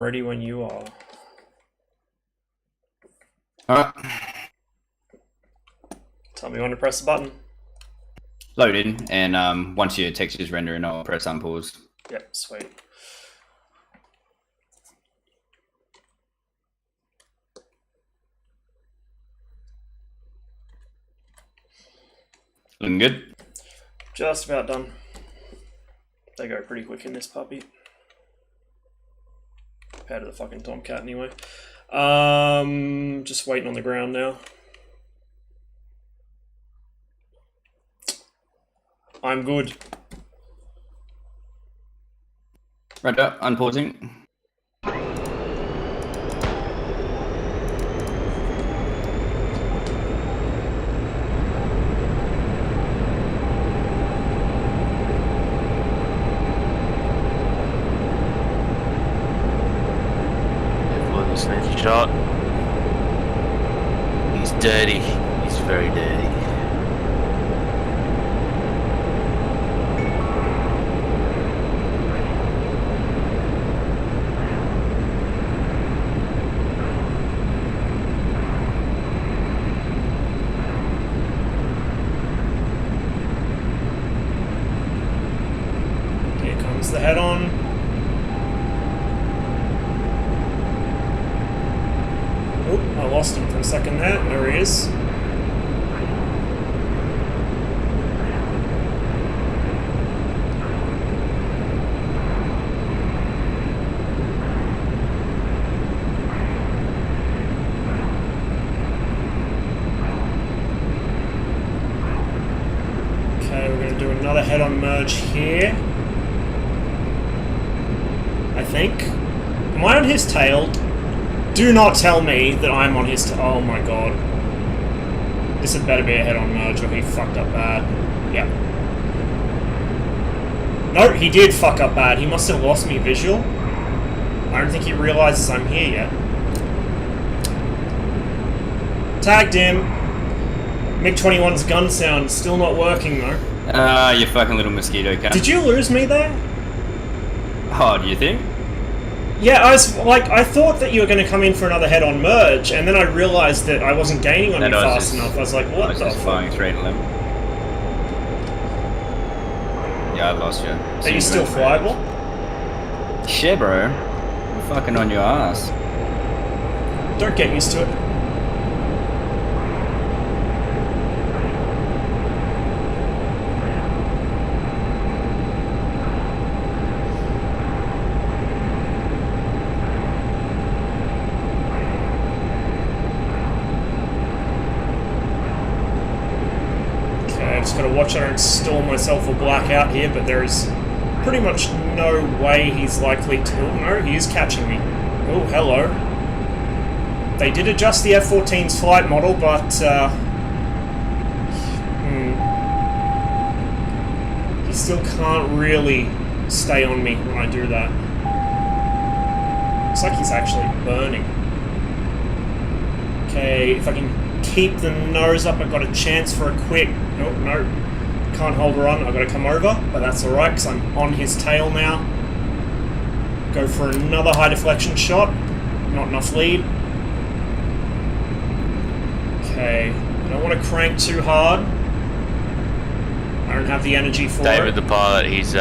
Ready when you are. Alright. Tell me when to press the button. Load in, and once your texture's rendering, I'll press unpause. Yep, sweet. Looking good? Just about done. They go pretty quick in this puppy. Compared to the fucking Tomcat anyway. Just waiting on the ground now. I'm good. Right up, unpausing. Sneaky shot. He's dirty. He's very dirty. Here comes the head-on. I lost him for a second there. There he is. Okay, we're going to do another head-on merge here. I think. Am I on his tail? Do not tell me that I'm on his oh my god. This had better be a head-on merge or he fucked up bad. Yep. No, he did fuck up bad. He must have lost me visual. I don't think he realizes I'm here yet. Tagged him. MiG-21's gun sound still not working though. You fucking little mosquito cat. Did you lose me there? Oh, do you think? Yeah, I was like, I thought that you were going to come in for another head-on merge, and then I realized that I wasn't gaining on you fast enough. I was like, what the fuck? Flying straight at him. Yeah, I lost you. Are you still flyable? Yeah, bro. I'm fucking on your ass. Don't get used to it. Just gotta watch I don't stall myself or black out here, but there is pretty much no way he's likely to. No, he is catching me. Oh, hello. They did adjust the F-14's flight model, but he still can't really stay on me when I do that. Looks like he's actually burning. Okay, if I can keep the nose up, I've got a chance for a quick... Oh, no. Can't hold run. I've got to come over, but that's alright, because I'm on his tail now. Go for another high deflection shot. Not enough lead. Okay. I don't want to crank too hard. I don't have the energy for it. David, the pilot, he's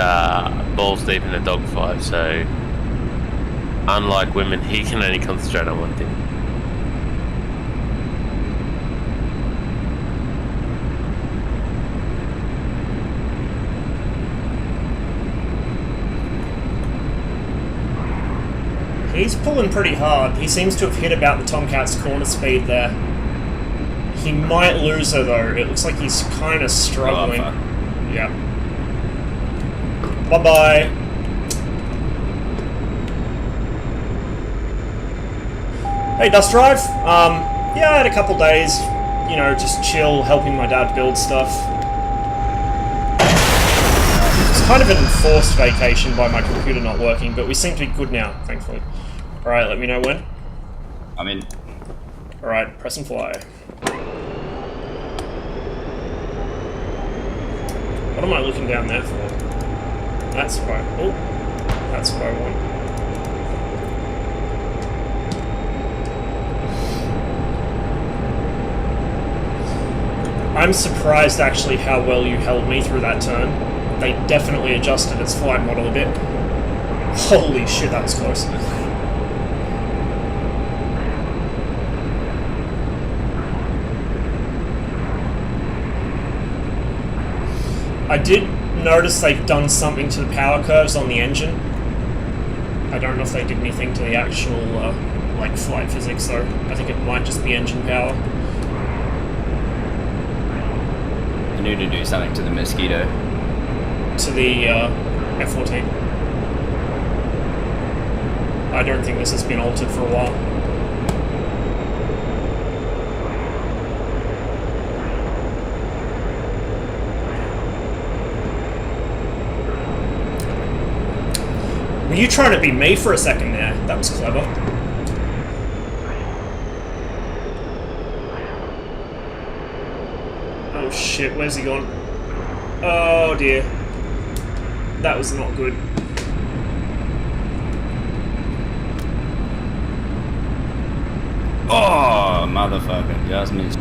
balls deep in a dogfight, so unlike women, he can only concentrate on one thing. He's pulling pretty hard. He seems to have hit about the Tomcat's corner speed there. He might lose her though. It looks like he's kind of struggling. Oh, yeah. Bye-bye. Hey, Dust Drive. Yeah, I had a couple days, you know, just chill, helping my dad build stuff. It's kind of an enforced vacation by my computer not working, but we seem to be good now, thankfully. Alright, let me know when. I'm in. Alright, press and fly. What am I looking down there for? That's what I... Oh, that's what I want. I'm surprised actually how well you held me through that turn. They definitely adjusted its flight model a bit. Holy shit, that was close. I did notice they've done something to the power curves on the engine. I don't know if they did anything to the actual like flight physics though. I think it might just be engine power. You need to do something to the Mosquito. To the F-14. I don't think this has been altered for a while. Were you trying to be me for a second there? That was clever. Oh shit, where's he gone? Oh dear. That was not good. Oh, motherfucker. Just missed.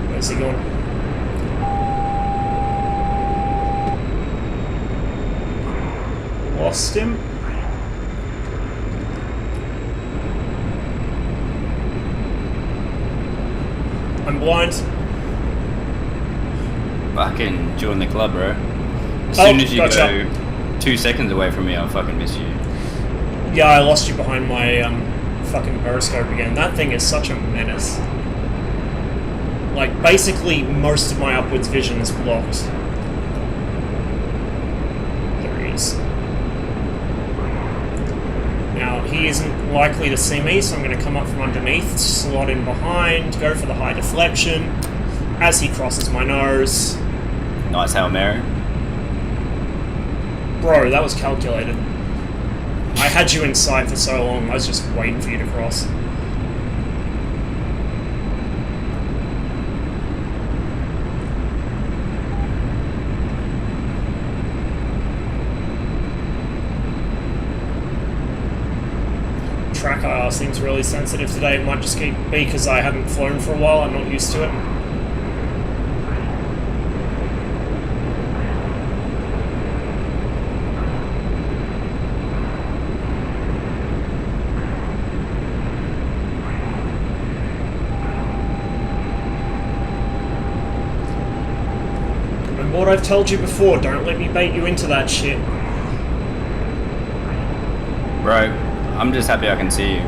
Where's he gone? Lost him. I'm blind. Fucking join the club, bro. As soon as you gotcha. go 2 seconds away from me, I'll fucking miss you. Yeah, I lost you behind my fucking periscope again. That thing is such a menace. Like, basically, most of my upwards vision is blocked. There he is. Now, he isn't likely to see me, so I'm going to come up from underneath, slot in behind, go for the high deflection, as he crosses my nose. Nice Hail Mary. Bro, that was calculated. I had you in sight for so long, I was just waiting for you to cross. Track IR seems really sensitive today. It might just be because I haven't flown for a while. I'm not used to it. Remember what I've told you before, don't let me bait you into that shit. Bro, I'm just happy I can see you.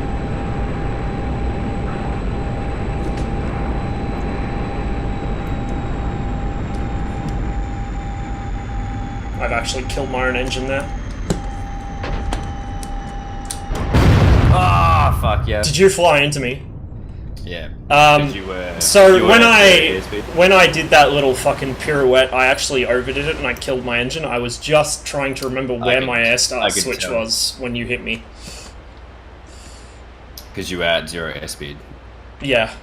I've actually killed my own engine there. Ah, oh, fuck yeah. Did you fly into me? Yeah. So you were when at airspeed. when I did that little fucking pirouette, I actually overdid it and I killed my engine. I was just trying to remember where my air start switch was when you hit me. Because you were at 0 airspeed. Yeah.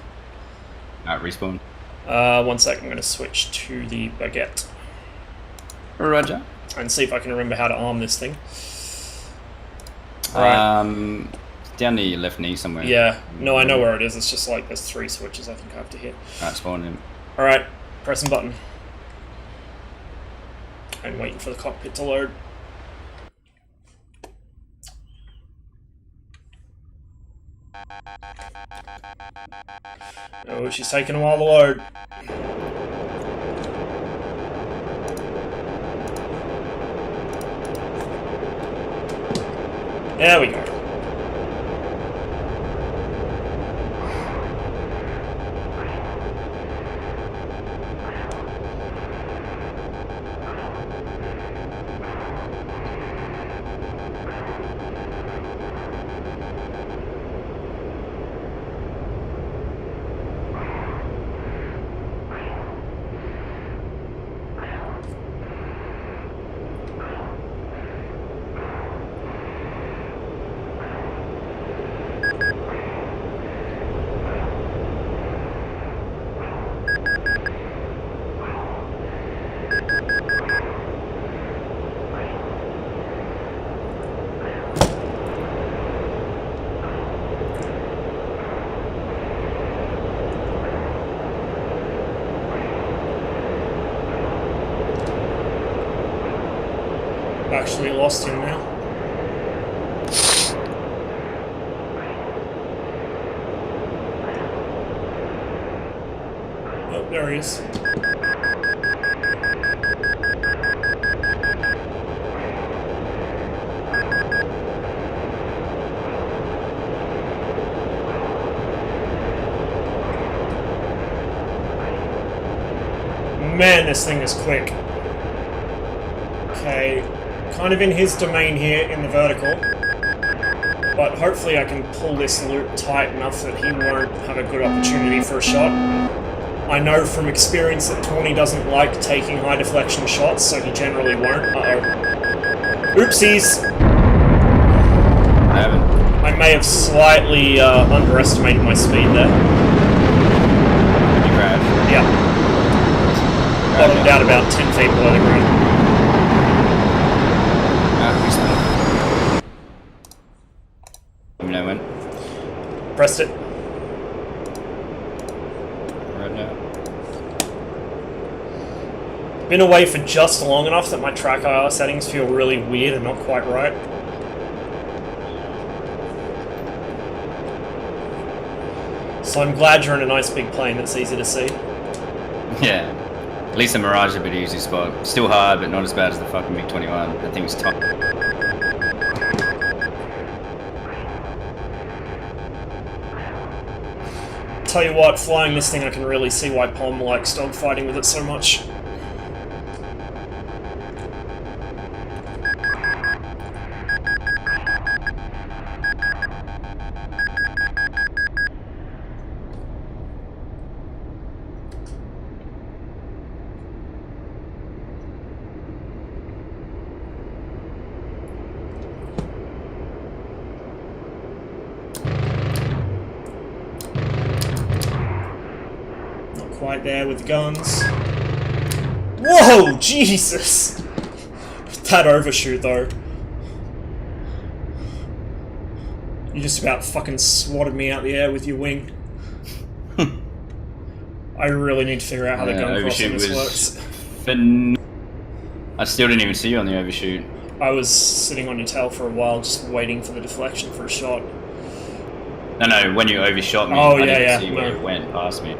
At respawn. 1 sec, I'm going to switch to the baguette. Roger. And see if I can remember how to arm this thing. Right. Down the left knee somewhere. Yeah. No, I know where it is. It's just like there's 3 switches I think I have to hit. Alright, spawn him. Alright, pressing button. I'm waiting for the cockpit to load. Oh, she's taking a while to load. There we go. Actually lost him now. Oh, there he is. Man, this thing is quick. Okay, kind of in his domain here in the vertical. But hopefully I can pull this loop tight enough that he won't have a good opportunity for a shot. I know from experience that Tawny doesn't like taking high deflection shots, so he generally won't. Uh-oh. Oopsies! I haven't. I may have slightly underestimated my speed there. You crashed. Yeah. Bottomed out about 10 feet below the ground. Let me know when. Pressed it. Right now. Been away for just long enough that my track IR settings feel really weird and not quite right. So I'm glad you're in a nice big plane that's easy to see. Yeah. At least the Mirage is a bit easy spot. Still hard, but not as bad as the fucking MiG-21. That thing's tough. Tell you what, flying this thing I can really see why Pom likes dogfighting with it so much. Quite there with the guns. Whoa! Jesus! That overshoot, though. You just about fucking swatted me out the air with your wing. I really need to figure out how the gun crossing this works. I still didn't even see you on the overshoot. I was sitting on your tail for a while, just waiting for the deflection for a shot. No, when you overshot me, oh, I didn't yeah, see where it went past me.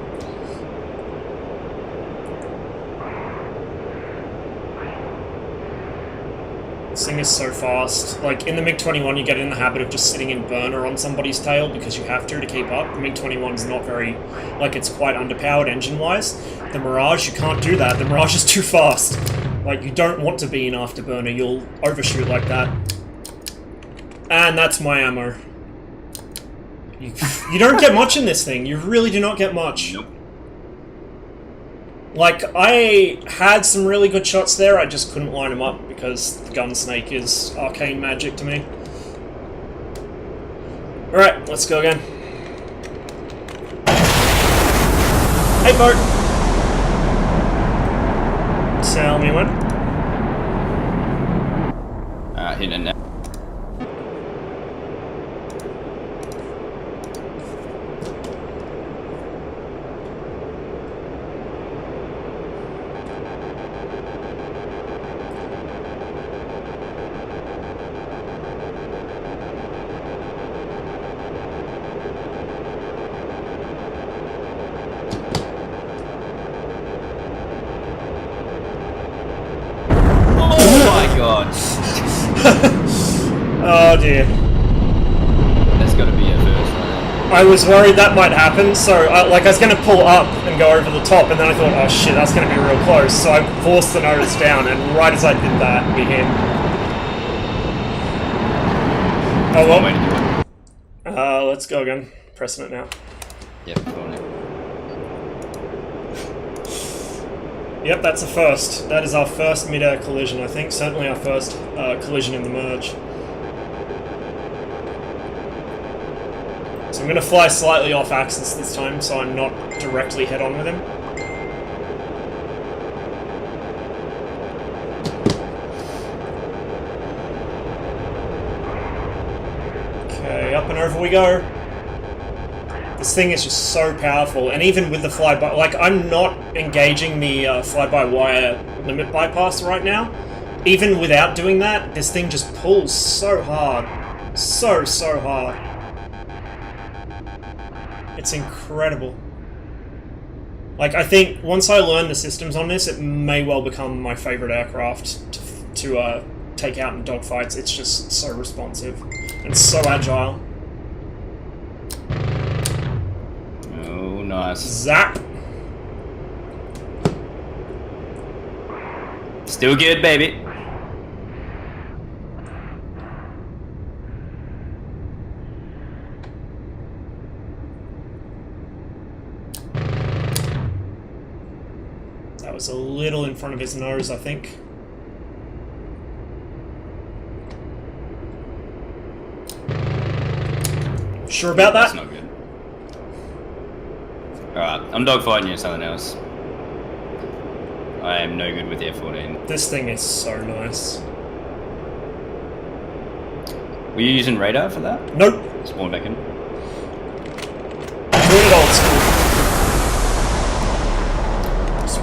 This thing is so fast. Like, in the MiG-21 you get in the habit of just sitting in burner on somebody's tail because you have to keep up. The MiG-21 is not very... like, it's quite underpowered engine-wise. The Mirage, you can't do that. The Mirage is too fast. Like, you don't want to be in afterburner. You'll overshoot like that. And that's my ammo. You don't get much in this thing. You really do not get much. Nope. Like, I had some really good shots there, I just couldn't line them up because the gun snake is arcane magic to me. Alright, let's go again. Hey, boat! Tell me when. Hitting it now. Oh dear. That's gotta be a first. I was worried that might happen, so I was going to pull up and go over the top, and then I thought, oh shit, that's going to be real close, so I forced the nose down, and right as I did that, we hit. Oh well. Let's go again. Pressing it now. Yep, going it. Yep, that's a first. That is our first mid-air collision, I think. Certainly our first collision in the merge. So I'm going to fly slightly off axis this time, so I'm not directly head-on with him. Okay, up and over we go. This thing is just so powerful, and even with the fly-by... like, I'm not engaging the fly-by-wire limit bypass right now, even without doing that, this thing just pulls so hard. So hard. It's incredible. Like, I think once I learn the systems on this, it may well become my favourite aircraft to take out in dogfights. It's just so responsive and so agile. Oh, nice. Zap! Still good, baby. That was a little in front of his nose, I think. Sure about that? That's not good. Alright, I'm dogfighting you something else. I am no good with the F-14. This thing is so nice. Were you using radar for that? Nope. Spawn back in. Doing it old school.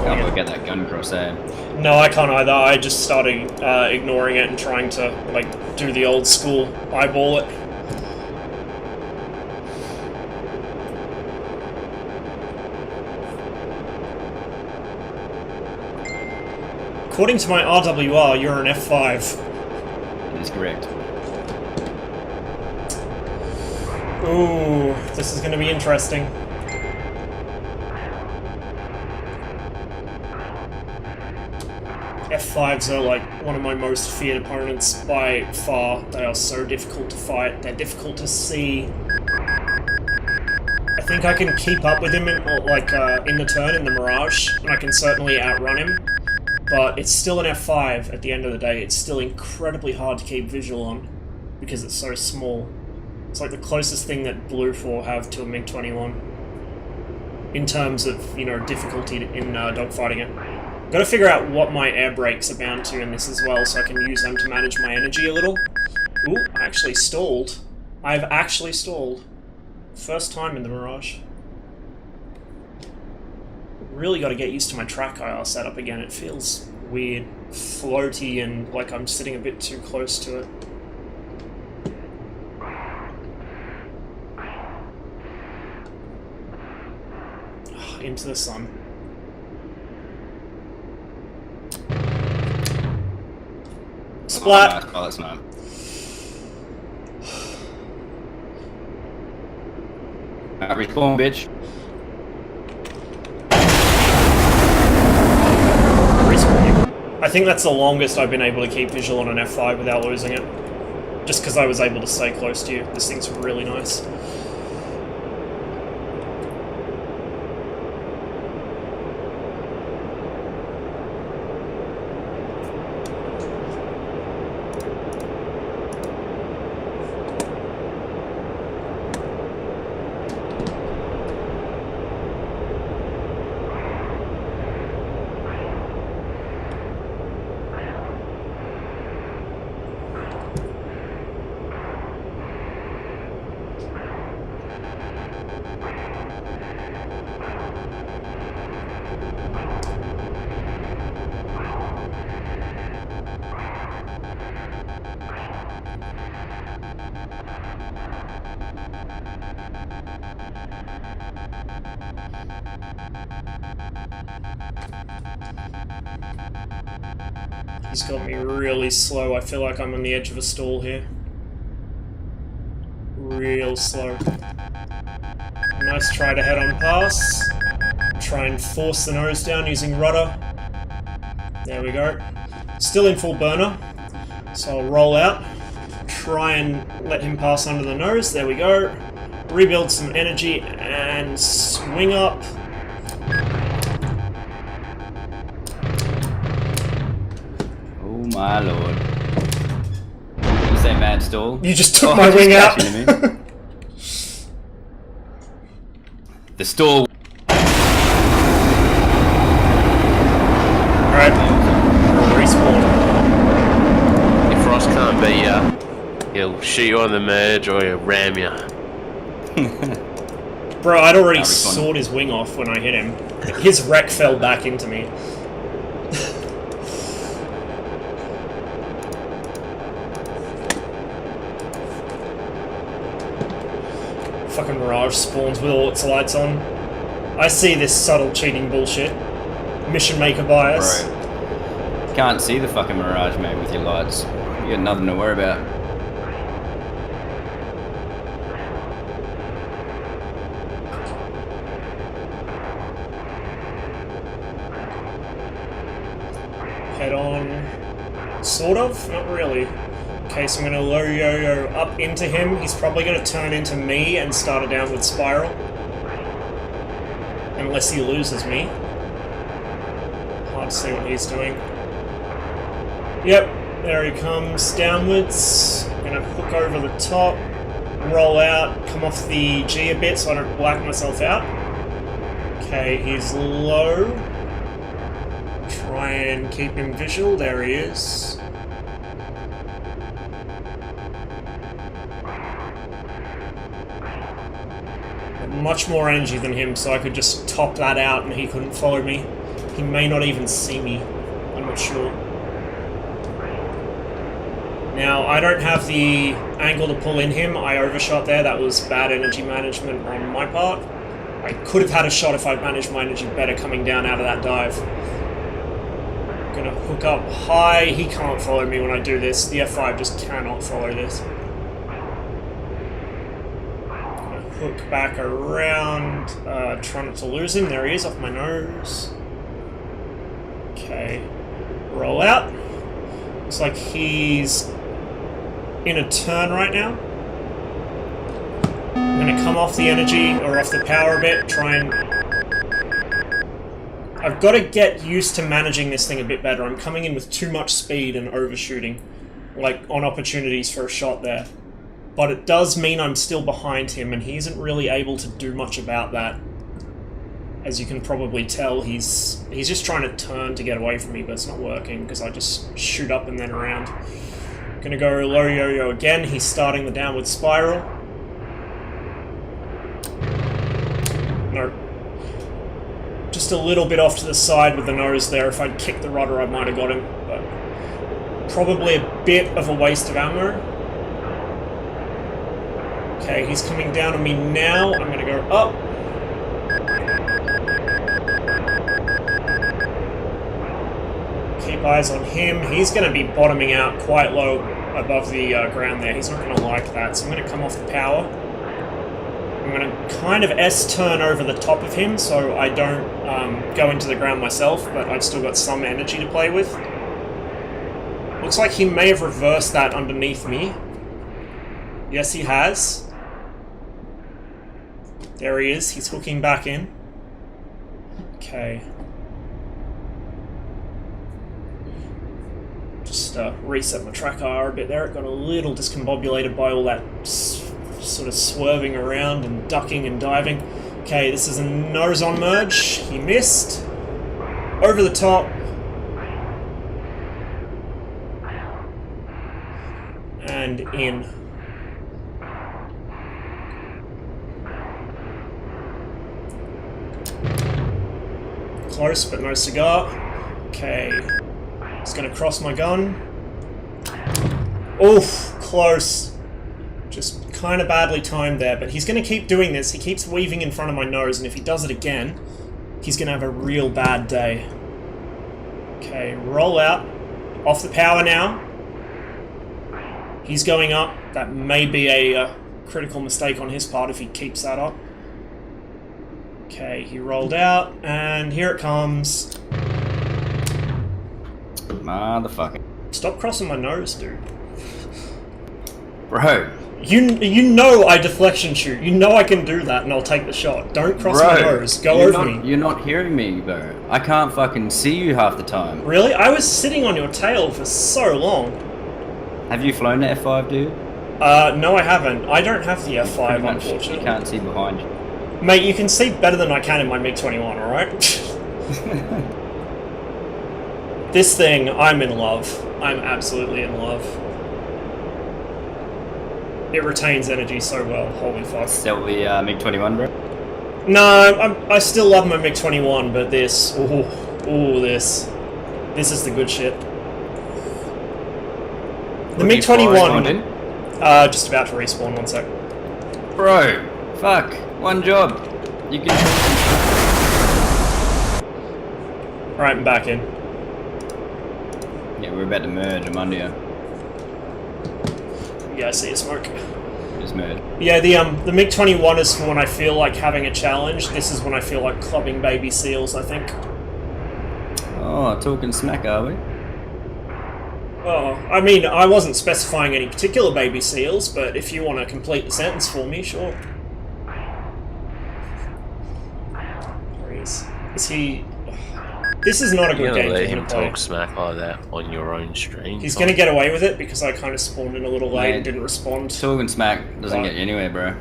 Can't work out that gun cross, eh? No, I can't either. I just started ignoring it and trying to, like, do the old school eyeball it. According to my RWR, you're an F5. That is correct. Ooh, this is going to be interesting. F5s are like one of my most feared opponents by far. They are so difficult to fight. They're difficult to see. I think I can keep up with him in, in the turn in the Mirage, and I can certainly outrun him. But it's still an F5 at the end of the day. It's still incredibly hard to keep visual on because it's so small. It's like the closest thing that Blue 4 have to a MiG-21 in terms of, you know, difficulty in dogfighting it. Got to figure out what my air brakes are bound to in this as well, so I can use them to manage my energy a little. Ooh, I actually stalled. I've actually stalled. First time in the Mirage. Really got to get used to my track IR setup again. It feels weird, floaty, and like I'm sitting a bit too close to it. Into the sun. Splat! Oh, that's not. Respawn, bitch. I think that's the longest I've been able to keep visual on an F5 without losing it. Just because I was able to stay close to you. This thing's really nice. He's got me really slow. I feel like I'm on the edge of a stall here. Real slow. Nice try to head on pass. Try and force the nose down using rudder. There we go. Still in full burner. So I'll roll out. Try and let him pass under the nose. There we go. Rebuild some energy and swing up. My lord. Is that mad stall? You just took my wing out. The stall. Alright. Respawn. If Ross can't beat you, he'll shoot you on the merge or he'll ram you. Bro, I'd already sawed his wing off when I hit him. His wreck fell back into me. Fucking Mirage spawns with all its lights on. I see this subtle cheating bullshit. Mission maker bias. Bro, can't see the fucking Mirage, mate, with your lights. You got nothing to worry about. Head on. Sort of? Not really. Okay, so I'm going to low yo-yo up into him. He's probably going to turn into me and start a downward spiral. Unless he loses me. Hard to see what he's doing. Yep, there he comes. Downwards. I'm going to hook over the top. Roll out. Come off the G a bit so I don't black myself out. Okay, he's low. Try and keep him visual. There he is. Much more energy than him, so I could just top that out and he couldn't follow me. He may not even see me. I'm not sure. Now, I don't have the angle to pull in him. I overshot there. That was bad energy management on my part. I could have had a shot if I'd managed my energy better coming down out of that dive. Gonna hook up high. He can't follow me when I do this. The F5 just cannot follow this. Hook back around, try not to lose him. There he is, off my nose. Okay, roll out. Looks like he's in a turn right now. I'm gonna come off the energy, or off the power a bit, try and... I've got to get used to managing this thing a bit better. I'm coming in with too much speed and overshooting, like on opportunities for a shot there. But it does mean I'm still behind him, and he isn't really able to do much about that. As you can probably tell, he's just trying to turn to get away from me, but it's not working, because I just shoot up and then around. Gonna go low yo-yo again. He's starting the downward spiral. No. Just a little bit off to the side with the nose there. If I'd kicked the rudder, I might have got him, but probably a bit of a waste of ammo. Okay, he's coming down on me now. I'm gonna go up. Keep eyes on him. He's gonna be bottoming out quite low above the ground there. He's not gonna like that, so I'm gonna come off the power. I'm gonna kind of S-turn over the top of him so I don't go into the ground myself, but I've still got some energy to play with. Looks like he may have reversed that underneath me. Yes, he has. There he is. He's hooking back in. Okay. Just reset my track R a bit there. It got a little discombobulated by all that sort of swerving around and ducking and diving. Okay, this is a nose-on merge. He missed. Over the top. And in. Close, but no cigar. Okay. It's gonna cross my gun. Oof, close. Just kind of badly timed there, but he's gonna keep doing this. He keeps weaving in front of my nose, and if he does it again, he's gonna have a real bad day. Okay, roll out. Off the power now. He's going up. That may be a critical mistake on his part if he keeps that up. Okay, he rolled out, and here it comes. Motherfucker. Stop crossing my nose, dude. Bro. You know I deflection shoot. You know I can do that, and I'll take the shot. Don't cross my nose. Go over me. You're not hearing me, bro. I can't fucking see you half the time. Really? I was sitting on your tail for so long. Have you flown the F5, dude? No, I haven't. I don't have the F5, unfortunately. You can't see behind you. Mate, you can see better than I can in my MiG-21, alright? This thing, I'm in love. I'm absolutely in love. It retains energy so well, holy fuck. Still the MiG-21, bro? No, I still love my MiG-21, but this... Ooh, this is the good shit. The MiG-21... just about to respawn, one sec. Bro, Fuck, one job. You can. Alright, I'm back in. Yeah, we're about to merge. I'm under you. Yeah, I see a smoke. Just merge. Yeah, the MiG-21 is for when I feel like having a challenge. This is when I feel like clubbing baby seals, I think. Oh, talking smack, are we? Oh, I mean, I wasn't specifying any particular baby seals, but if you want to complete the sentence for me, sure. There he is. Is he... This is not a You're good gonna game let for him him to play. talk smack like that on your own stream? He's going to get away with it because I kind of spawned in a little late Mate, and didn't respond. Talking smack doesn't get you anywhere, bro.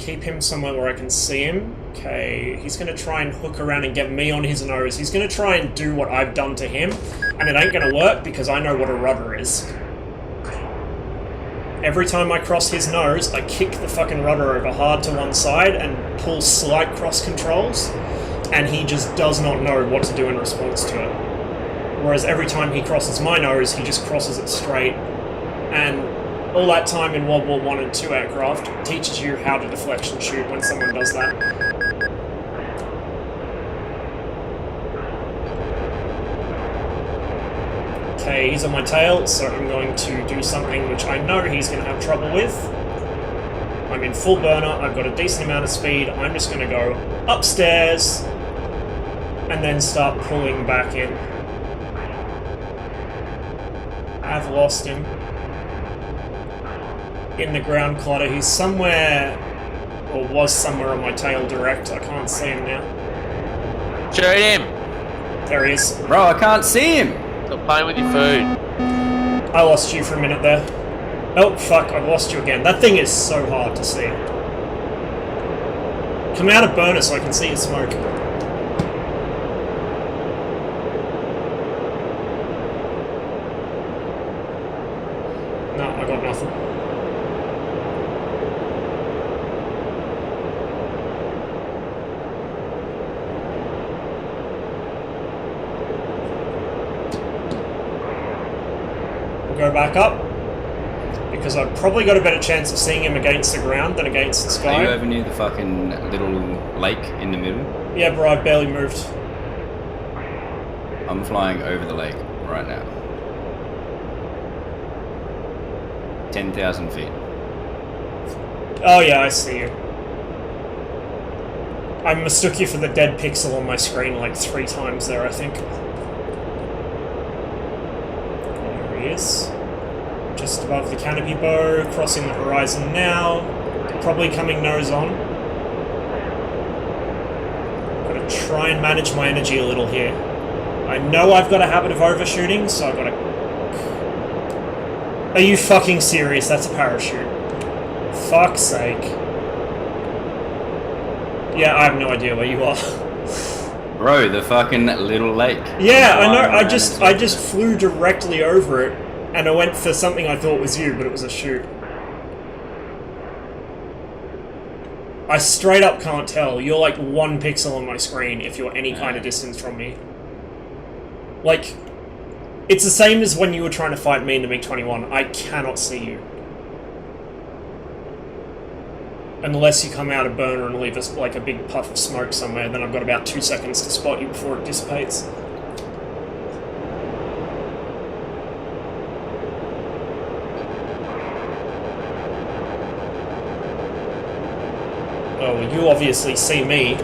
Keep him somewhere where I can see him. Okay, he's going to try and hook around and get me on his nose. He's going to try and do what I've done to him, and it ain't going to work because I know what a rudder is. Every time I cross his nose, I kick the fucking rudder over hard to one side and pull slight cross controls, and he just does not know what to do in response to it. Whereas every time he crosses my nose, he just crosses it straight, and all that time in World War I and II aircraft teaches you how to deflection shoot when someone does that. Okay, he's on my tail, so I'm going to do something which I know he's going to have trouble with. I'm in full burner, I've got a decent amount of speed, I'm just going to go upstairs and then start pulling back in. I've lost him. In the ground clutter, he's somewhere, or was somewhere on my tail direct, I can't see him now. Shoot him! There he is. Bro, I can't see him! Stop playing with your food. I lost you for a minute there. Oh, fuck, I've lost you again. That thing is so hard to see. Come out of burner so I can see your smoke. No, I got nothing. Go back up because I've probably got a better chance of seeing him against the ground than against the sky. Are you over near the fucking little lake in the middle? Yeah, bro, I've barely moved. I'm flying over the lake right now. 10,000 feet. Oh yeah, I see you. I mistook you for the dead pixel on my screen like 3 times there, I think. There he is. Just above the canopy bow, crossing the horizon now. Probably coming nose on. Gotta try and manage my energy a little here. I know I've got a habit of overshooting, so I've gotta... Are you fucking serious? That's a parachute. Fuck's sake. Yeah, I have no idea where you are. Bro, the fucking little lake. Yeah, I know. I just flew directly over it, and I went for something I thought was you, but it was a shoot. I straight up can't tell. You're like 1 pixel on my screen if you're any kind of distance from me. Like, it's the same as when you were trying to fight me in the MiG-21. I cannot see you. Unless you come out of burner and leave us like a big puff of smoke somewhere, then I've got about 2 seconds to spot you before it dissipates. Oh, well, you obviously see me.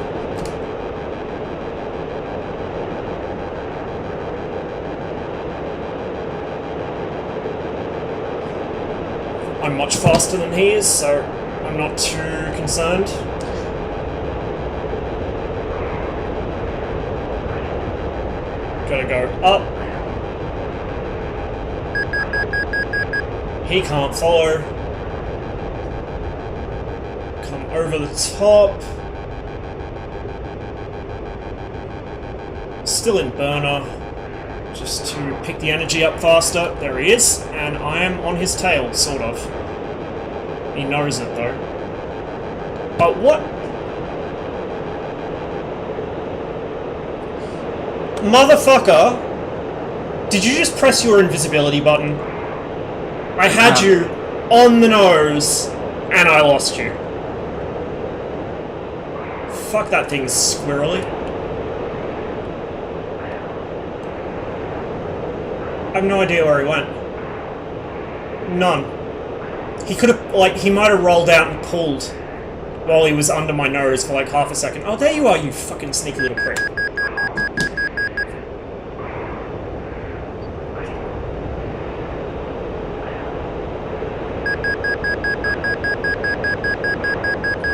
I'm much faster than he is, so I'm not too concerned. Gotta go up. He can't follow. Come over the top. Still in burner. Just to pick the energy up faster. There he is. And I am on his tail, sort of. He knows it, though. But what? Motherfucker! Did you just press your invisibility button? I had you On the nose, and I lost you. Fuck, that thing's squirrely. I have no idea where he went. None. He could have, like, he might have rolled out and pulled while he was under my nose for like half a second. Oh, there you are, you fucking sneaky little prick.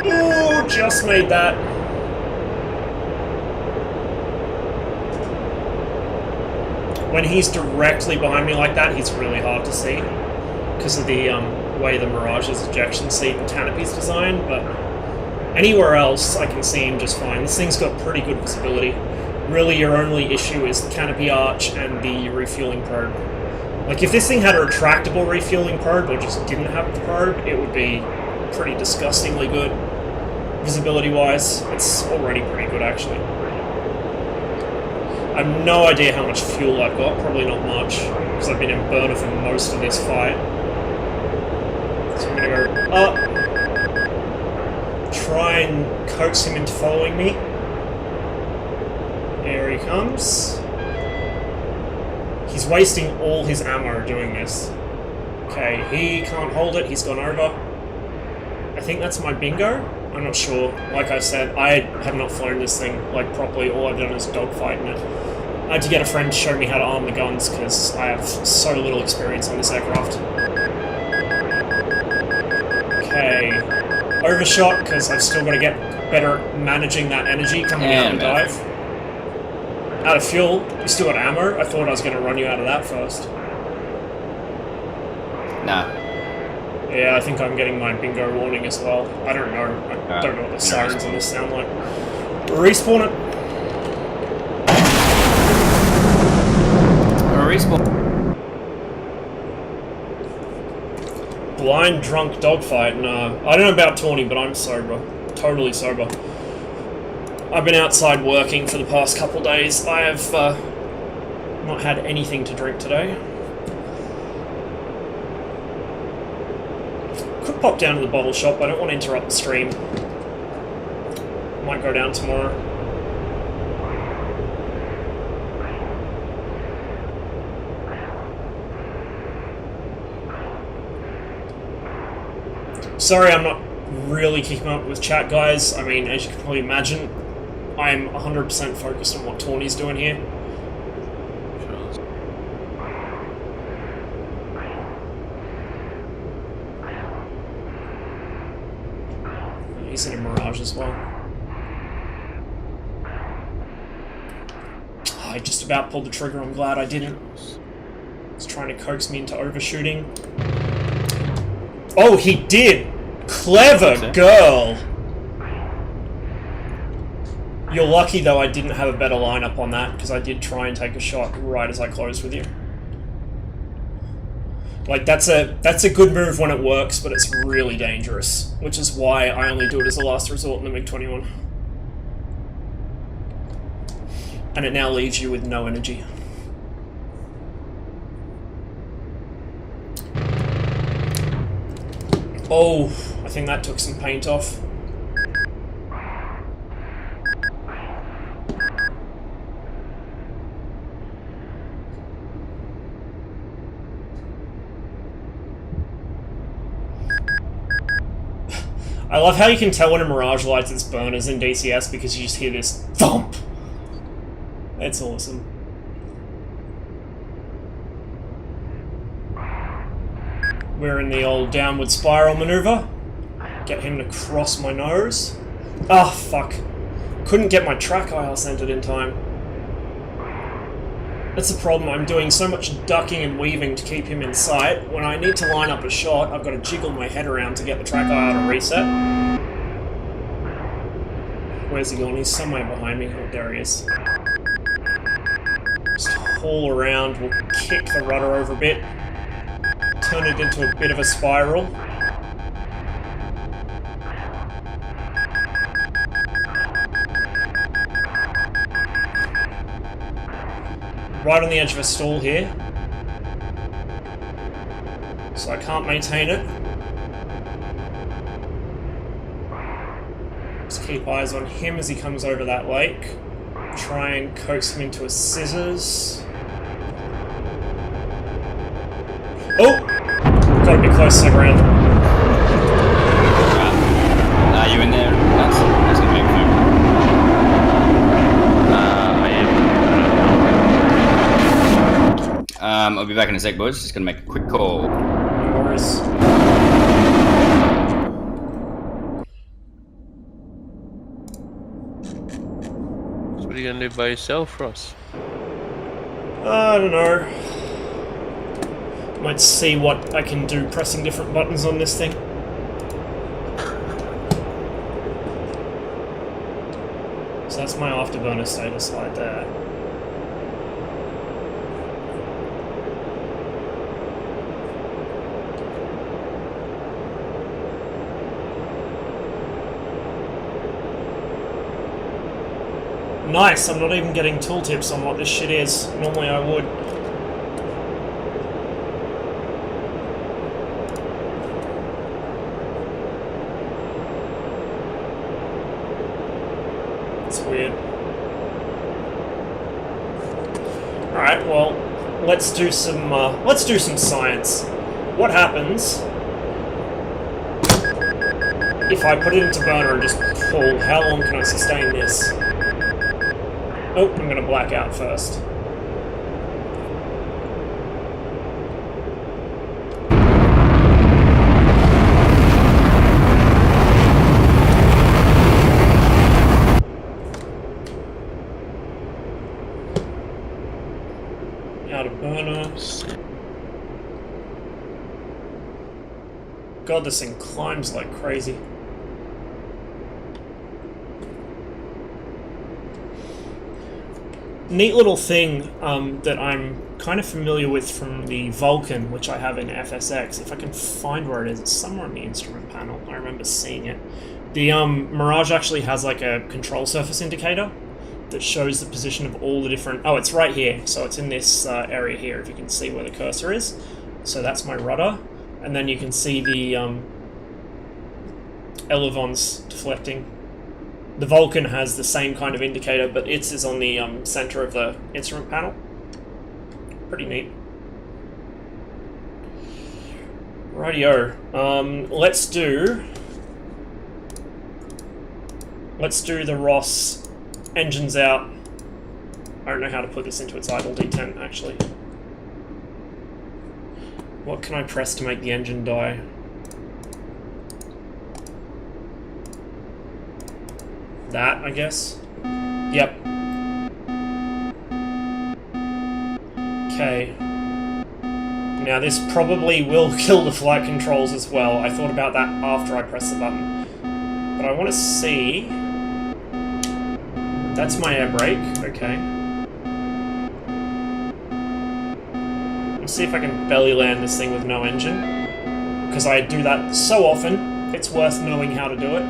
Ooh, just made that. When he's directly behind me like that, he's really hard to see because of the way the Mirage's ejection seat and canopy's designed, but anywhere else I can see him just fine. This thing's got pretty good visibility. Really, your only issue is the canopy arch and the refueling probe. Like, if this thing had a retractable refueling probe or just didn't have the probe, it would be pretty disgustingly good. Visibility-wise, it's already pretty good, actually. I have no idea how much fuel I've got, probably not much, because I've been in burner for most of this fight. So I'm gonna go up, try and coax him into following me. Here he comes. He's wasting all his ammo doing this. Okay, he can't hold it, he's gone over. I think that's my bingo? I'm not sure. Like I said, I have not flown this thing like properly. All I've done is dogfight in it. I had to get a friend to show me how to arm the guns because I have so little experience on this aircraft. Okay, overshot because I've still got to get better at managing that energy coming out of the dive. Out of fuel, you still got ammo? I thought I was going to run you out of that first. Nah. Yeah, I think I'm getting my bingo warning as well. I don't know. I don't know what the sirens on this sound like. Respawn it. Respawn. Blind drunk dogfight. No, I don't know about Tawny, but I'm sober. Totally sober. I've been outside working for the past couple days. I have not had anything to drink today. Could pop down to the bottle shop, but I don't want to interrupt the stream. Might go down tomorrow. Sorry, I'm not really keeping up with chat, guys. I mean, as you can probably imagine, I'm 100% focused on what Tawny's doing here. He's in a Mirage as well. Oh, I just about pulled the trigger. I'm glad I didn't. He's trying to coax me into overshooting. Oh, he did! Clever girl! You're lucky, though, I didn't have a better lineup on that, because I did try and take a shot right as I closed with you. Like, that's a good move when it works, but it's really dangerous, which is why I only do it as a last resort in the MiG-21. And it now leaves you with no energy. Oh, I think that took some paint off. I love how you can tell when a Mirage lights its burners in DCS because you just hear this thump. It's awesome. We're in the old downward spiral maneuver. Get him to cross my nose. Ah, oh, fuck. Couldn't get my track IR centered in time. That's the problem. I'm doing so much ducking and weaving to keep him in sight. When I need to line up a shot, I've got to jiggle my head around to get the track IR to reset. Where's he gone? He's somewhere behind me. Oh, there he is. Just haul around. We'll kick the rudder over a bit. Turn it into a bit of a spiral. Right on the edge of a stall here. So I can't maintain it. keep eyes on him as he comes over that lake. Try and coax him into a scissors. Oh! Gotta be close to the ground. Are you in there? That's gonna make fun. I am. I'll be back in a sec, boys. Just gonna make a quick call. No worries. So what are you gonna do by yourself, Ross? I don't know. Might see what I can do pressing different buttons on this thing. So that's my afterburner status right there. Nice, I'm not even getting tooltips on what this shit is. Normally I would. It's weird. Alright, well, let's do some science. What happens if I put it into burner and just pull? How long can I sustain this? Oh, I'm gonna black out first. Out of burner. God, this thing climbs like crazy. Neat little thing that I'm kind of familiar with from the Vulcan, which I have in FSX. If I can find where it is, it's somewhere on the instrument panel. I remember seeing it. The Mirage actually has like a control surface indicator that shows the position of all the different... Oh, it's right here. So it's in this area here, if you can see where the cursor is. So that's my rudder. And then you can see the elevons deflecting. The Vulcan has the same kind of indicator, but its is on the center of the instrument panel. Pretty neat. Rightio. Let's do the Ross engines out. I don't know how to put this into its idle detent, actually. What can I press to make the engine die? That, I guess. Yep. Okay. Now this probably will kill the flight controls as well. I thought about that after I pressed the button. But I want to see... That's my air brake. Okay. Let's see if I can belly land this thing with no engine. Because I do that so often, it's worth knowing how to do it.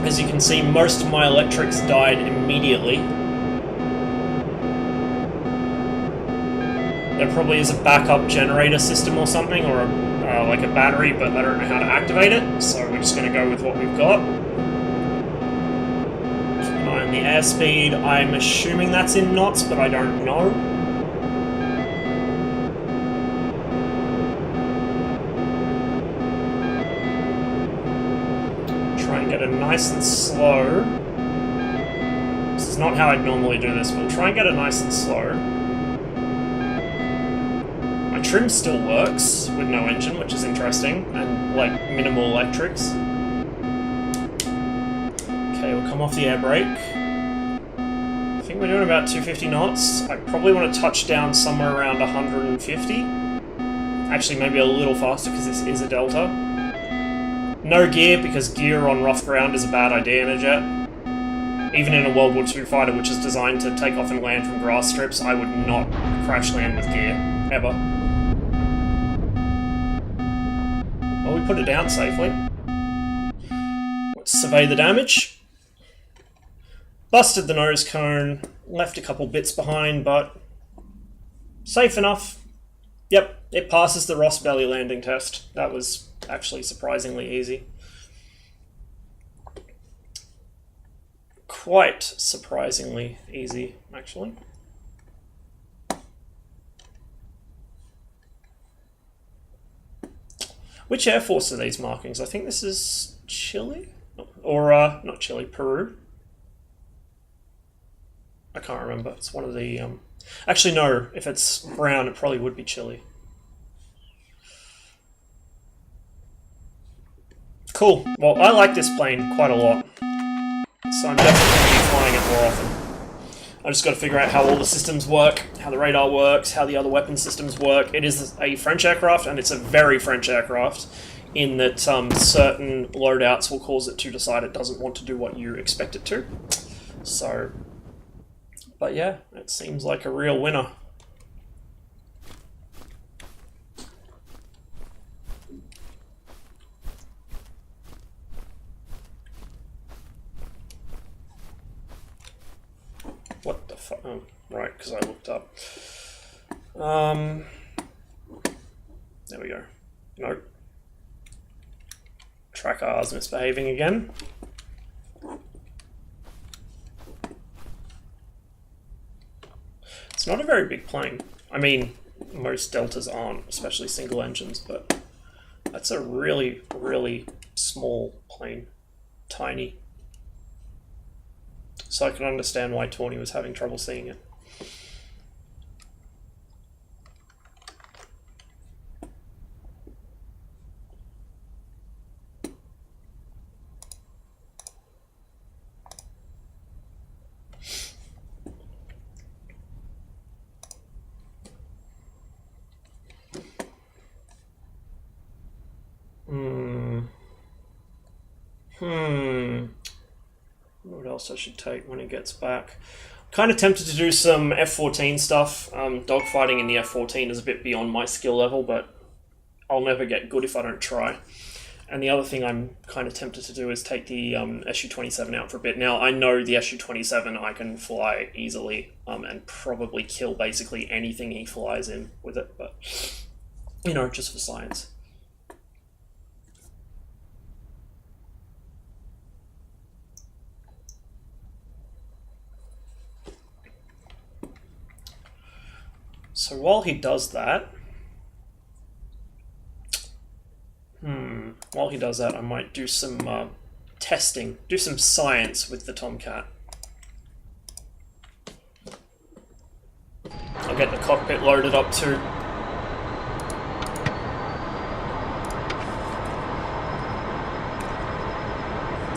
As you can see, most of my electrics died immediately. There probably is a backup generator system or something, or like a battery, but I don't know how to activate it, so we're just going to go with what we've got. And the airspeed, I'm assuming that's in knots, but I don't know. Try and get it nice and slow. This is not how I'd normally do this, but try and get it nice and slow. My trim still works with no engine, which is interesting, and like minimal electrics. Okay, we'll come off the air brake. I think we're doing about 250 knots. I probably want to touch down somewhere around 150. Actually, maybe a little faster because this is a Delta. No gear, because gear on rough ground is a bad idea in a jet. Even in a World War II fighter, which is designed to take off and land from grass strips, I would not crash land with gear, ever. Well, we put it down safely. Let's survey the damage. Busted the nose cone, left a couple bits behind, but Safe enough. Yep, it passes the Ross belly landing test. That was actually surprisingly easy. Quite surprisingly easy, actually. Which Air Force are these markings? I think this is Chile? Or, not Chile, Peru? I can't remember. It's one of the, Actually, no. If it's brown, it probably would be Chile. Cool. Well, I like this plane quite a lot. So I'm definitely going to be flying it more often. I just got to figure out how all the systems work, how the radar works, how the other weapon systems work. It is a French aircraft, and it's a very French aircraft, in that certain loadouts will cause it to decide it doesn't want to do what you expect it to. So, but yeah, it seems like a real winner. What the fuck? Oh, right, because I looked up. There we go. Nope. Track R's misbehaving again. It's not a very big plane. I mean, most Deltas aren't, especially single engines, but that's a really, really small plane. Tiny. So I can understand why Tawny was having trouble seeing it. What else I should take when it gets back? Kind of tempted to do some F-14 stuff. Dogfighting in the F-14 is a bit beyond my skill level, but I'll never get good if I don't try. And the other thing I'm kind of tempted to do is take the Su-27 out for a bit. Now, I know the Su-27 I can fly easily and probably kill basically anything he flies in with it, but, you know, just for science. So while he does that, I might do some testing, do some science with the Tomcat. I'll get the cockpit loaded up too.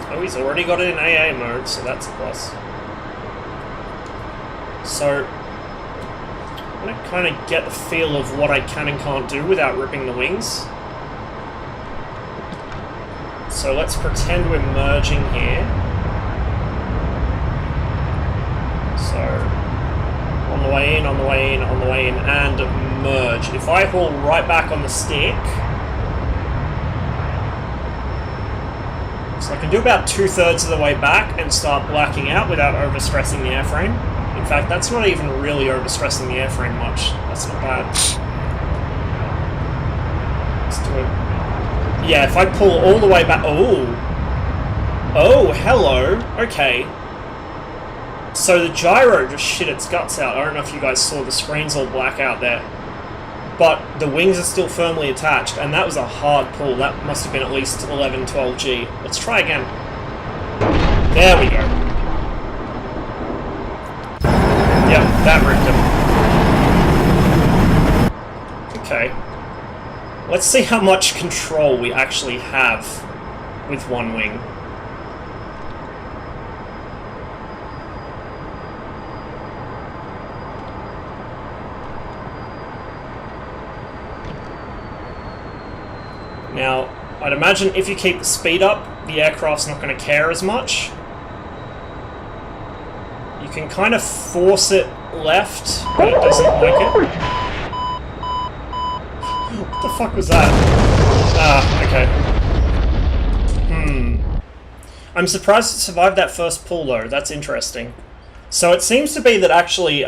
Oh, he's already got it in AA mode, so that's a plus. So I want to kind of get the feel of what I can and can't do without ripping the wings. So let's pretend we're merging here. So, on the way in, on the way in, on the way in, and merge. If I haul right back on the stick, so I can do about 2/3 of the way back and start blacking out without overstressing the airframe. In fact, that's not even really overstressing the airframe much. That's not bad. Let's do it. Yeah, if I pull all the way back... Oh! Oh, hello! Okay. So the gyro just shit its guts out. I don't know if you guys saw, the screen's all black out there. But the wings are still firmly attached, and that was a hard pull. That must have been at least 11, 12G. Let's try again. There we go. Yep, that ripped him. Okay. Let's see how much control we actually have with one wing. Now, I'd imagine if you keep the speed up, the aircraft's not going to care as much. You can kind of force it left, but it doesn't like it. What the fuck was that? Ah, okay. I'm surprised it survived that first pull, though. That's interesting. So it seems to be that actually,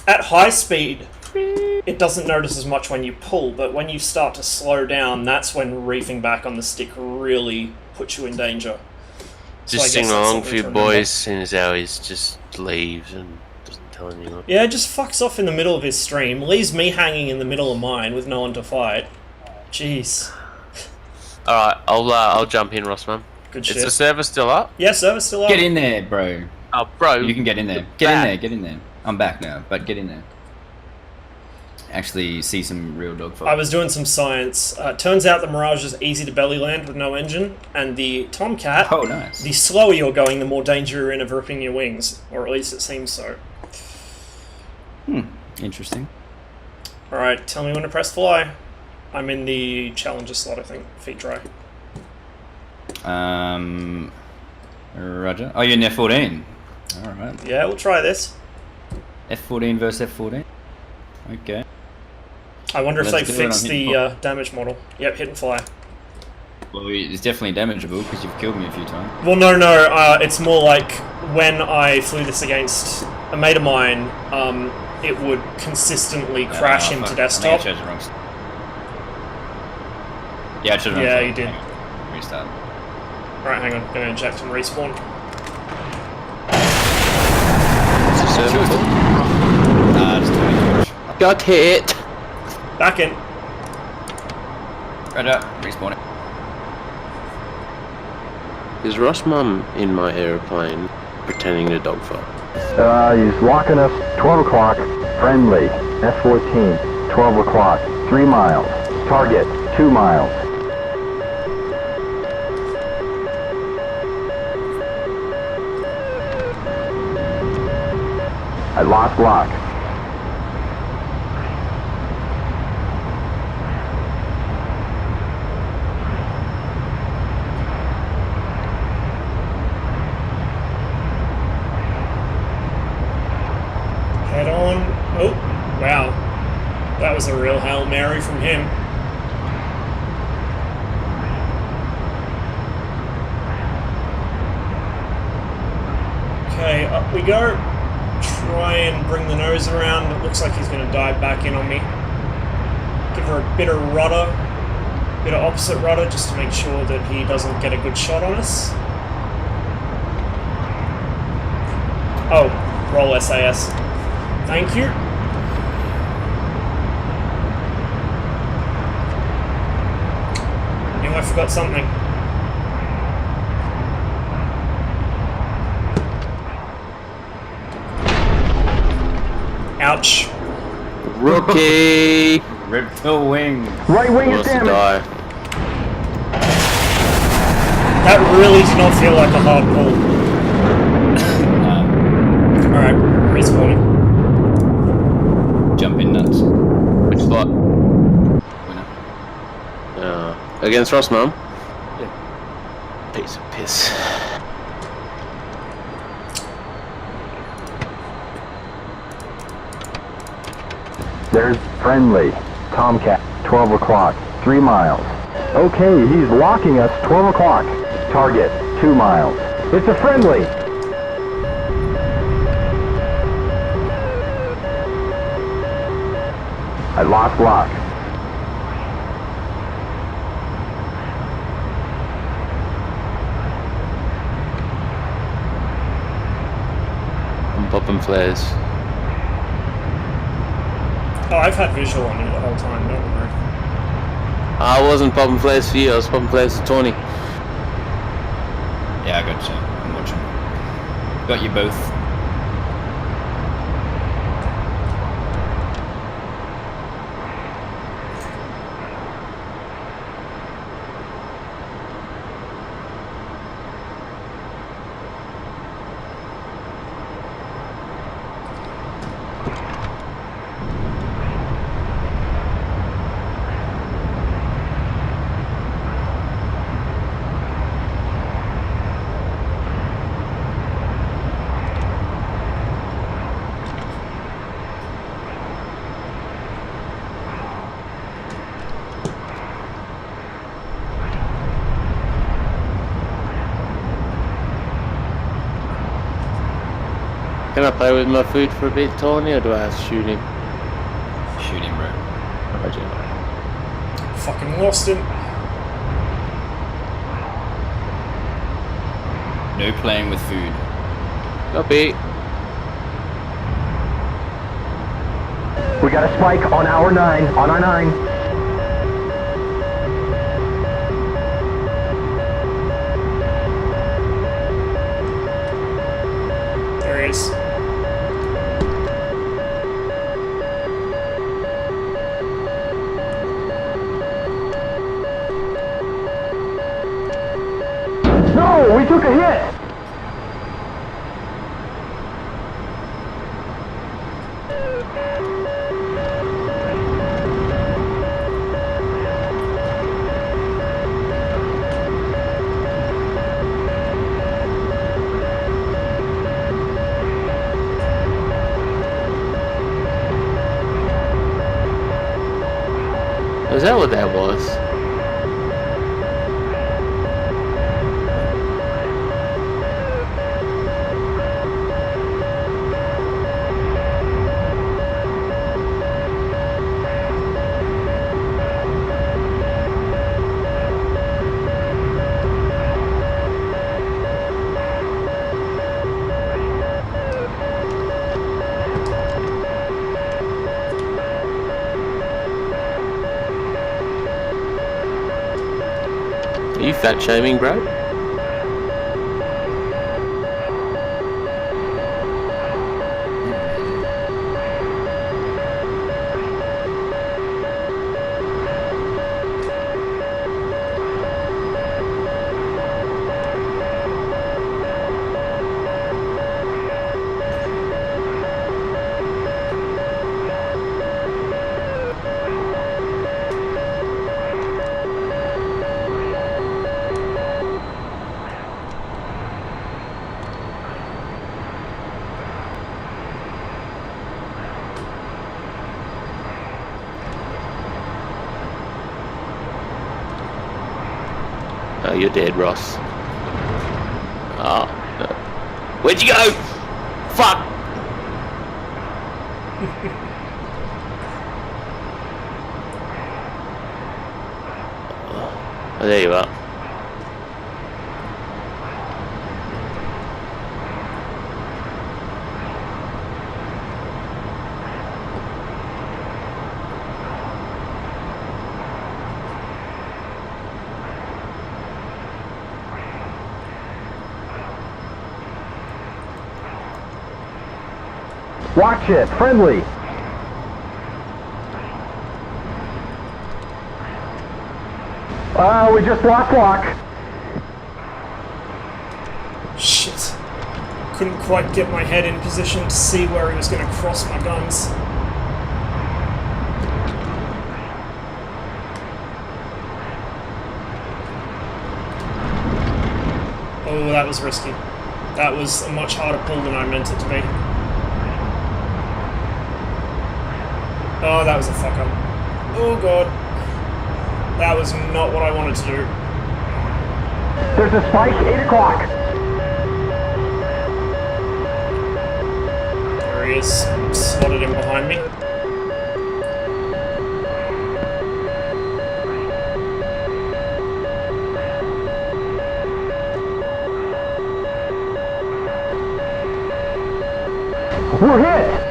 At high speed, it doesn't notice as much when you pull, but when you start to slow down, that's when reefing back on the stick really puts you in danger. So I Just guess sing that's along something for you to remember. boys, seeing as how he's just leaves and doesn't tell anyone. Yeah, just fucks off in the middle of his stream, leaves me hanging in the middle of mine with no one to fight. Jeez. Alright, I'll jump in, Rossman. Good Is shit. the server still up? Yeah, server's still up. Get in there, bro. Oh, bro. You can get in there. Get in there. Get in there. I'm back now, but get in there. Actually, see some real dogfights. I was doing some science. Turns out the Mirage is easy to belly land with no engine, and the Tomcat, Oh, nice. the slower you're going, the more danger you're in of ripping your wings. Or at least it seems so. Interesting. Alright, tell me when to press fly. I'm in the Challenger slot, I think. Feet dry. Roger. Oh, you're in F14. Alright. Yeah, we'll try this. F14 versus F14. Okay. I wonder if they Let's do it on fixed hit the and damage model. Yep, hit and fly. Well, it's definitely damageable because you've killed me a few times. Well, no, it's more like when I flew this against a mate of mine, it would consistently crash into fuck. desktop. I think I chose the wrong Yeah, I chose the wrong Yeah, slot. you did. Hang on. Restart. Right, hang on, gonna inject and respawn. Is the server full? Just 20 torch. Got hit! Back in. Roger. Respawn it. Is Ross Mum in my aeroplane pretending to dogfight? He's walking us 12 o'clock, friendly, S14, 12 o'clock, 3 miles, target, 2 miles. I lost lock. Head on. Oh, wow. That was a real Hail Mary from him. Okay, up we go. Try and bring the nose around. It looks like he's going to dive back in on me. Give her a bit of rudder. Bit of opposite rudder just to make sure that he doesn't get a good shot on us. Oh, roll SAS. Thank you. Knew I forgot something. Ouch. Rookie! Rip the wing. Right wing is Wants to damaged. die. That really did not feel like a hard pull. Alright, respawning. Jumping nuts. Which slot? Winner. Against Ross Mum? Yeah. Piece of piss. There's friendly, Tomcat, 12 o'clock, 3 miles. Okay, he's locking us, 12 o'clock, target, 2 miles. It's a friendly. I lost lock. I'm popping flares. Oh, I've had visual on you the whole time, don't worry. I wasn't popping flares for you, I was popping flares for Tony. Yeah, I got you. I'm watching. Got you both. Can I play with my food for a bit, Tawny, or do I have to shoot him? Shoot him, bro. Roger. Fucking lost him. No playing with food. Copy. We got a spike on our 9, on our 9. There he is. No, we took a hit. Is that what that was? Are you fat shaming, bro? Oh, you're dead, Ross. Oh, no. Where'd you go? Fuck! Oh, there you are. Watch it, friendly. We just lost lock. Shit. Couldn't quite get my head in position to see where he was going to cross my guns. Oh, that was risky. That was a much harder pull than I meant it to be. Oh, that was a fuck up. Oh god. That was not what I wanted to do. There's a spike, 8 o'clock. There he is. Slotted in behind me. We're hit.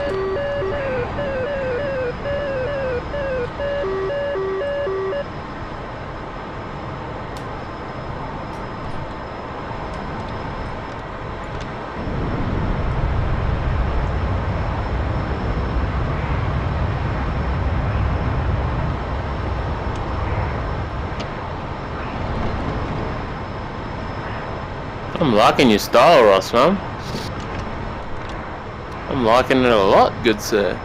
I'm liking your style, Ross, man. I'm liking it a lot, good sir.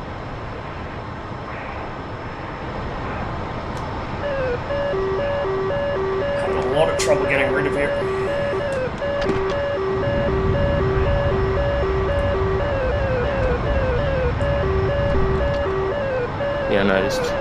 Having a lot of trouble getting rid of here. Yeah, I noticed.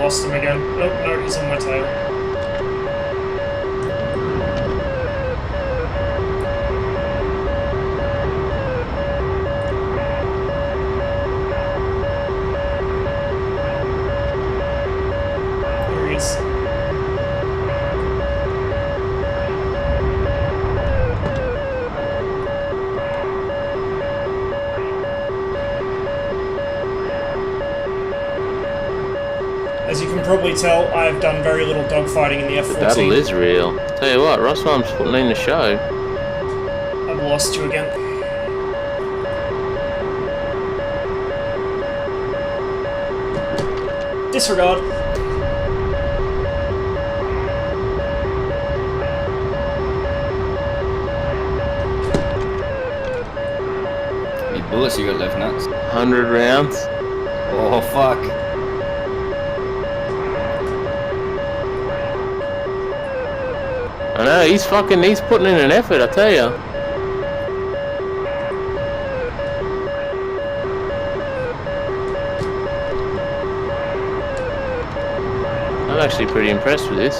lost him again. Oh, no, he's on my tail. Here he is. As you can probably tell, I've done very little dogfighting in the F-14. The battle is real. Tell you what, Rossbaum's putting in the show. I've lost you again. Disregard. How many bullets you got left, nuts? 100 rounds. Oh, fuck. I know, he's putting in an effort, I tell you. I'm actually pretty impressed with this.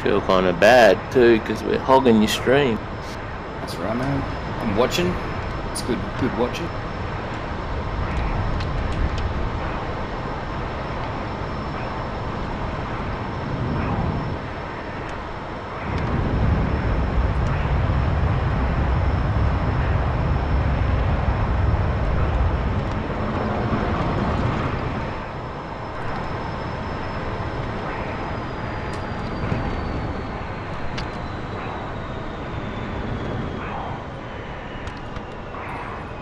Feel kind of bad too, because we're hogging your stream. That's right, man. I'm watching. It's good watching.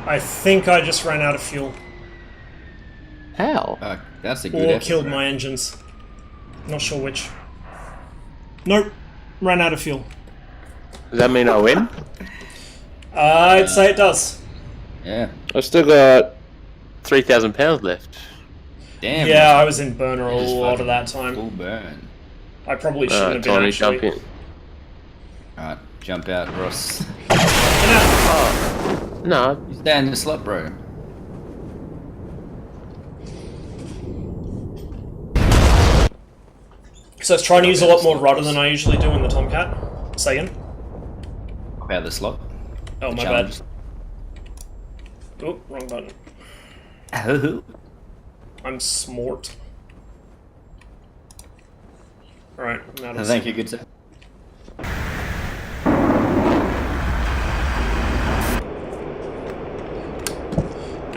I think I just ran out of fuel. How? That's a good Or effort, killed bro. my engines. Not sure which. Nope. Ran out of fuel. Does that mean I win? I'd say it does. Yeah. I've still got 3,000 pounds left. Damn. Yeah, I was in burner a Just lot of fucking that time. Full burn. I probably shouldn't have been Tony, actually. jump in. Alright, jump out, Ross. No, You stay in the slot, bro. So it's trying to use a lot more rudder than I usually do in the Tomcat. Say again? Hop out of the slot. Oh, The my challenge. bad. Oh, wrong button. Oh. I'm smart. Alright, I'm out of Thank you, good sir.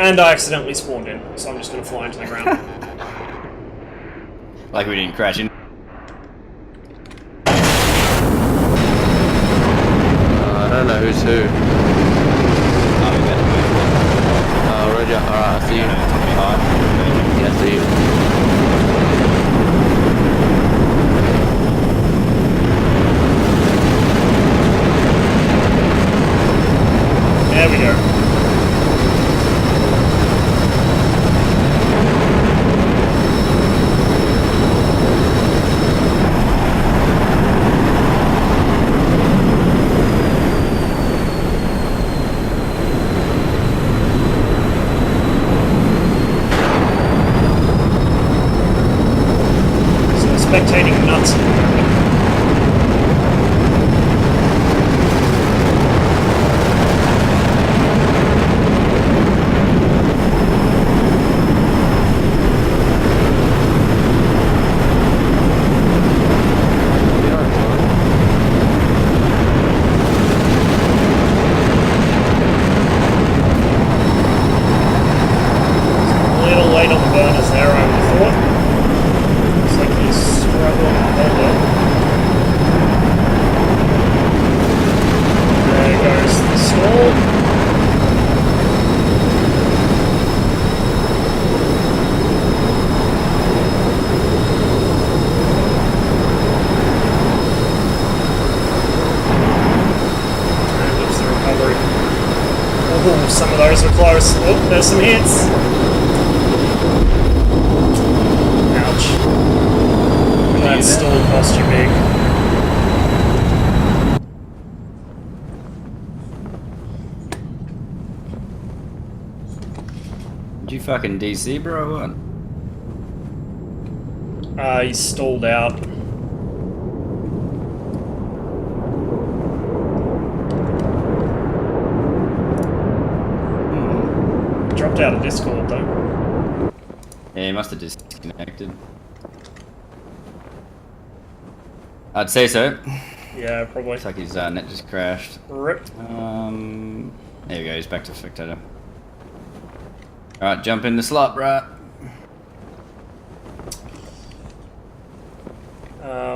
And I accidentally spawned in, so I'm just going to fly into the ground. Like we didn't crash in. I don't know who's who. Oh, we better move. Oh, Roger. Alright, I see you. Behind. Yeah, I see you. There we go. Spectating nuts. A little late on the burners there, I would have thought. Looks like he's struggling to hold it. There goes the stall. And looks the recovery. Oh, some of those were close. Oh, there's some hits. Ouch. That's still cost you big. Did you fucking DC, bro, or what? He's stalled out. Dropped out of Discord though. Yeah, he must have disconnected. I'd say so. Yeah, probably. Looks like his net just crashed. Rip. There we go, he's back to spectator. Alright, jump in the slot, bro.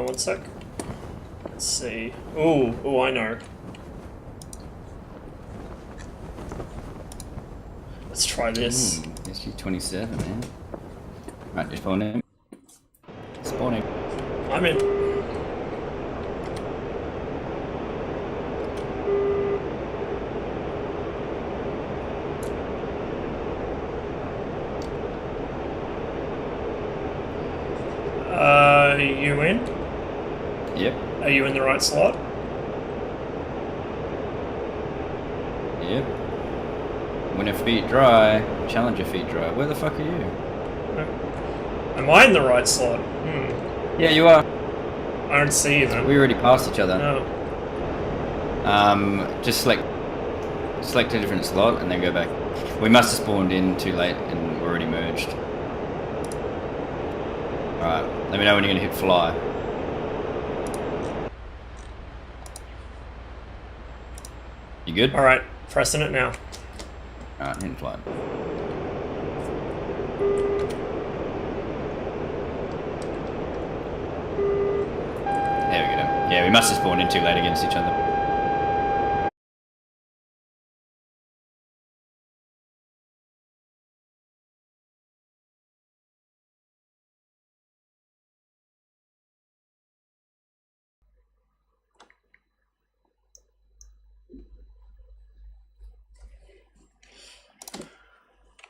1 sec. Let's see. Oh, I know. Let's try this. SG-27, man. Right, just spawn him. Spawning. I'm in. Are you in? Yep. Are you in the right slot? Yep. When your feet dry, challenge your feet dry. Where the fuck are you? Am I in the right slot? Yeah, you are. I don't see you then. We already passed each other. No. Just select a different slot and then go back. We must have spawned in too late and we're already merged. Alright, let me know when you're gonna hit fly. You good? Alright, pressing it now. Alright, hitting fly. There we go. Yeah, we must have spawned in too late against each other.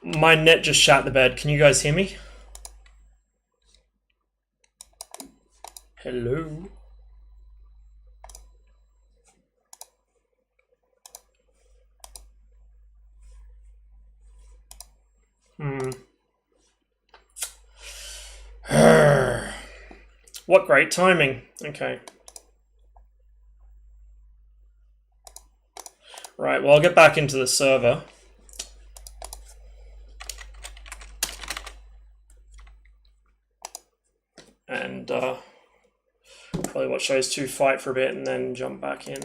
My net just shat the bed. Can you guys hear me? Hello? What great timing. Okay. Right, well, I'll get back into the server. And probably watch those two fight for a bit and then jump back in.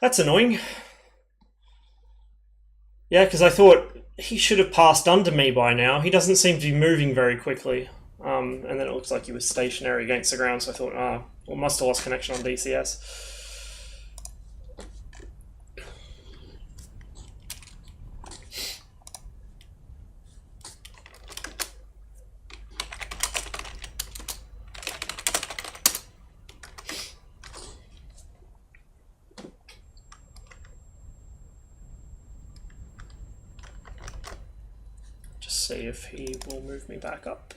That's annoying. Yeah, because I thought he should have passed under me by now. He doesn't seem to be moving very quickly. And then it looks like he was stationary against the ground, so I thought, well, must have lost connection on DCS. Just see if he will move me back up.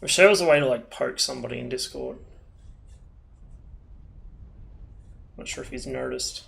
Wish there was a way to like poke somebody in Discord. Not sure if he's noticed.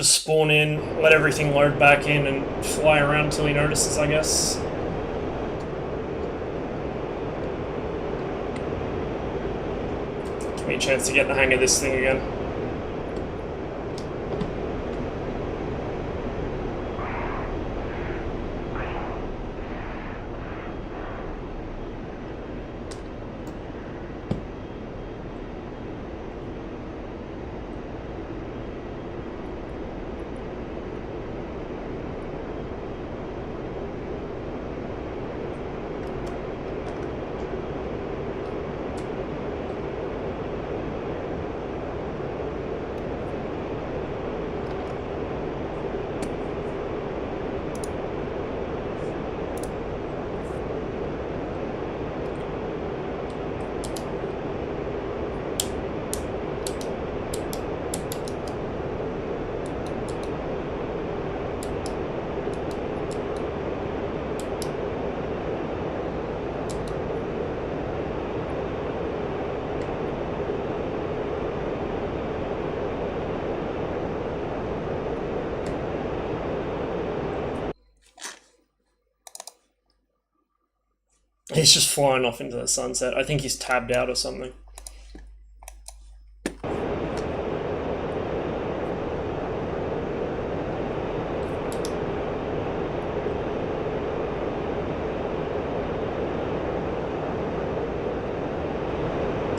just spawn in, let everything load back in, and fly around until he notices, I guess. Give me a chance to get the hang of this thing again. He's just flying off into the sunset. I think he's tabbed out or something.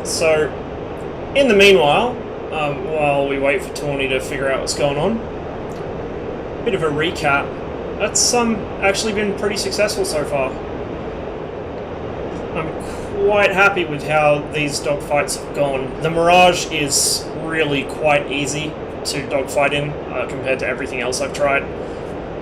So, in the meanwhile, while we wait for Tawny to figure out what's going on, bit of a recap. That's actually been pretty successful so far. I'm quite happy with how these dogfights have gone. The Mirage is really quite easy to dogfight in compared to everything else I've tried.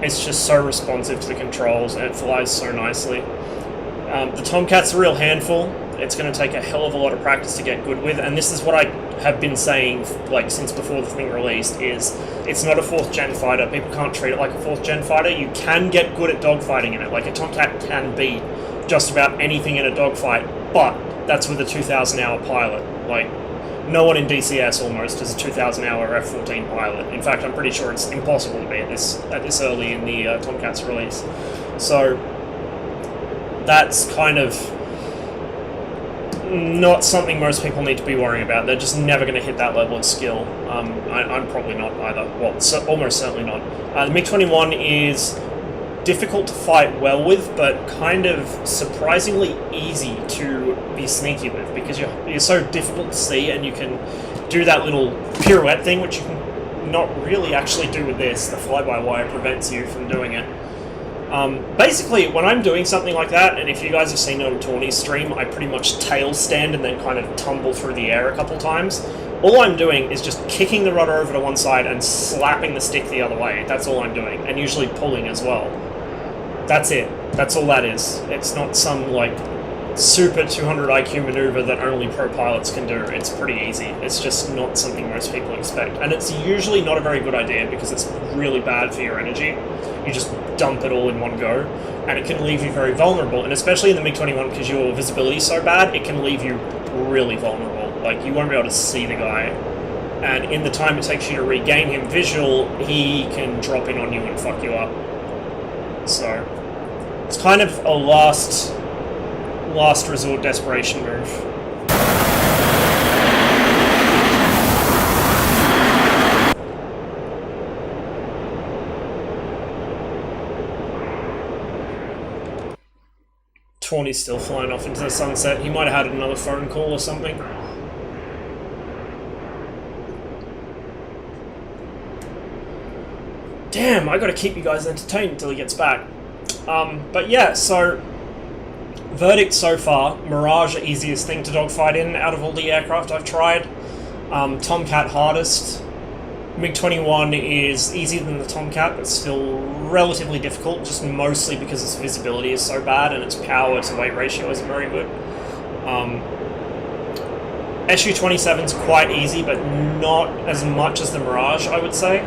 It's just so responsive to the controls and it flies so nicely. The Tomcat's a real handful. It's going to take a hell of a lot of practice to get good with, and this is what I have been saying like since before the thing released, is it's not a 4th gen fighter. People can't treat it like a 4th gen fighter. You can get good at dogfighting in it. Like a Tomcat can beat just about anything in a dogfight, but that's with a 2,000 hour pilot. Like, no one in DCS almost is a 2,000 hour F-14 pilot. In fact, I'm pretty sure it's impossible to be at this early in the Tomcat's release. So that's kind of not something most people need to be worrying about. They're just never going to hit that level of skill. I'm probably not either. Well, almost certainly not. The MiG-21 is difficult to fight well with, but kind of surprisingly easy to be sneaky with, because you're so difficult to see, and you can do that little pirouette thing, which you can not really actually do with this. The fly-by-wire prevents you from doing it. Basically, when I'm doing something like that, and if you guys have seen it on Tawny's stream, I pretty much tail stand and then kind of tumble through the air a couple times. All I'm doing is just kicking the rudder over to one side and slapping the stick the other way. That's all I'm doing, and usually pulling as well. That's it. That's all that is. It's not some, like, super 200 IQ maneuver that only pro pilots can do. It's pretty easy. It's just not something most people expect. And it's usually not a very good idea because it's really bad for your energy. You just dump it all in one go, and it can leave you very vulnerable. And especially in the MiG-21, because your visibility is so bad, it can leave you really vulnerable. Like, you won't be able to see the guy. And in the time it takes you to regain him visual, he can drop in on you and fuck you up. So it's kind of a last resort desperation move. Tawny's still flying off into the sunset. He might have had another phone call or something. Damn, I gotta keep you guys entertained until he gets back. But yeah, so verdict so far, Mirage easiest thing to dogfight in out of all the aircraft I've tried. Tomcat hardest. MiG-21 is easier than the Tomcat, but still relatively difficult, just mostly because its visibility is so bad and its power to weight ratio isn't very good. Su-27 is quite easy, but not as much as the Mirage, I would say.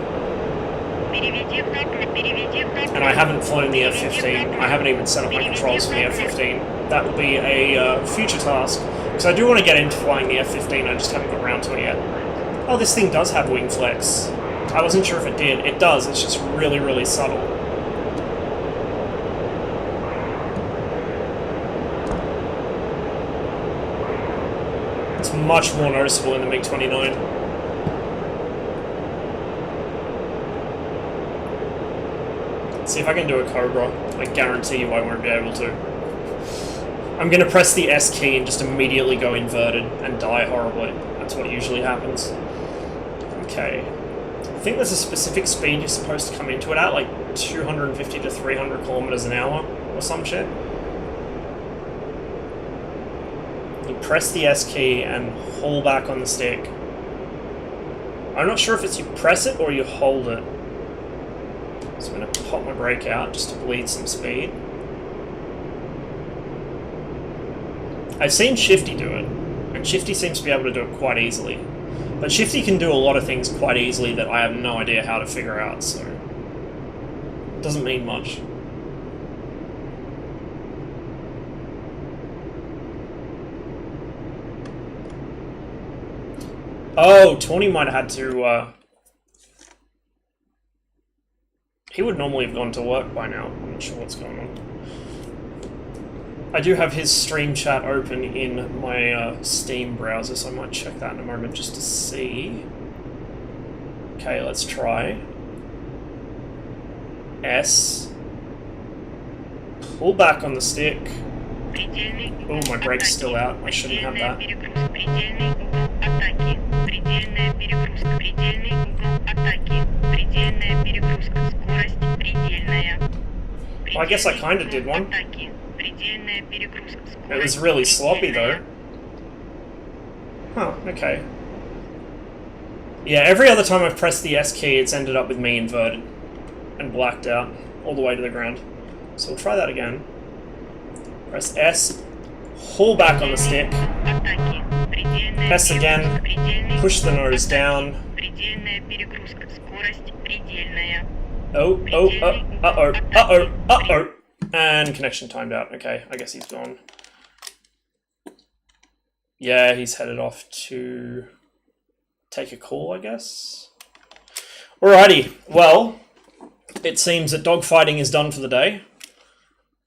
And I haven't flown the F-15. I haven't even set up my controls for the F-15. That will be a future task, because I do want to get into flying the F-15, I just haven't got around to it yet. Oh, this thing does have wing flex. I wasn't sure if it did. It does, it's just really, really subtle. It's much more noticeable in the MiG-29. See if I can do a Cobra. I guarantee you I won't be able to. I'm going to press the S key and just immediately go inverted and die horribly. That's what usually happens. Okay. I think there's a specific speed you're supposed to come into it at, like 250 to 300 kilometers an hour or some shit. You press the S key and pull back on the stick. I'm not sure if it's you press it or you hold it. So I'm going to pop my brake out just to bleed some speed. I've seen Shifty do it, and Shifty seems to be able to do it quite easily. But Shifty can do a lot of things quite easily that I have no idea how to figure out, so it doesn't mean much. Oh, Tawny might have had to, he would normally have gone to work by now. I'm not sure what's going on. I do have his stream chat open in my Steam browser, so I might check that in a moment just to see. Okay, let's try. S. Pull back on the stick. Oh, my brake's still out. I shouldn't have that. Well, I guess I kind of did one. It was really sloppy though. Huh, okay. Yeah, every other time I've pressed the S key, it's ended up with me inverted and blacked out all the way to the ground. So we'll try that again. Press S, pull back on the stick, press again, push the nose down. Uh-oh. And connection timed out. Okay, I guess he's gone. Yeah, he's headed off to take a call, I guess. Alrighty, well, it seems that dogfighting is done for the day.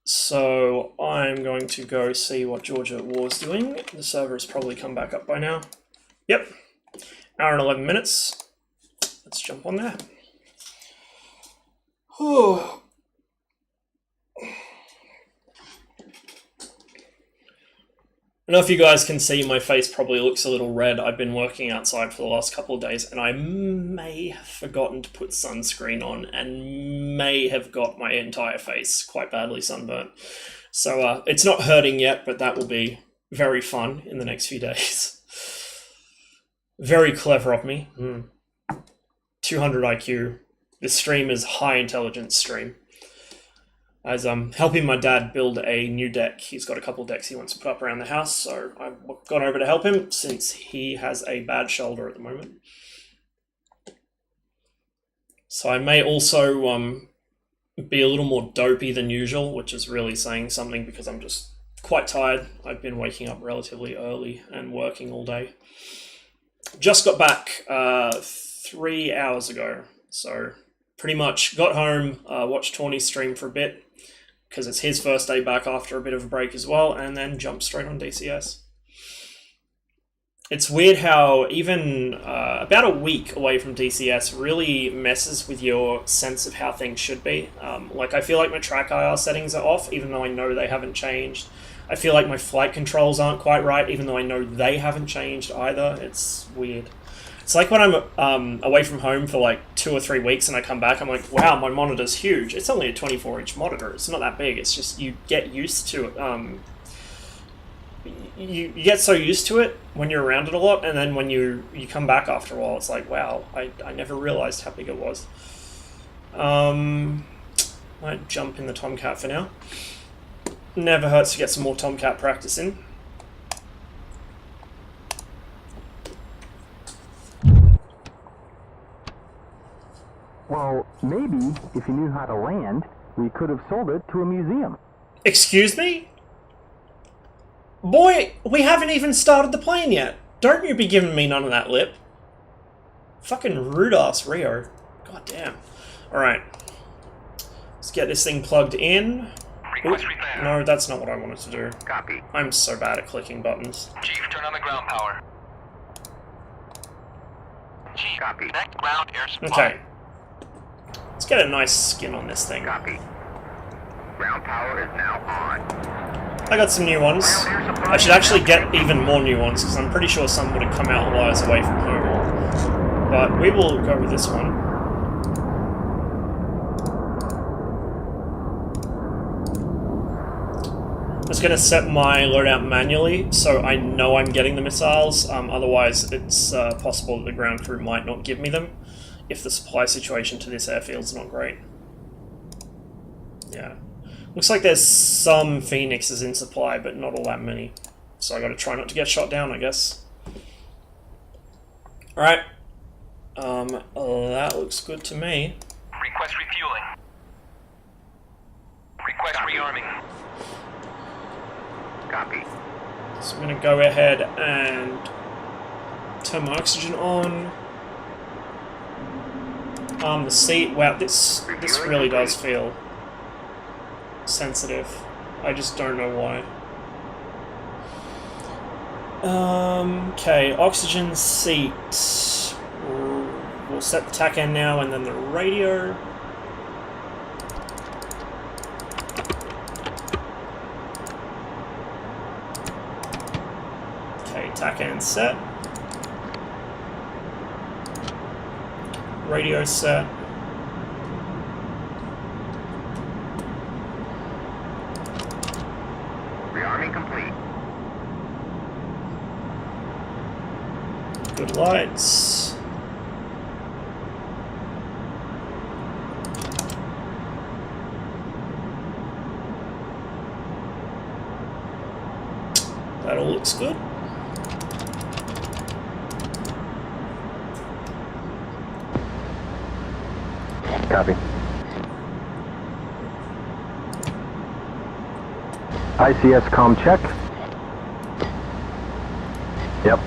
So I'm going to go see what Georgia at War's doing. The server has probably come back up by now. Yep, hour and 11 minutes. Let's jump on there. Oh. I don't know if you guys can see, my face probably looks a little red. I've been working outside for the last couple of days and I may have forgotten to put sunscreen on and may have got my entire face quite badly sunburnt. So it's not hurting yet, but that will be very fun in the next few days. Very clever of me. 200 IQ. This stream is high intelligence stream. As I'm helping my dad build a new deck. He's got a couple of decks he wants to put up around the house, so I've gone over to help him since he has a bad shoulder at the moment. So I may also be a little more dopey than usual, which is really saying something because I'm just quite tired. I've been waking up relatively early and working all day. Just got back 3 hours ago, so pretty much got home, watched Tawny stream for a bit, because it's his first day back after a bit of a break as well, and then jumped straight on DCS. It's weird how even about a week away from DCS really messes with your sense of how things should be. Like, I feel like my track IR settings are off, even though I know they haven't changed. I feel like my flight controls aren't quite right, even though I know they haven't changed either. It's weird. It's like when I'm away from home for like 2 or 3 weeks and I come back, I'm like, wow, my monitor's huge. It's only a 24-inch monitor. It's not that big. It's just you get used to it. You get so used to it when you're around it a lot, and then when you come back after a while, it's like, wow, I never realized how big it was. Might jump in the Tomcat for now. Never hurts to get some more Tomcat practice in. Well, maybe if you knew how to land, we could have sold it to a museum. Excuse me? Boy, we haven't even started the plane yet. Don't you be giving me none of that lip. Fucking rude ass Rio. God damn. Alright. Let's get this thing plugged in. Request repair. No, that's not what I wanted to do. Copy. I'm so bad at clicking buttons. Chief, turn on the ground power. Chief, copy. Connect ground air supply. Okay. Let's get a nice skin on this thing. Copy. Ground power is now on. I got some new ones. I should actually get even more new ones, because I'm pretty sure some would have come out while I was away from home. But we will go with this one. I'm just going to set my loadout manually, so I know I'm getting the missiles. Otherwise, it's possible that the ground crew might not give me them, if the supply situation to this airfield's not great. Yeah. Looks like there's some Phoenixes in supply, but not all that many. So I gotta try not to get shot down, I guess. Alright. That looks good to me. Request refueling. Request rearming. Copy. So I'm gonna go ahead and turn my oxygen on. The seat. Wow, this really does feel sensitive. I just don't know why. Okay, oxygen seat. We'll set the TACAN now and then the radio. Okay, TACAN set. Radio set. Rearming complete. Good lights. That all looks good. Copy. ICS comm check. Yep.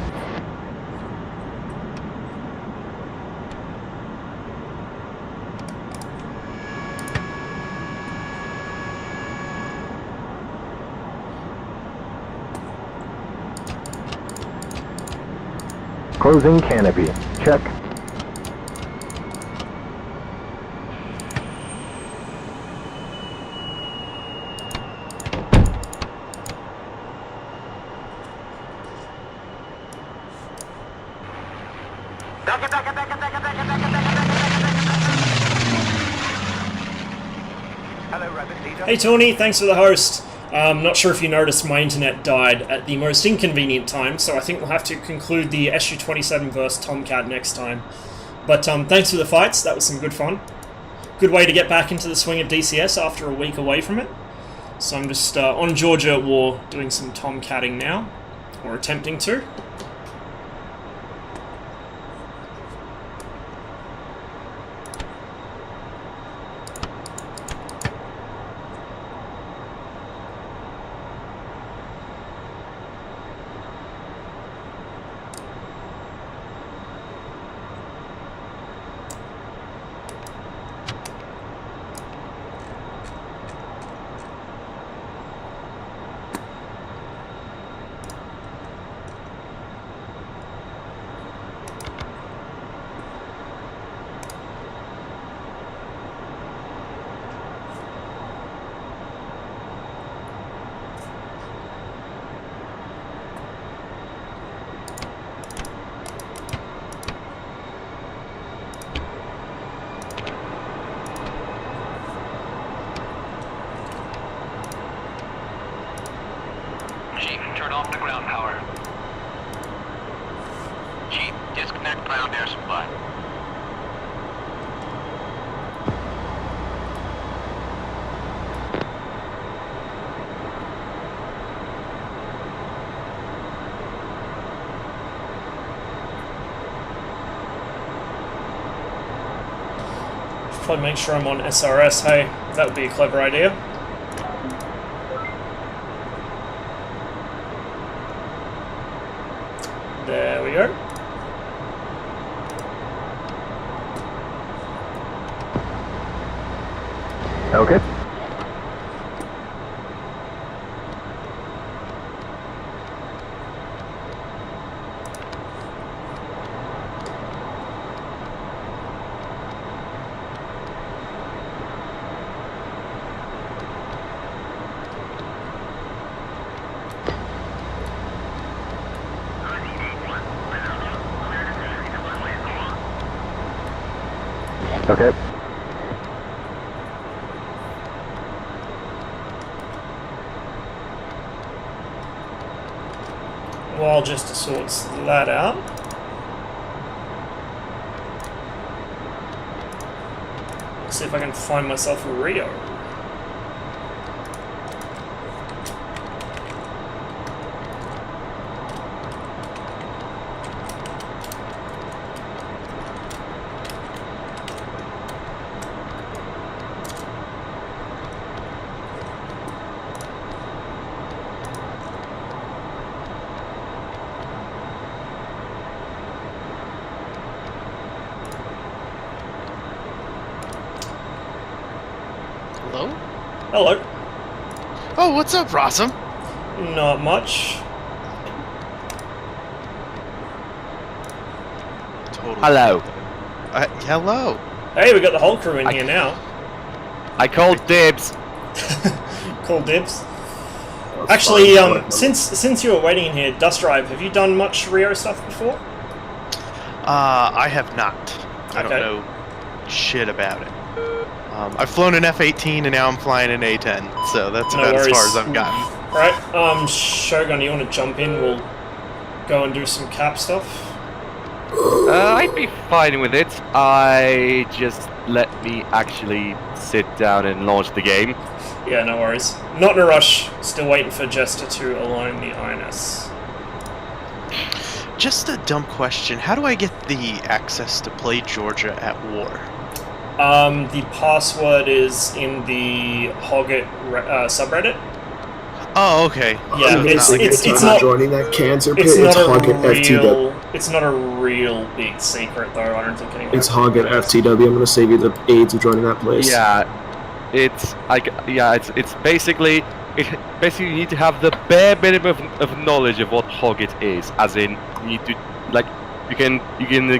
Closing canopy. Check. Hey Tony, thanks for the host. Not sure if you noticed my internet died at the most inconvenient time, so I think we'll have to conclude the SU-27 versus Tomcat next time. But thanks for the fights, that was some good fun. Good way to get back into the swing of DCS after a week away from it. So I'm just on Georgia at war doing some Tomcatting now, or attempting to. Chief, turn off the ground power. Chief, disconnect ground air supply. Probably make sure I'm on SRS, hey, that would be a clever idea. There we go. Okay. Okay. While Jester sorts that out. See if I can find myself a Rio. Hello? Hello. Oh, what's up, Rossum? Not much. Totally. Hello. Hello. Hey, we got the whole crew in here now. I called dibs. Cool dibs. Actually, since you were waiting in here, Dust Drive, have you done much Rio stuff before? I have not. I don't Okay. know shit about it. I've flown an F-18 and now I'm flying an A-10, so that's No about as far worries. as I've gotten. Right, Shogun, you want to jump in? We'll go and do some cap stuff. I'd be fine with it. I just let me actually sit down and launch the game. Yeah, no worries. Not in a rush. Still waiting for Jester to align the INS. Just a dumb question. How do I get the access to play Georgia at war? The password is in the Hoggit subreddit. Oh, okay. Yeah, it's not not joining that cancer pit. it's It's not a Hoggit FTW. real it's not a real big secret though. I don't think anyone. It's Hoggit FTW. I'm gonna save you the AIDS of joining that place. Yeah, it's basically you need to have the bare minimum of knowledge of what Hoggit is. As in, you need to you can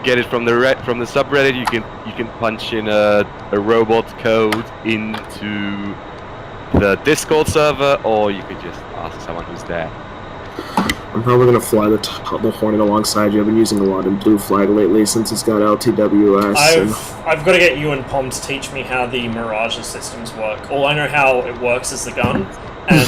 get it from the subreddit. You can punch in a robot code into the Discord server, or you could just ask someone who's there. I'm probably gonna fly the Hornet alongside you. I've been using a lot of Blue Flag lately since it's got LTWS. I've got to get you and Pom to teach me how the Mirage systems work. All I know how it works is the gun, and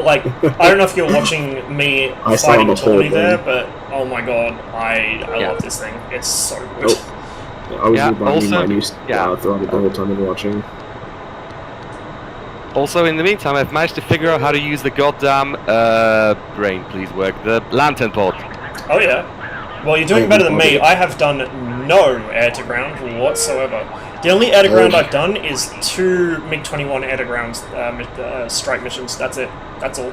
I don't know if you're watching me I saw fighting the whole Tawny there, thing. but oh my god, I Yeah. love this thing. It's so good. I was Yeah, rebinding also- my new yeah. throttle the whole time and watching. Also, in the meantime, I've managed to figure out how to use the goddamn brain, please work, the lantern pod. Oh yeah. Well, you're doing better than me. I have done no air-to-ground whatsoever. The only air-to-ground I've done is 2 MiG-21 air-to-ground strike missions. That's it. That's all.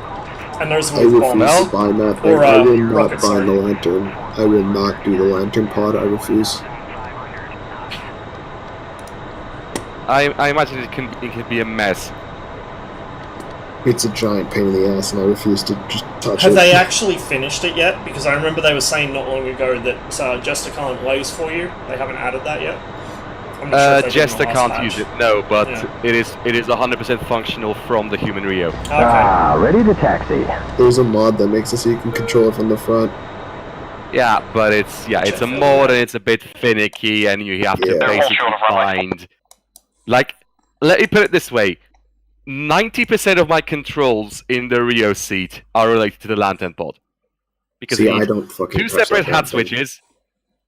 And those I were with refuse bombs. to bind that thing. Or, I will not rockets, bind sorry. the lantern. I will not do the lantern pod. I refuse. I imagine it can be a mess. It's a giant pain in the ass, and I refuse to just touch Have it. they actually finished it yet? Because I remember they were saying not long ago that Jester can't laze for you. They haven't added that yet. I'm not sure if they did in the Jester last can't patch. use it, no, but Yeah. it is 100% functional from the human Rio. Okay. Ah, ready to taxi. There's a mod that makes it so you can control it from the front. Yeah, but it's a mod and it's a bit finicky, and you have to Yeah. basically find. Let me put it this way: 90% of my controls in the Rio seat are related to the lantern pod, because See, you I need don't fucking 2 touch separate that hat damn thing. switches,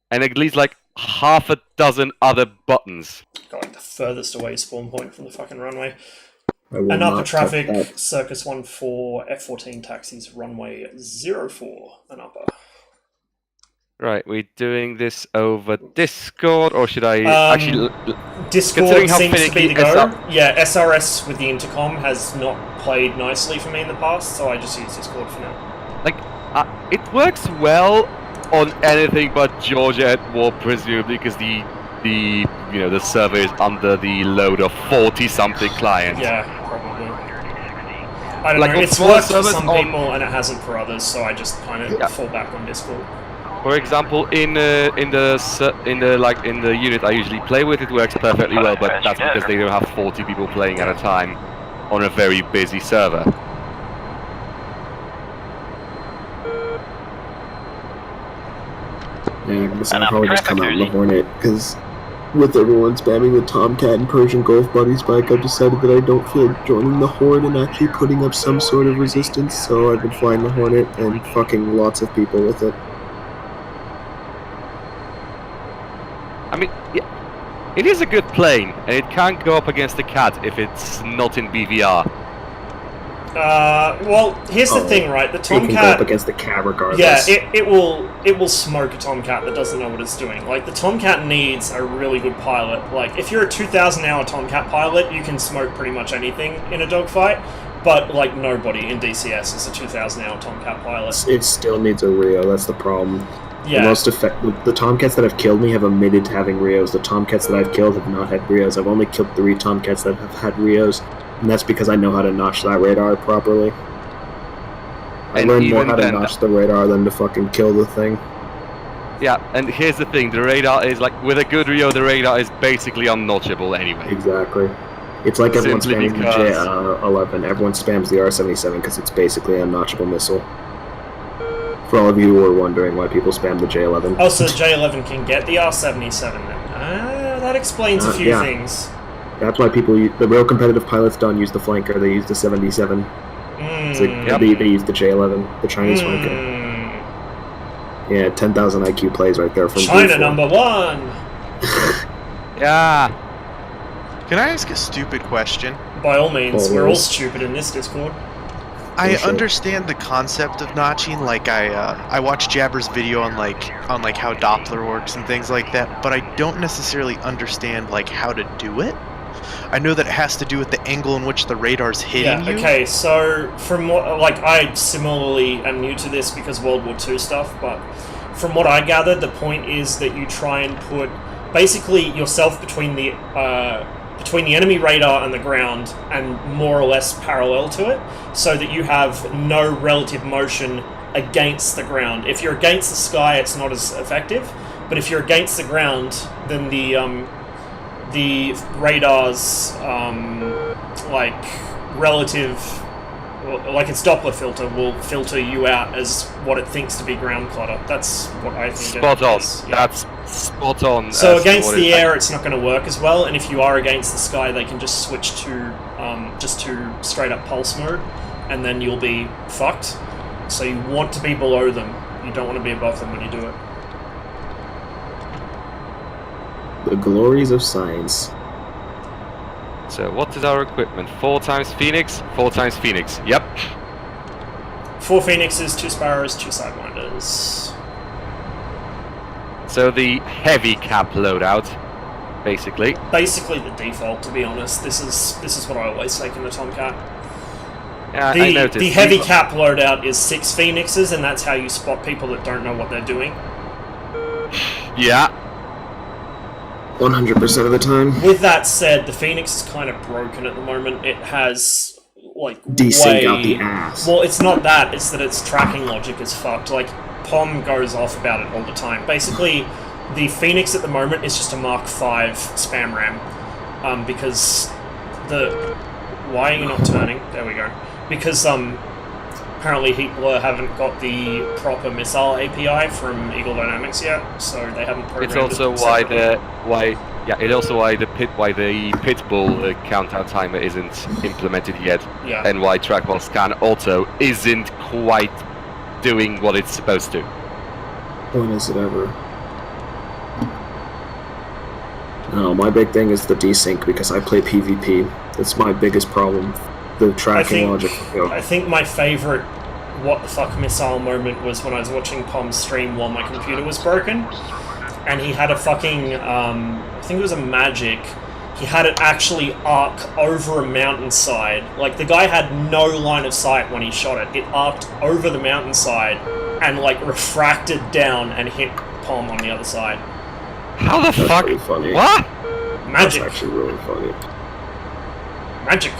and at least half a dozen other buttons. Got the furthest away spawn point from the fucking runway. I will And upper not traffic, touch that. Circus 14, F14 taxis, runway 04 and upper. Right, we're doing this over Discord, or should I actually? Discord Considering how seems to be finicky the go. Yeah, SRS with the intercom has not played nicely for me in the past, so I just use Discord for now. It works well on anything but Georgia at war, presumably, because the you know, the server is under the load of 40-something clients. Yeah, probably. I don't Like, know, on it's small worked for servers some on- people and it hasn't for others, so I just kind of Yeah. fall back on Discord. For example, in the unit I usually play with, it works perfectly well, but that's because they don't have 40 people playing at a time on a very busy server. Yeah, I guess And I'll probably just traffic come out in the energy. Hornet, because with everyone spamming the Tomcat and Persian Gulf Buddies bike, I've decided that I don't feel like joining the Horde and actually putting up some sort of resistance, so I've been flying the Hornet and fucking lots of people with it. I mean, yeah, it is a good plane, and it can't go up against the Cat if it's not in BVR. Well, here's the Oh, thing, right? The It can go up Tomcat... against the Cat regardless. Yeah, it will smoke a Tomcat that doesn't know what it's doing. Like, the Tomcat needs a really good pilot. Like, if you're a 2,000-hour Tomcat pilot, you can smoke pretty much anything in a dogfight, but, like, nobody in DCS is a 2,000-hour Tomcat pilot. It still needs a Rio, that's the problem. Yeah. The most effective, the Tomcats that have killed me have admitted to having Rios. The Tomcats that I've killed have not had Rios. I've only killed 3 Tomcats that have had Rios, and that's because I know how to notch that radar properly. I And learned more even how to then- notch the radar than to fucking kill the thing. Yeah, and here's the thing, the radar is like, with a good Rio, the radar is basically unnotchable anyway. Exactly. It's like everyone Simply spamming the because- J11. Everyone spams the R77 because it's basically a notchable missile. For all of you who are wondering why people spam the J11. Oh, so the J11 can get the R77 then. That explains a few yeah. things. That's why people, the real competitive pilots don't use the flanker, they use the 77. So Mm. they use the J11, the Chinese flanker. Mm. Yeah, 10,000 IQ plays right there from China B4. number 1! Yeah! Can I ask a stupid question? By all means, we're all Always. stupid in this Discord. I For sure. understand the concept of notching. Like I watched Jabber's video on like how Doppler works and things like that, but I don't necessarily understand like how to do it. I know that it has to do with the angle in which the radar's hitting Yeah, you. okay, so from what, like, I similarly am new to this because World War II stuff, but from what I gathered, the point is that you try and put basically yourself between the enemy radar and the ground and more or less parallel to it, so that you have no relative motion against the ground. If you're against the sky, it's not as effective, but if you're against the ground, then the radar's like relative, like its Doppler filter will filter you out as what it thinks to be ground clutter. That's what I think. Spot on. it is. Yeah. That's spot on. So as to against what the it- air, it's not going to work as well, and if you are against the sky, they can just switch to straight up pulse mode, and then you'll be fucked. So you want to be below them. You don't want to be above them when you do it. The glories of science. So what is our equipment? 4 times Phoenix, 4 times Phoenix. Yep. 4 Phoenixes, 2 Sparrows, 2 Sidewinders. So the heavy cap loadout, basically. Basically the default, to be honest. This is what I always take in the Tomcat. Yeah, I noticed. The heavy cap loadout is 6 Phoenixes, and that's how you spot people that don't know what they're doing. Yeah. 100% of the time. With that said, the Phoenix is kind of broken at the moment. It has, like, Desync way... out the ass. Well, it's not that. It's that its tracking logic is fucked. Like, POM goes off about it all the time. Basically, the Phoenix at the moment is just a Mark V spam ram. Because the... Why are you not turning? There we go. Because, apparently Heatblur haven't got the proper missile API from Eagle Dynamics yet, so they haven't programmed It's also it why separately. it's also why the Pitbull countdown timer isn't implemented yet, Yeah. and why trackball scan also isn't quite doing what it's supposed to. When is it ever? No, my big thing is the desync because I play PvP. That's my biggest problem. The tracking logic. I think my favourite what the fuck missile moment was when I was watching Pom's stream while my computer was broken, and he had a fucking, I think it was a magic, he had it actually arc over a mountainside. Like, the guy had no line of sight when he shot it. It arced over the mountainside and, like, refracted down and hit Pom on the other side. How the That's fuck? pretty funny. What? Magic. That's actually really funny. Magic.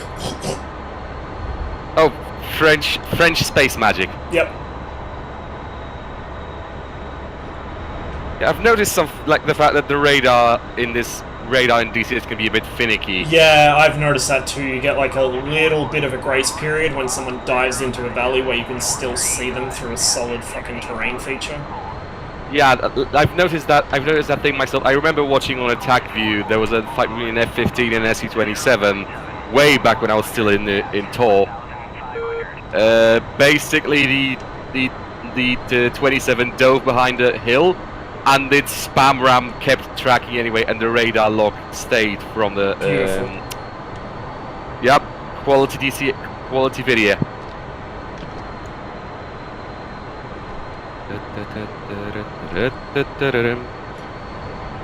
Oh, French space magic. Yep. Yeah, I've noticed some like the fact that the radar in DCS can be a bit finicky. Yeah, I've noticed that too. You get like a little bit of a grace period when someone dives into a valley where you can still see them through a solid fucking terrain feature. Yeah, I've noticed that thing myself. I remember watching on Attack View. There was a fight between an F-15 and an SC-27 way back when I was still in Tor. Basically, the 27 dove behind a hill, and its spam ram kept tracking anyway, and the radar lock stayed from the. Yep, quality video.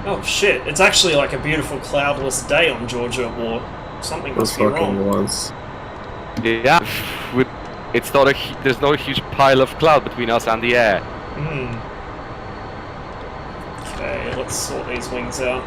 Oh shit, it's actually like a beautiful cloudless day on Georgia at War. Something Those must be fucking wrong. ones. Yeah, it's not there's no huge pile of cloud between us and the air. Okay, let's sort these wings out.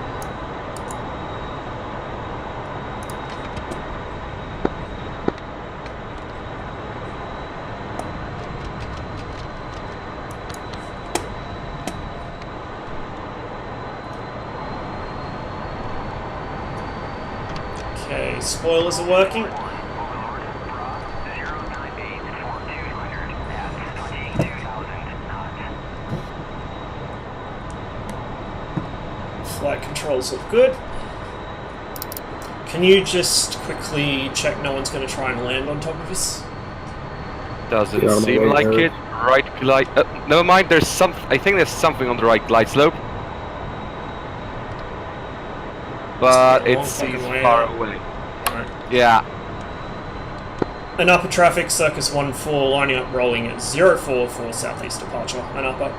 Okay, spoilers are working. Flight controls look good. Can you just quickly check no one's going to try and land on top of us? Doesn't Yeah, I'm seem away like there. it. Right glide. Never mind. I think there's something on the right glide slope, but It's a long it seems fucking way far out. away. Alright. Yeah. An upper traffic, Circus 1-4, lining up rolling at 0-4 for southeast departure. An upper.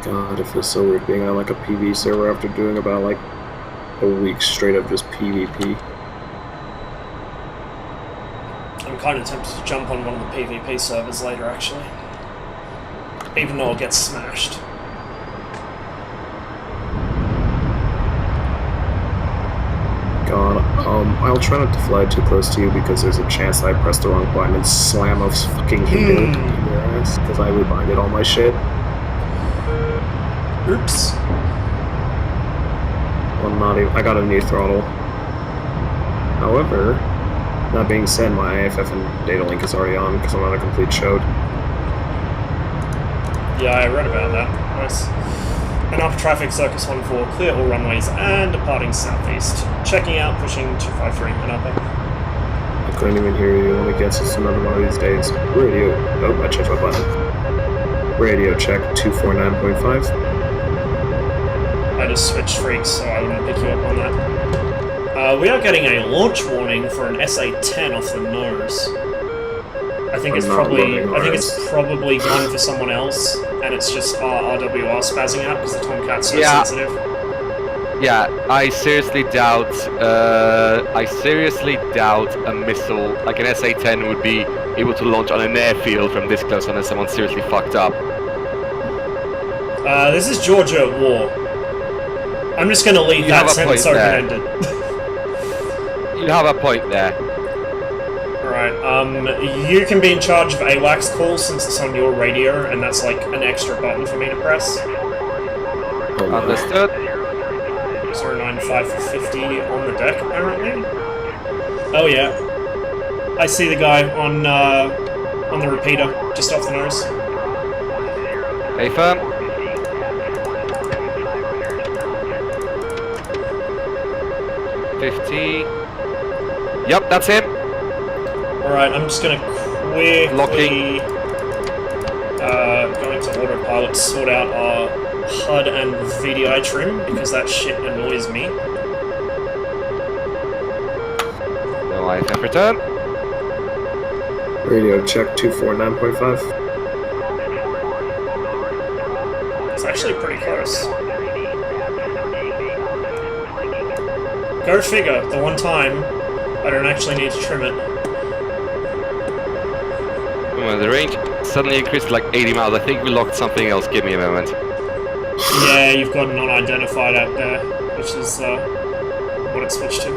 God, it feels so weird being on like a PV server after doing about like a week straight of just PvP. I'm kind of tempted to jump on one of the PvP servers later, actually. Even though I'll get smashed. God, I'll try not to fly too close to you because there's a chance that I press the wrong button and slam a fucking heater in your ass because I rebinded all my shit. Oops. Well, not even. I got a new throttle. However, that being said, my IFF and data link is already on because I'm on a complete chode. Yeah, I read about that. Nice. An upper traffic, Circus 1-4, clear all runways and departing southeast. Checking out, pushing 253 and upper. I couldn't even hear you. Let me guess, it's another one of these days. Radio. Oh, I changed my button. Radio check 249.5. I just switched freaks, so I wouldn't pick you up on that. We are getting a launch warning for an SA-10 off the nose. I think it's probably gone for someone else, and it's just RWR spazzing out because the Tomcat's so sensitive. Yeah, I seriously doubt a missile like an SA-10 would be able to launch on an airfield from this close unless someone seriously fucked up. This is Georgia at war. I'm just gonna leave that sentence open-ended. You have a point there. Alright, you can be in charge of AWACS calls since it's on your radio, and that's like an extra button for me to press. Understood. 095 for 50 on the deck, apparently. Oh yeah. I see the guy on the repeater, just off the nose. Hey, firm. Yep, that's him. Alright, I'm just gonna quickly go into autopilot to sort out our HUD and VDI trim because that shit annoys me. No IFF return. Radio check 249.5. It's actually pretty close. Go figure, the one time I don't actually need to trim it. Well, the range suddenly increased to like 80 miles. I think we locked something else. Give me a moment. Yeah, you've got an unidentified out there, which is what it switched to.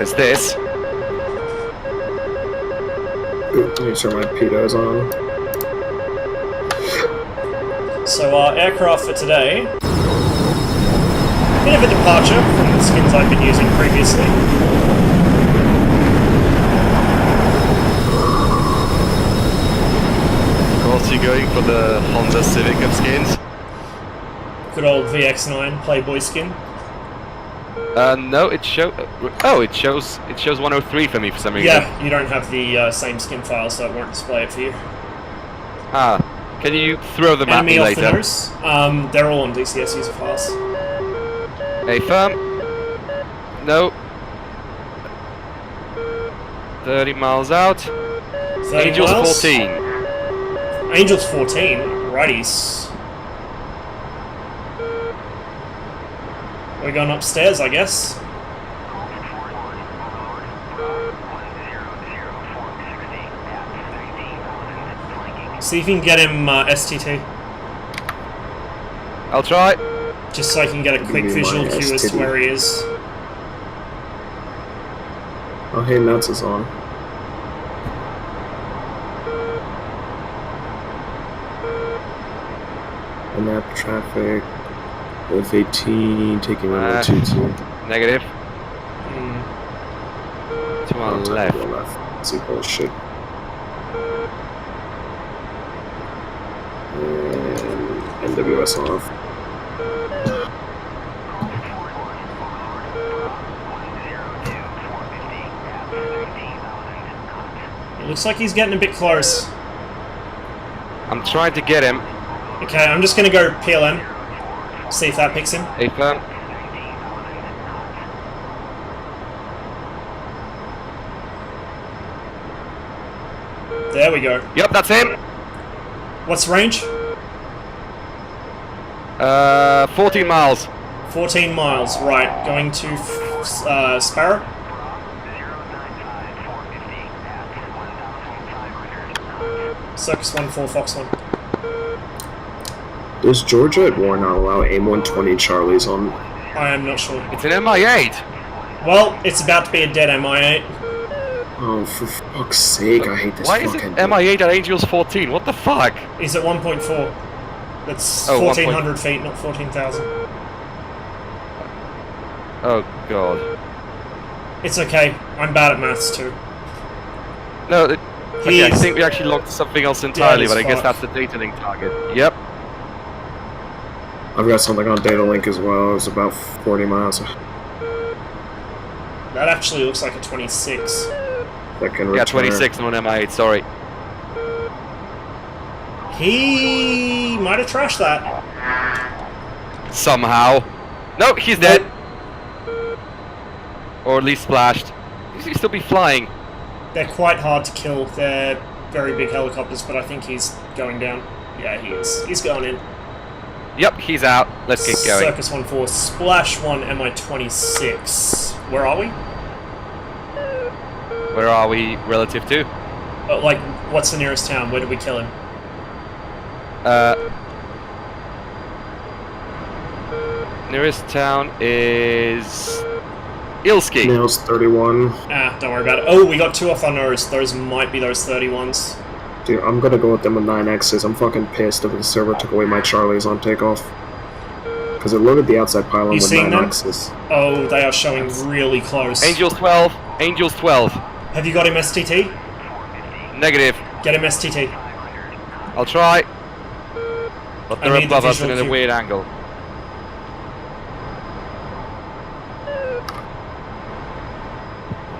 It's this. Make sure my pedo's on. So our aircraft for today, bit of a departure from the skins I've been using previously. Of course, you're going for the Honda Civic of skins. Good old VX9 Playboy skin. No, it shows 103 for me for some reason. Yeah, you don't have the same skin file, so it won't display it for you. Ah, can you throw them at Enemy me off later? the nose. They're all on DCS user files. A firm. No. 30 miles out. 30 Angels miles. 14. Angels 14. Righties. We're going upstairs, I guess. See if you can get him STT. I'll try. Just so I can get a quick Give me visual my cue as to STD. where he is. Oh, hey, Nuts is on. And map traffic. F18 taking runway 22. Negative. Hmm. To my left. See bullshit. And NWS off. It looks like he's getting a bit close. I'm trying to get him. Okay, I'm just gonna go PLM. See if that picks him. A firm. There we go. Yep, that's him. What's the range? 14 miles. 14 miles. Right, going to Sparrow. Circus 1-4 Fox 1. Does Georgia at war not allow AIM-120 Charlies on? I am not sure. It's an MI8. Well, it's about to be a dead MI8. Oh, for fuck's sake, I hate this Why is it fucking MI8 at Angels 14? What the fuck? He's at 1.4. That's Oh, 1,400 feet, not 14,000. Oh god. It's okay. I'm bad at maths too. No, okay, I He's- think we actually locked something else entirely, it's but I guess fucked. that's the data link target. Yep. I've got something on data link as well. It's about 40 miles. That actually looks like a 26. That can Yeah, return. 26 on MI8, sorry. He might have trashed that. Somehow. No, he's dead. Or at least splashed. He'll still be flying. They're quite hard to kill. They're very big helicopters, but I think he's going down. Yeah, he is. He's going in. Yep, he's out. Let's get going. Circus 1-4, Splash 1, MI26. Where are we? Where are we relative to? Like, what's the nearest town? Where did we kill him? Nearest town is Ilski. Nails 31. Ah, don't worry about it. Oh, we got 2 off our nose. Those might be those 31s. Dude, I'm gonna go with them with 9Xs. I'm fucking pissed that the server took away my Charlies on takeoff. Because it loaded the outside pylon You with seeing them? 9Xs. Oh, they are showing really close. Angels 12. Angels 12. Have you got him STT? Negative. Get him STT. I'll try. But I they're need the above us and visual in a cue. weird angle.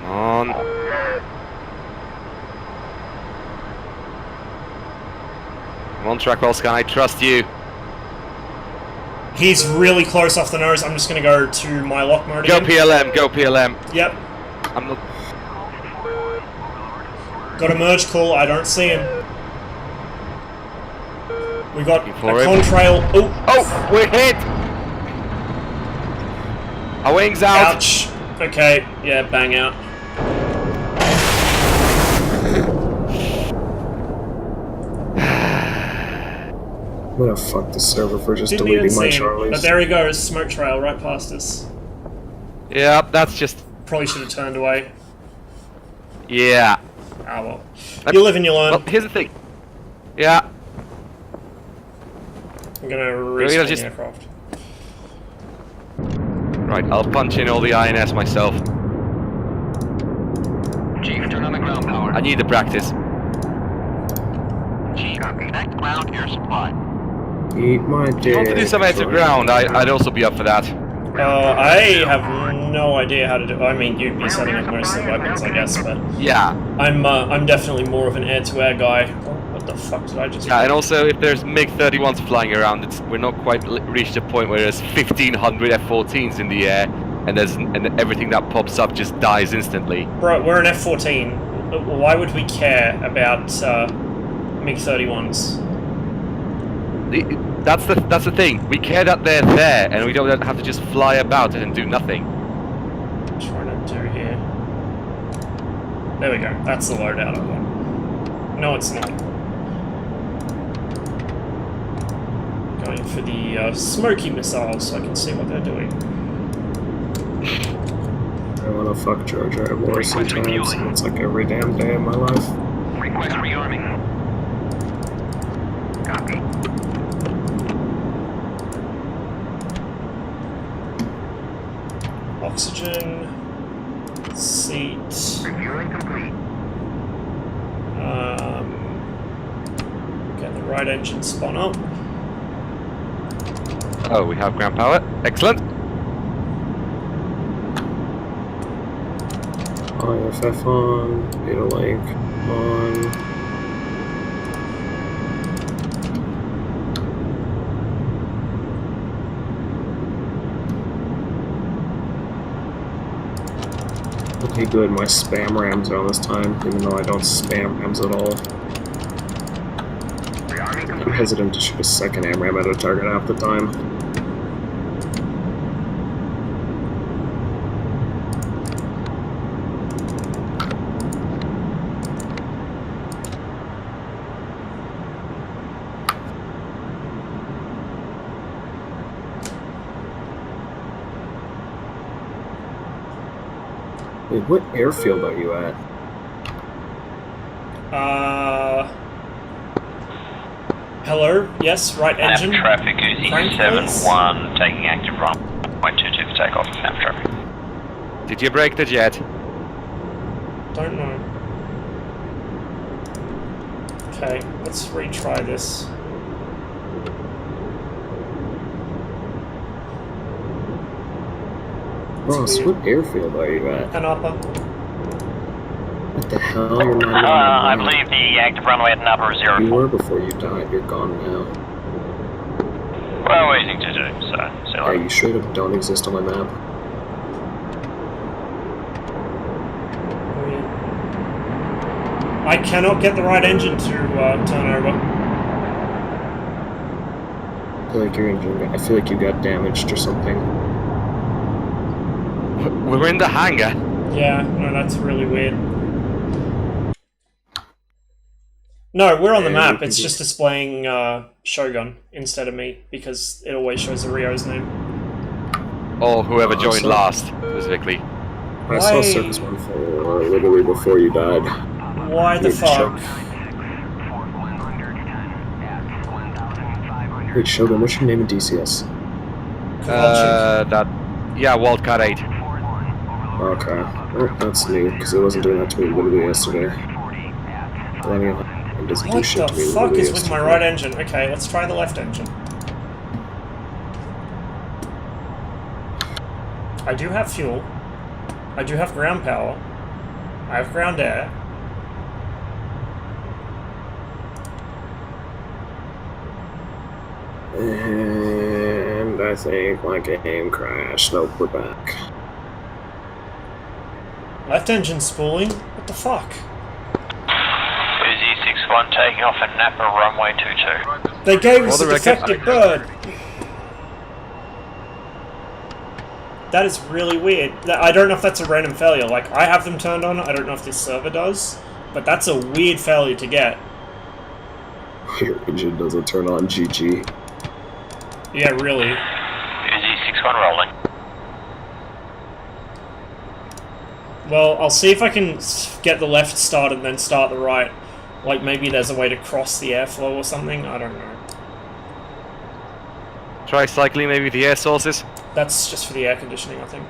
Come on. Come on, Trackwell Scan, I trust you. He's really close off the nose. I'm just going to go to my lock mode Go again. PLM, go PLM. Yep. I'm not. Got a merge call. I don't see him. We got a Looking for him. contrail. Oh, Oh, we're hit! Our wings out. Ouch. Okay, yeah, bang out. I'm gonna fuck the server for just Didn't even deleting my see him. Charlies. But there he goes, smoke trail right past us. Yeah, that's just. Probably should have turned away. Yeah. Ah well. You live and you learn. Well, here's the thing. Yeah. I'm gonna respawn just- the aircraft. Right, I'll punch in all the INS myself. Chief, turn on the ground power. I need the practice. Chief, connect ground air supply. Eat my dick. If you want to do some air to ground, I'd also be up for that. I have no idea how to do. I mean, you'd be setting up most of the weapons, I guess, but Yeah. I'm definitely more of an air-to-air guy. What the fuck did I just? Yeah, and also if there's MiG-31s flying around, we're not quite reached a point where there's 1,500 F-14s in the air, and everything that pops up just dies instantly. Bro, we're an F-14. Why would we care about MiG-31s? That's the thing. We care that they're there, and we don't have to just fly about and do nothing. What I'm trying to do here. There we go. That's the loadout I want. No, it's not. Going for the smoky missiles so I can see what they're doing. I wanna fuck Georgia at war sometimes, and it's like every damn day of my life. Request rearming. Copy. Oxygen. Seat. Refueling complete. Get the right engine spun up. Oh, we have ground power. Excellent. IFF on, data link on. Okay, good, my spam rams are on this time, even though I don't spam rams at all. Rearming I'm complete. hesitant to shoot a second AMRAM at a target half the time. Wait, what airfield are you at? Hello? Yes, right engine. Traffic Uzi Frank, 71 taking active runway 22 for takeoff. Nav traffic. Did you break the jet? Don't know. Okay, let's retry this. Ross, what airfield are you at? Anapa. What the hell? You're not even I on the believe the active runway at Napa is 04. You were before you died. You're gone now. Well, waiting to do, so Yeah, you straight up don't exist on my map. I cannot get the right engine to turn over. I feel like you got damaged or something. We're in the hangar. Yeah, no, that's really weird. No, we're on the Yeah, map. It's just displaying Shogun instead of me because it always shows the Rio's name. Or whoever joined Awesome. last, specifically. I saw Circus 1-4 literally before you died. Why the Wait, fuck? Wait, Shogun, what's your name in DCS? Yeah, Wildcat 8. Okay. Well, that's new, because it wasn't doing that to me literally yesterday. It doesn't do What shit the to me fuck literally is with my yesterday. right engine? Okay, let's try the left engine. I do have fuel. I do have ground power. I have ground air. And I think my game crashed. Nope, we're back. Left engine spooling? What the fuck? Uzi 61 taking off at Napa runway 22. They gave us For a the record, defective bird! That is really weird. I don't know if that's a random failure. Like, I have them turned on. I don't know if this server does. But that's a weird failure to get. Your engine doesn't turn on, GG. Yeah, really. Uzi 61 rolling. Well, I'll see if I can get the left started and then start the right. Like, maybe there's a way to cross the airflow or something. I don't know. Try cycling maybe the air sources. That's just for the air conditioning, I think.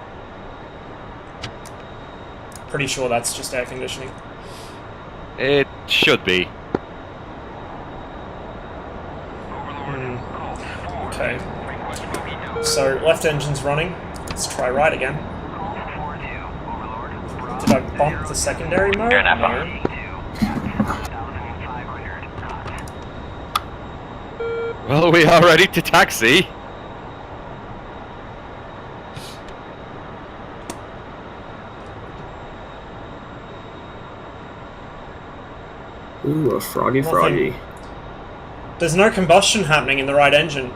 Pretty sure that's just air conditioning. It should be. Okay. So, left engine's running. Let's try right again. Did I bump the secondary mode? You're not No. Well, we are ready to taxi. Ooh, a froggy. There's no combustion happening in the right engine.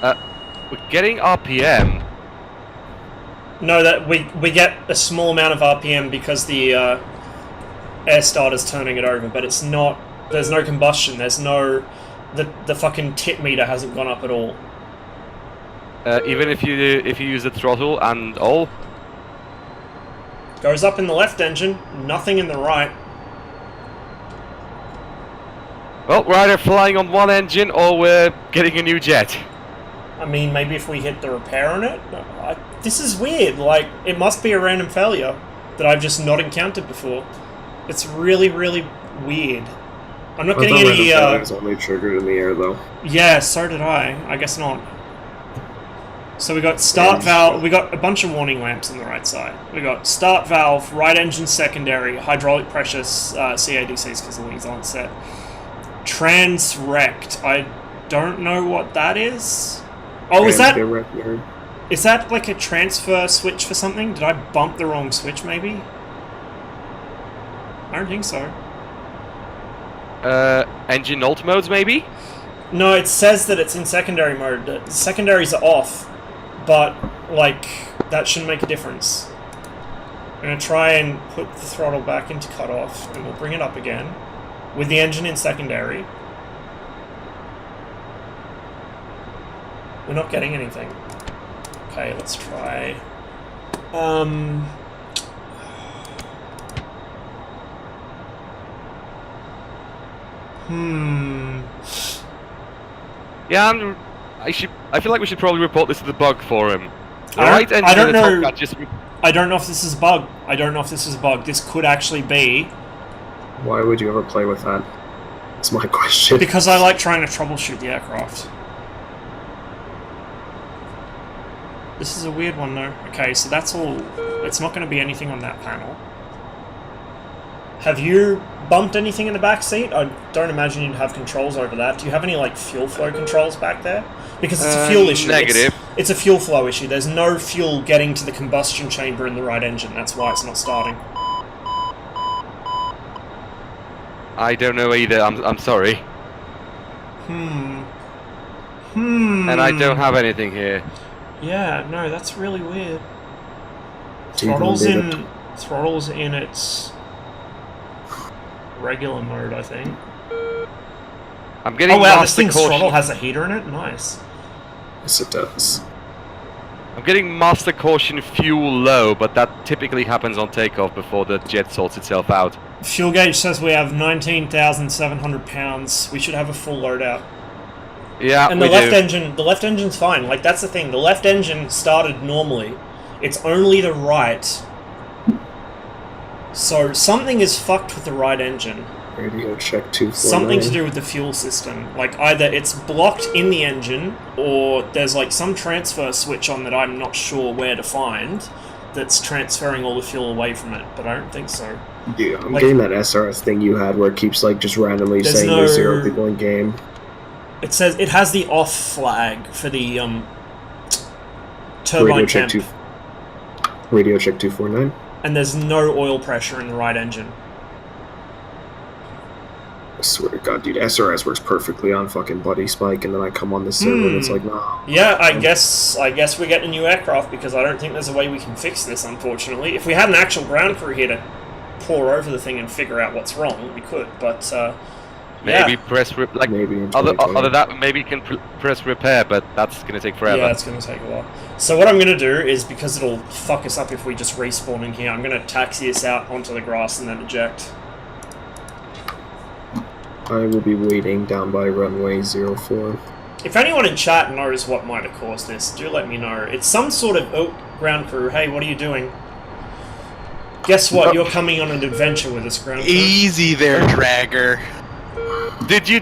We're getting RPM. No, that we get a small amount of RPM because the air starter's turning it over, but it's not. There's no combustion. There's no. The fucking tip meter hasn't gone up at all. Even if you use the throttle and all. Goes up in the left engine, nothing in the right. Well, we're either flying on one engine or we're getting a new jet. I mean, maybe if we hit the repair on it? This is weird, like, it must be a random failure that I've just not encountered before. It's really, really weird. I'm not getting any, It's only triggered in the air, though. Yeah, so did I guess not. So we got start valve, we got a bunch of warning lamps on the right side. We got start valve, right engine secondary, hydraulic pressure, CADCs because the wings aren't set. Trans wrecked. I don't know what that is. Oh, is that like a transfer switch for something? Did I bump the wrong switch, maybe? I don't think so. Engine alt modes, maybe? No, it says that it's in secondary mode. The secondaries are off, but, like, that shouldn't make a difference. I'm going to try and put the throttle back into cutoff, and we'll bring it up again, with the engine in secondary. We're not getting anything. Okay, let's try. Yeah, I feel like we should probably report this to the bug forum. I don't know if this is a bug. I don't know if this is a bug. This could actually be. Why would you ever play with that? That's my question. Because I like trying to troubleshoot the aircraft. This is a weird one though. Okay, so that's all. It's not going to be anything on that panel. Have you bumped anything in the back seat? I don't imagine you'd have controls over that. Do you have any like fuel flow controls back there? Because it's a fuel issue. Negative. It's a fuel flow issue. There's no fuel getting to the combustion chamber in the right engine. That's why it's not starting. I don't know either. I'm sorry. And I don't have anything here. Yeah, no, that's really weird. Throttle's in its regular mode, I think. I'm getting. Oh wow, this thing's throttle has a heater in it. Nice. Yes, it does. I'm getting master caution fuel low, but that typically happens on takeoff before the jet sorts itself out. Fuel gauge says we have 19,700 pounds. We should have a full loadout. Yeah, and the left engine's fine. Like, that's the thing. The left engine started normally. It's only the right. So something is fucked with the right engine. Radio check 249. Something to do with the fuel system. Like, either it's blocked in the engine, or there's like some transfer switch on that I'm not sure where to find that's transferring all the fuel away from it, but I don't think so. Yeah, I'm getting that SRS thing you had where it keeps like just randomly saying there's 0 people in game. It says it has the off flag for the turbine temp. Radio check 249. And there's no oil pressure in the right engine. I swear to God, dude, SRS works perfectly on fucking Buddy Spike, and then I come on the server and it's like, nah. Yeah, I guess we're getting a new aircraft because I don't think there's a way we can fix this, unfortunately. If we had an actual ground crew here to pour over the thing and figure out what's wrong, we could, but, Maybe yeah. press Maybe in other 2020. that maybe you can press repair, but that's gonna take forever. Yeah, it's going to take a while. So what I'm going to do is, because it'll fuck us up if we just respawn in here, I'm going to taxi us out onto the grass and then eject. I will be waiting down by runway 04. If anyone in chat knows what might have caused this, do let me know. It's some sort of... Oh, ground crew, hey, what are you doing? Guess what? You're coming on an adventure with us, ground crew. Easy there, Dragger. Did you?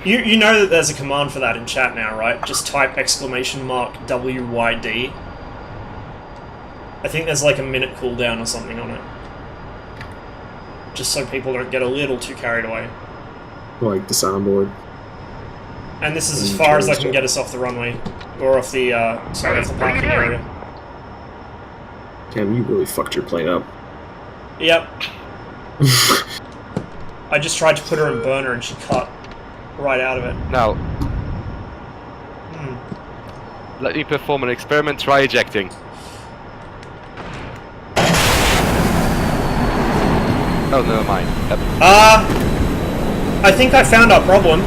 You know that there's a command for that in chat now, right? Just type !WYD. I think there's like a minute cooldown or something on it. Just so people don't get a little too carried away. Like the soundboard. And this is as far as I can get us off the runway. Or off the, sorry, off the parking area. Damn, you really fucked your plane up. Yep. I just tried to put her in burner and she cut right out of it. Now, let me perform an experiment. Try ejecting. Oh, never mind. I think I found our problem.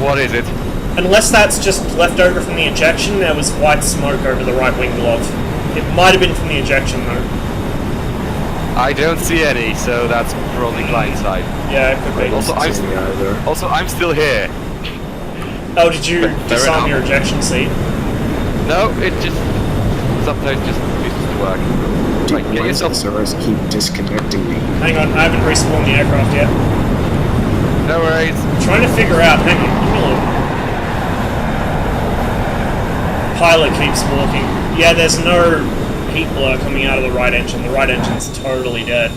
What is it? Unless that's just left over from the ejection, there was white smoke over the right wing glove. It might have been from the ejection though. I don't see any, so that's probably blind side. Yeah, it could be. Also, I'm still here. Oh, did you Fair disarm enough. your ejection seat? No, it just sometimes just refuses to work. Dude, Like, get why does yourself. SRS keep disconnecting me? Hang on, I haven't respawned the aircraft yet. No worries. I'm trying to figure out. Hang on, give me a little. Pilot keeps walking. Yeah, there's no heat blur coming out of the right engine. The right engine's totally dead.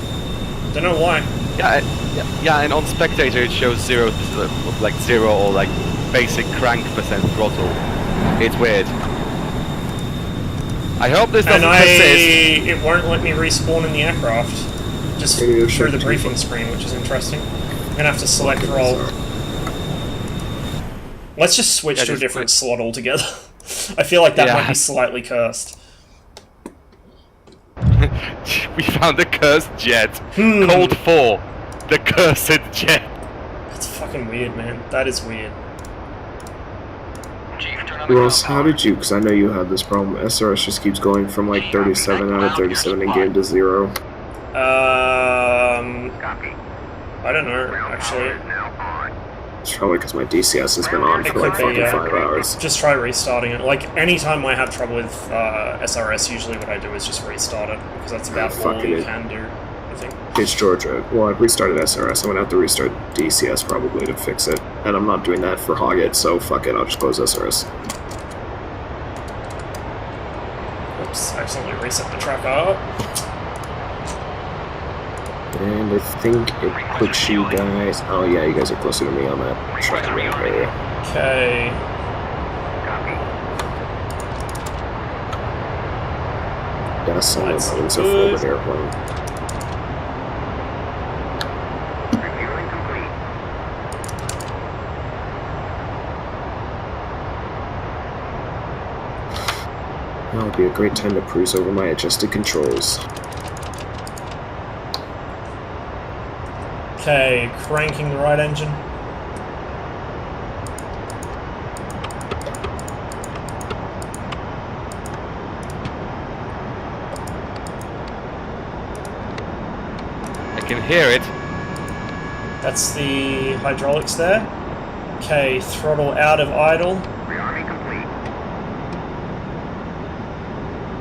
Don't know why. Yeah, and on spectator it shows zero or like basic crank percent throttle. It's weird. I hope this doesn't persist. It won't let me respawn in the aircraft. Just Radio through the check briefing 2. screen, which is interesting. I'm gonna have to select role. Let's just switch to a different slot altogether. I feel like that might be slightly cursed. We found the cursed jet. Code 4. The cursed jet. That's fucking weird, man. That is weird. Chief, turn on the Ross, ground how power. did you? Because I know you had this problem. SRS just keeps going from like 37 out of 37 in game to 0. Copy. I don't know, actually. Now on. It's probably because my DCS has been on It for like could be, fucking yeah. 5 hours. Just try restarting it. Like, anytime I have trouble with SRS, usually what I do is just restart it, because that's about all fucking you it. can do, I think. It's Georgia. Well, I've restarted SRS. I'm gonna have to restart DCS probably to fix it. And I'm not doing that for Hoggett, so fuck it, I'll just close SRS. Oops, I accidentally reset the tracker. And I think it puts you guys... Oh yeah, you guys are closer to me on that track area. Okay. Copy. Yeah, someone That's having so good. forward airplane. Refueling complete. Now would be a great time to cruise over my adjusted controls. Okay, cranking the right engine. I can hear it. That's the hydraulics there. Okay, throttle out of idle. Rearming complete.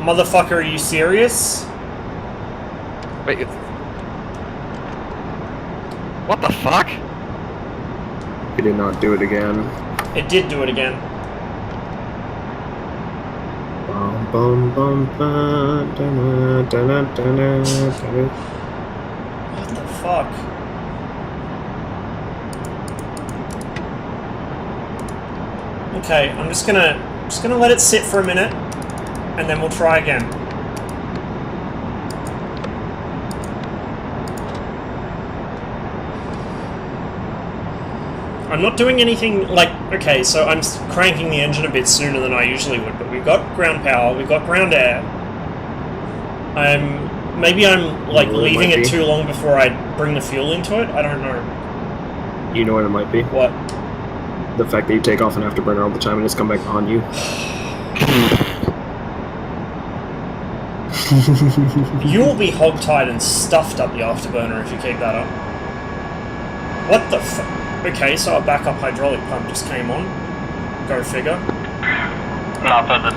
Motherfucker, are you serious? Wait. What the fuck? He did not do it again. It did do it again. Bum, bum, bum, ba, da, da, da, da, da, da. What the fuck? Okay, I'm just gonna let it sit for a minute, and then we'll try again. I'm not doing anything like... Okay, so I'm cranking the engine a bit sooner than I usually would, but we've got ground power, we've got ground air. Maybe I'm, like, leaving it too long before I bring the fuel into it? I don't know. You know what it might be? What? The fact that you take off an afterburner all the time and it's come back on you. You will be hogtied and stuffed up the afterburner if you keep that up. What the fuck? Okay, so our backup hydraulic pump just came on. Go figure. Alpha, this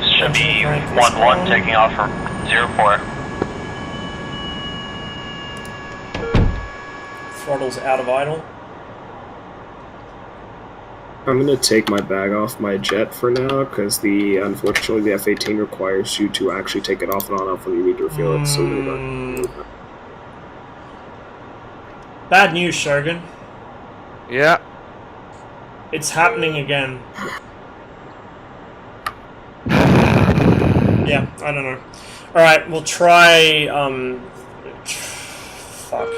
is should be 1-1 taking off from 04. Throttle's out of idle. I'm gonna take my bag off my jet for now, because unfortunately the F-18 requires you to actually take it off and on when you need to refuel it, so we're gonna go. Bad news, Shogun. Yeah. It's happening again. Yeah, I don't know. Alright, we'll try, fuck.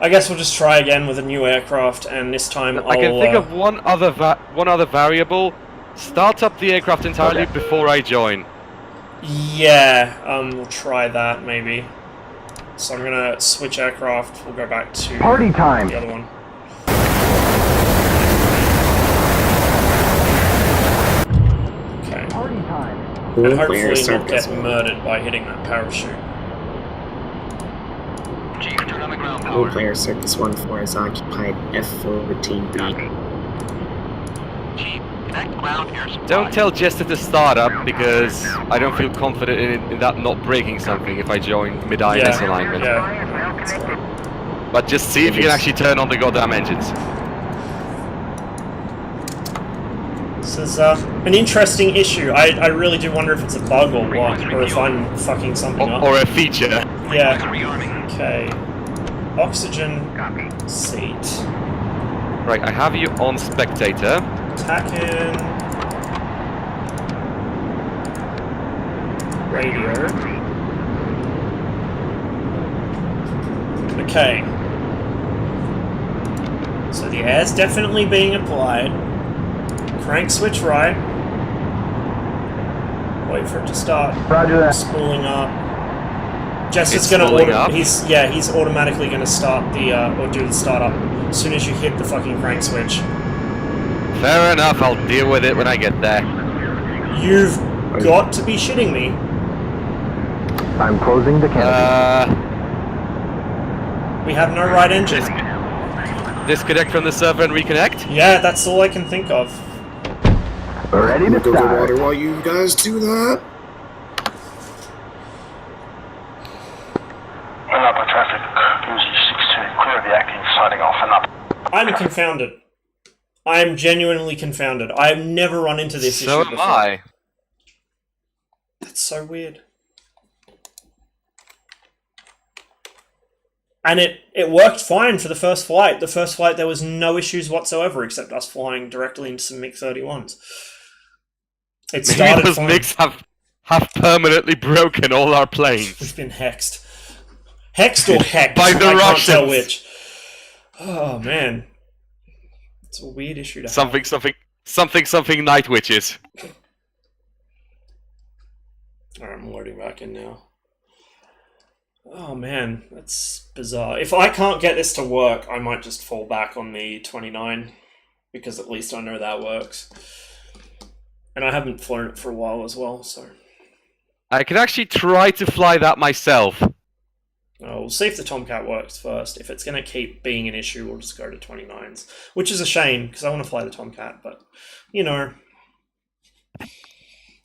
I guess we'll just try again with a new aircraft, and this time I can think of one other variable. Start up the aircraft entirely before I join. Yeah, we'll try that, maybe. So I'm gonna switch aircraft, we'll go back to Party time. the other one. Okay. Party time. And hopefully not get murdered by hitting that parachute. Chief, turn on the ground All power. player Circus 1-4 is occupied F-14B. Chief, connect ground air supply. Don't tell Jester to start up, because I don't feel confident in that not breaking something if I join mid-INS alignment. Yeah. But just see if you can actually turn on the goddamn engines. This is an interesting issue. I really do wonder if it's a bug or what, or if I'm fucking something up. Or a feature. Yeah. Okay. Oxygen seat. Right, I have you on spectator. Tack-in. Radio. Okay. So the air's definitely being applied. Crank switch right. Wait for it to start. Roger that. Spooling up. Jess is It's gonna spooling up? he's automatically gonna start the or do the startup as soon as you hit the fucking crank switch. Fair enough, I'll deal with it when I get there. You've got to be shitting me. I'm closing the canopy. We have no right engine. Disconnect from the server and reconnect? Yeah, that's all I can think of. Ready I'm to gonna go to start. water while you guys do that. Alpha traffic, MG62, clear of the Atkins, signing off and up. I'm confounded. I am genuinely confounded. I have never run into this So issue am before. I. That's so weird. And it worked fine for the first flight. The first flight, there was no issues whatsoever, except us flying directly into some MiG-31s. It Maybe started those fine. MiGs have permanently broken all our planes. We've been hexed. Hexed or hecked? By the I can't tell Russians. which. Oh, man. It's a weird issue to have. Something night witches. Alright, I'm loading back in now. Oh man, that's bizarre. If I can't get this to work, I might just fall back on the 29, because at least I know that works. And I haven't flown it for a while as well, so... I can actually try to fly that myself. Oh, we'll see if the Tomcat works first. If it's going to keep being an issue, we'll just go to 29s. Which is a shame, because I want to fly the Tomcat, but, you know...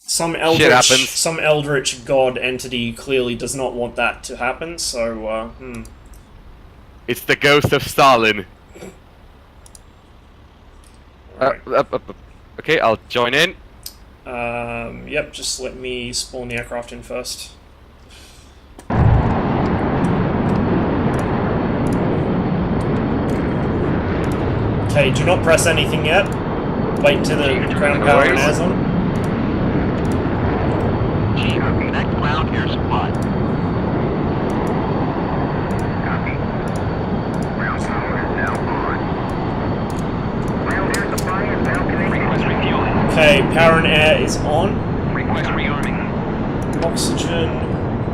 Some eldritch god entity clearly does not want that to happen, so, It's the ghost of Stalin. Right. Okay, I'll join in. Yep, just let me spawn the aircraft in first. Okay, do not press anything yet. Wait until the ground power and air's on. Chief, connect ground air supply. Copy. Ground power is now on. is on. Request rearming. Oxygen.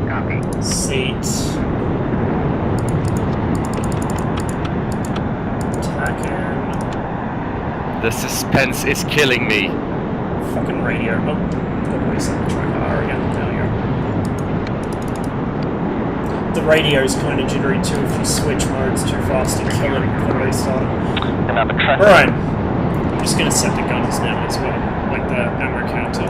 Copy. Seat. TACAN. The suspense is killing me. Fucking radio. Oh, got to reset the tracker again. There we go. The radio's kind of jittery too if you switch modes too fast and kill it before they start. Alright. I'm just gonna set the guns now as well, like the ammo counter.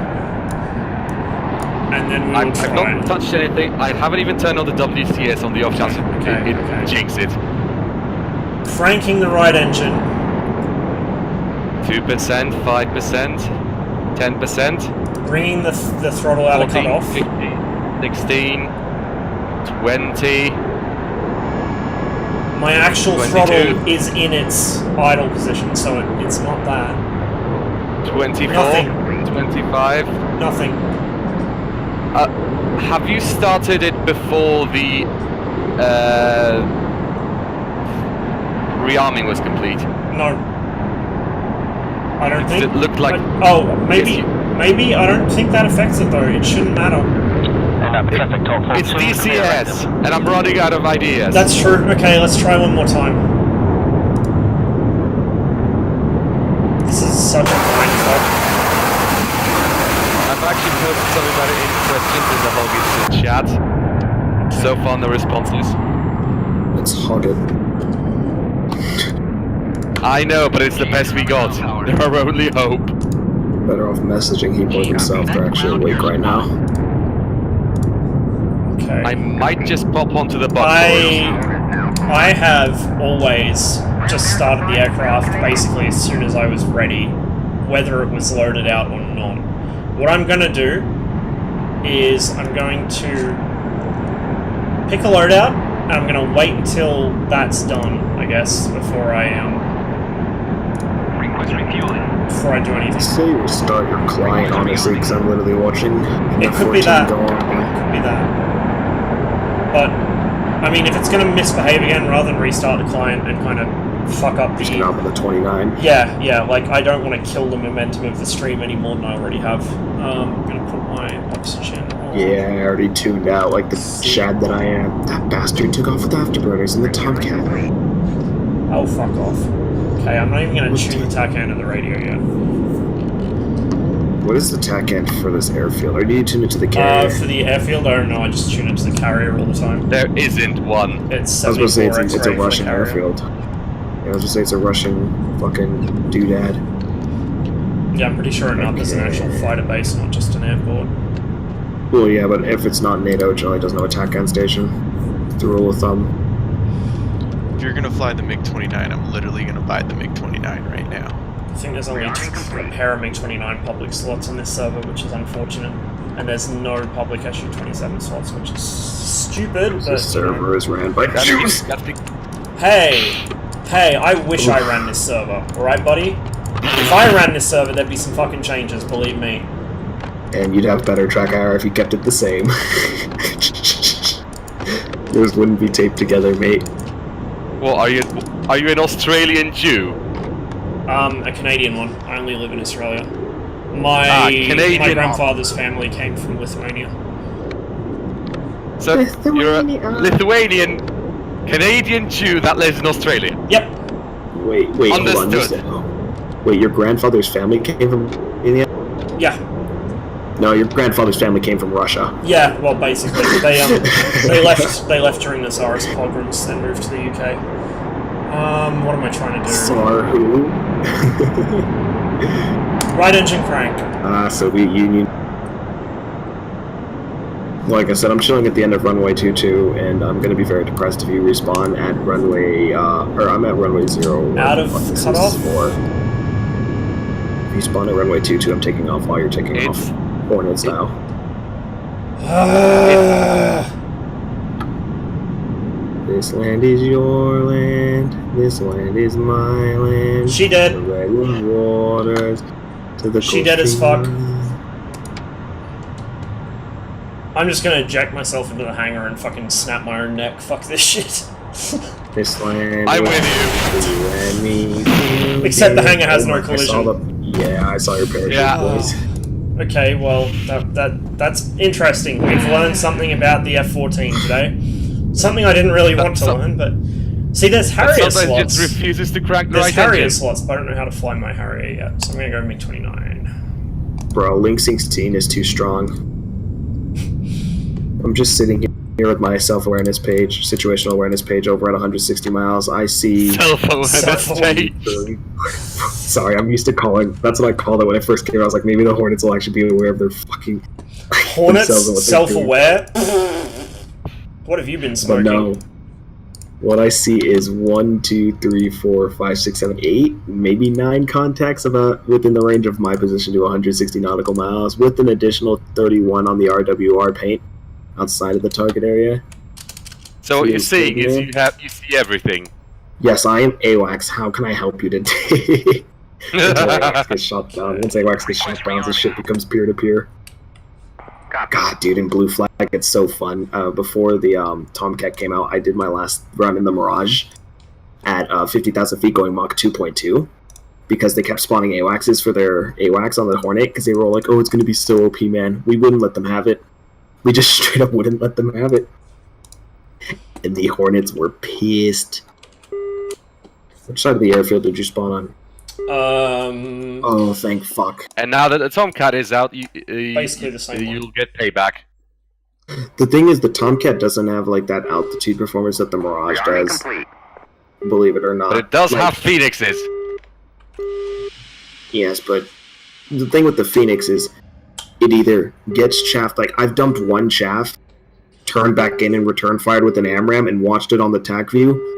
And then we will I've try not and... touched anything. I haven't even turned on the DCS on the off chance Okay, it okay. jinx it. Cranking the right engine. 2%, 5%, 10%, Bringing the throttle out of 14, cutoff. 15, 16, 20. My actual 22. throttle is in its idle position, so it's not that. 24, Nothing. 25. Nothing. Have you started it before the rearming was complete? No. I don't think. It looked like. Oh, maybe. Yes, Maybe. I don't think that affects it though. It shouldn't matter. It's DCS, and I'm running out of ideas. That's true. Okay, let's try one more time. This is such a blind spot. I've actually posted something about it in questions in the Hoggins chat. So far, no responses. Let's hog it. I know, but it's the best we got. They're our only hope. Better off messaging Heatboard himself. They're actually awake right now. Okay. I might just pop onto the bus. I have always just started the aircraft basically as soon as I was ready, whether it was loaded out or not. What I'm going to do is I'm going to pick a loadout, and I'm going to wait until that's done, I guess, before I do anything. Say you restart your client, honestly, because I'm literally watching. It could be that. Go on. It could be that. But, I mean, if it's going to misbehave again, rather than restart the client and kind of fuck up Just get up on the 29. Yeah, like, I don't want to kill the momentum of the stream any more than I already have. I'm going to put my oxygen on. Yeah, I already tuned out like the shad that I am. That bastard took off with afterburners in the Tomcat. Oh, fuck off. Okay, I'm not even going to tune the TACAN of the radio yet. What is the TACAN for this airfield? Or do you tune it to the carrier? For the airfield, I don't know, I just tune it to the carrier all the time. There isn't one. It's I was supposed to say 74 it's a X-ray for Russian the carrier. airfield. Yeah, I was just say it's a Russian fucking doodad. Yeah, I'm pretty sure enough is an actual fighter base, not just an airport. Well, yeah, but if it's not NATO, it generally doesn't have a TACAN station. It's the rule of thumb. If you're gonna fly the MiG-29, I'm literally gonna buy the MiG-29 right now. I think there's only a pair of MiG-29 public slots on this server, which is unfortunate. And there's no public SU-27 slots, which is stupid. The But, server is ran by Jews. Hey, I wish I ran this server, alright, buddy? If I ran this server, there'd be some fucking changes, believe me. And you'd have better track hour if you kept it the same. Those wouldn't be taped together, mate. Well, are you an Australian Jew? A Canadian one. I only live in Australia. My Canadian. grandfather's family came from Lithuania. So you're a Lithuanian, Canadian Jew that lives in Australia. Yep. Wait, hold on. Understood. Wait, your grandfather's family came from India? Yeah. No, your grandfather's family came from Russia. Yeah, well, basically, they left during the Tsarist pogroms, then moved to the UK. What am I trying to do? Tsar who? Right engine crank. Soviet Union. Like I said, I'm chilling at the end of runway 22, and I'm gonna be very depressed if you respawn at runway, or I'm at runway 0. Out of cutoff? If you spawn at runway 22, I'm taking off while you're taking off. Hornet style. This land is your land. This land is my land. She dead. The red waters to the She dead as fuck. coffee. I'm just gonna eject myself into the hangar and fucking snap my own neck. Fuck this shit. This land. I'm is with you and me. Except the hangar has no I saw collision. yeah, I saw your parachute, Yeah. boys. Okay, well, that's interesting. We've learned something about the F-14 today. Something I didn't really want to learn, but... See, there's Harrier Sometimes it slots. just refuses to crack the There's right Harrier engine. slots, but I don't know how to fly my Harrier yet, so I'm gonna go MiG-29. Bro, Link 16 is too strong. I'm just sitting here with my self-awareness page, situational awareness page over at 160 miles. I see... Self-awareness page. Sorry, I'm used to calling... That's what I called it when I first came out. I was like, maybe the Hornets will actually be aware of their fucking... Hornets self-aware? What have you been smoking? But no. What I see is 1, 2, 3, 4, 5, 6, 7, 8, maybe 9 contacts about within the range of my position to 160 nautical miles, with an additional 31 on the RWR paint outside of the target area. So what you're seeing is you see everything. Yes, I am AWACS. How can I help you today? Once AWACS gets shot down, this shit becomes peer-to-peer. God, dude, in Blue Flag, it's so fun. Before the Tomcat came out, I did my last run in the Mirage at 50,000 feet going Mach 2.2 because they kept spawning AWACSs for their AWACS on the Hornet because they were all like, oh, it's going to be so OP, man. We wouldn't let them have it. We just straight up wouldn't let them have it. And the Hornets were pissed. Which side of the airfield did you spawn on? Oh, thank fuck. And now that the Tomcat is out, Basically the same one. you'll get payback. The thing is, the Tomcat doesn't have like that altitude performance that the Mirage does. Believe it or not. But it does have Phoenixes. Yes, but the thing with the Phoenix is, it either gets chaffed. Like I've dumped one chaff, turned back in and return fired with an AMRAM, and watched it on the TAC view.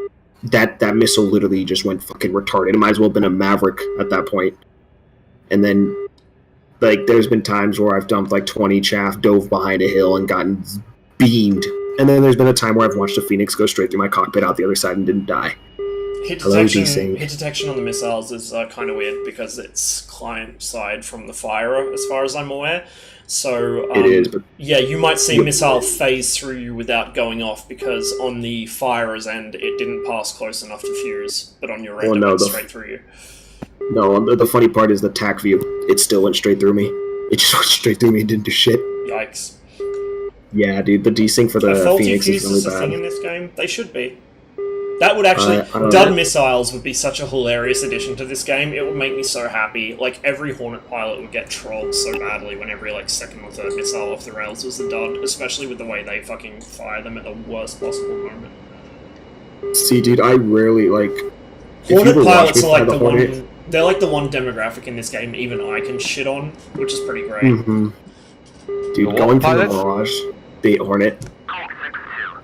That missile literally just went fucking retarded. It might as well have been a Maverick at that point. And then, like, there's been times where I've dumped like 20 chaff, dove behind a hill, and gotten beamed. And then there's been a time where I've watched a Phoenix go straight through my cockpit out the other side and didn't die. Hit detection on the missiles is kind of weird because it's client side from the firer, as far as I'm aware. So it is, but yeah, you might see missile phase through you without going off because on the firer's end it didn't pass close enough to fuse, but on your end it went straight through you. No, the funny part is the TAC view. It still went straight through me. It just went straight through me and didn't do shit. Yikes. Yeah, dude, the desync for the Phoenix is really bad. A thing in this game? They should be. That would actually... Dud missiles would be such a hilarious addition to this game. It would make me so happy. Like, every Hornet pilot would get trolled so badly when every, like, second or third missile off the rails was a dud, especially with the way they fucking fire them at the worst possible moment. See, dude, I rarely, like... Hornet pilots are like the one... They're like the one demographic in this game even I can shit on, which is pretty great. Mm-hmm. Dude, going from the Mirage, the Hornet...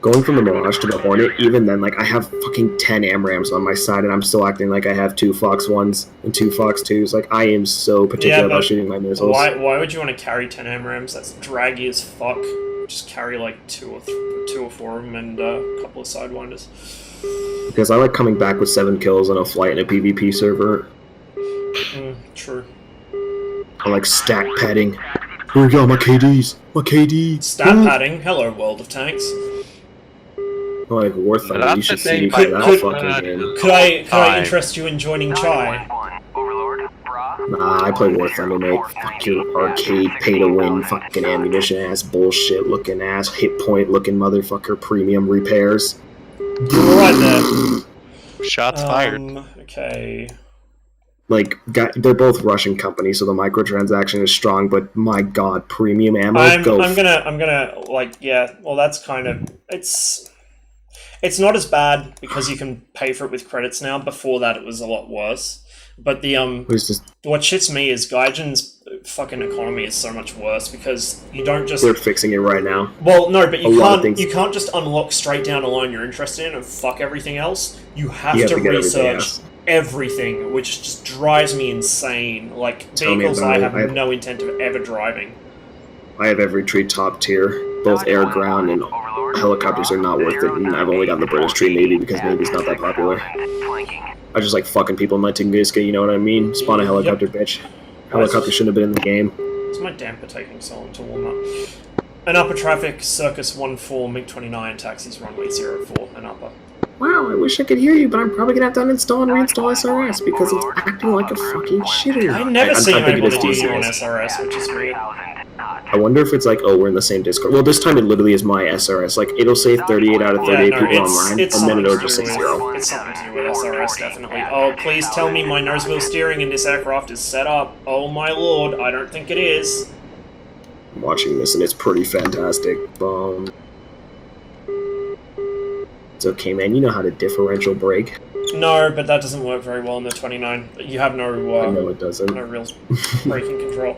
Going from the Mirage to the Hornet, even then, like, I have fucking 10 AMRAMs on my side, and I'm still acting like I have 2 Fox 1s and 2 Fox 2s. Like, I am so particular about shooting my missiles. Why would you want to carry 10 AMRAMs? That's draggy as fuck. Just carry, like, 2 or 4 of them and a couple of Sidewinders. Because I like coming back with 7 kills on a flight in a PvP server. True. I like stack padding. Here we go, my KDs! My KD! Stat padding? Hello, World of Tanks. Like, War Thunder, you should see me play that fucking game. Could I interest you in joining Chai? Nah, I play War Thunder, mate. Fuck your arcade, pay-to-win, fucking ammunition-ass, bullshit-looking ass, hit-point-looking motherfucker, premium repairs. Right there. Shots fired. Okay. Like, they're both Russian companies, so the microtransaction is strong, but my god, premium ammo, I'm gonna, like, yeah, well, that's kind of, it's not as bad because you can pay for it with credits now. Before that, it was a lot worse. But the what shits me is Gaijin's fucking economy is so much worse because you don't just... They're fixing it right now. Well, no, but you can't just unlock straight down a line you're interested in and fuck everything else. You have to research everything, which just drives me insane. Like, vehicles I have no intent of ever driving. I have every tree top tier. Both air, ground, and helicopters are not worth it, and I've only got the British Tree Navy because Navy's not that popular. I just like fucking people in my Tunguska, you know what I mean? Spawn a helicopter, bitch. Helicopter shouldn't have been in the game. Is my damper taking so long to warm up? An upper traffic, Circus 14, MiG-29, taxis runway 04, and upper. wow, I wish I could hear you, but I'm probably gonna have to uninstall and reinstall SRS because it's acting like a fucking shitter. I never I'm seem thinking able to it's hear you on DCS. SRS, which is weird. I wonder if it's like, oh, we're in the same Discord. Well, this time it literally is my SRS. Like, it'll say 38 out of 38 people online, it's and then something it'll to just do say with 0. it's something to do with SRS, definitely. Oh, please tell me my nose wheel steering in this aircraft is set up. Oh my lord, I don't think it is. I'm watching this, and it's pretty fantastic. It's okay, man. You know how to differential brake. No, but that doesn't work very well in the 29. You have no I know it doesn't. no real braking control.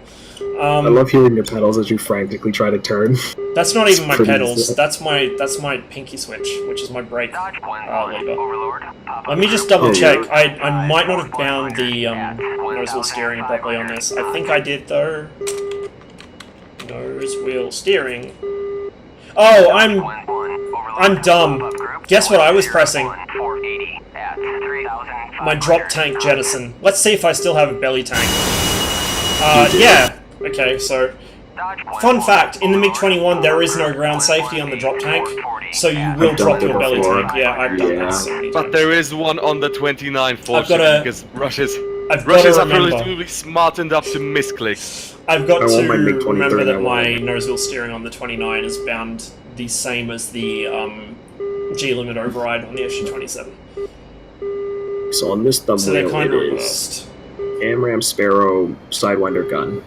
I love hearing your pedals as you frantically try to turn. That's not even my pretty pedals. easy. That's my pinky switch, which is my brake lever. Overlord. Let me just double check. Oh, I might not have bound the nose wheel steering properly on this. I think I did though. Nose wheel steering. Oh, I'm dumb. Guess what I was pressing? My drop tank jettison. Let's see if I still have a belly tank. Yeah. Okay, so fun fact, in the MiG-21 there is no ground safety on the drop tank, so you will drop your belly tank. Yeah, I've done that so many But times. there is one on the 29, gotta- fortunately, because Russia's I've got Russians to are remember. relatively smartened up to misclicks. I've got I to want my MiG-23 remember that and I my want nose wheel steering on the 29 is bound the same as the G-limit override on the SU-27. So on this So they're thumbnail, kind it of is reversed. AMRAAM Sparrow Sidewinder gun.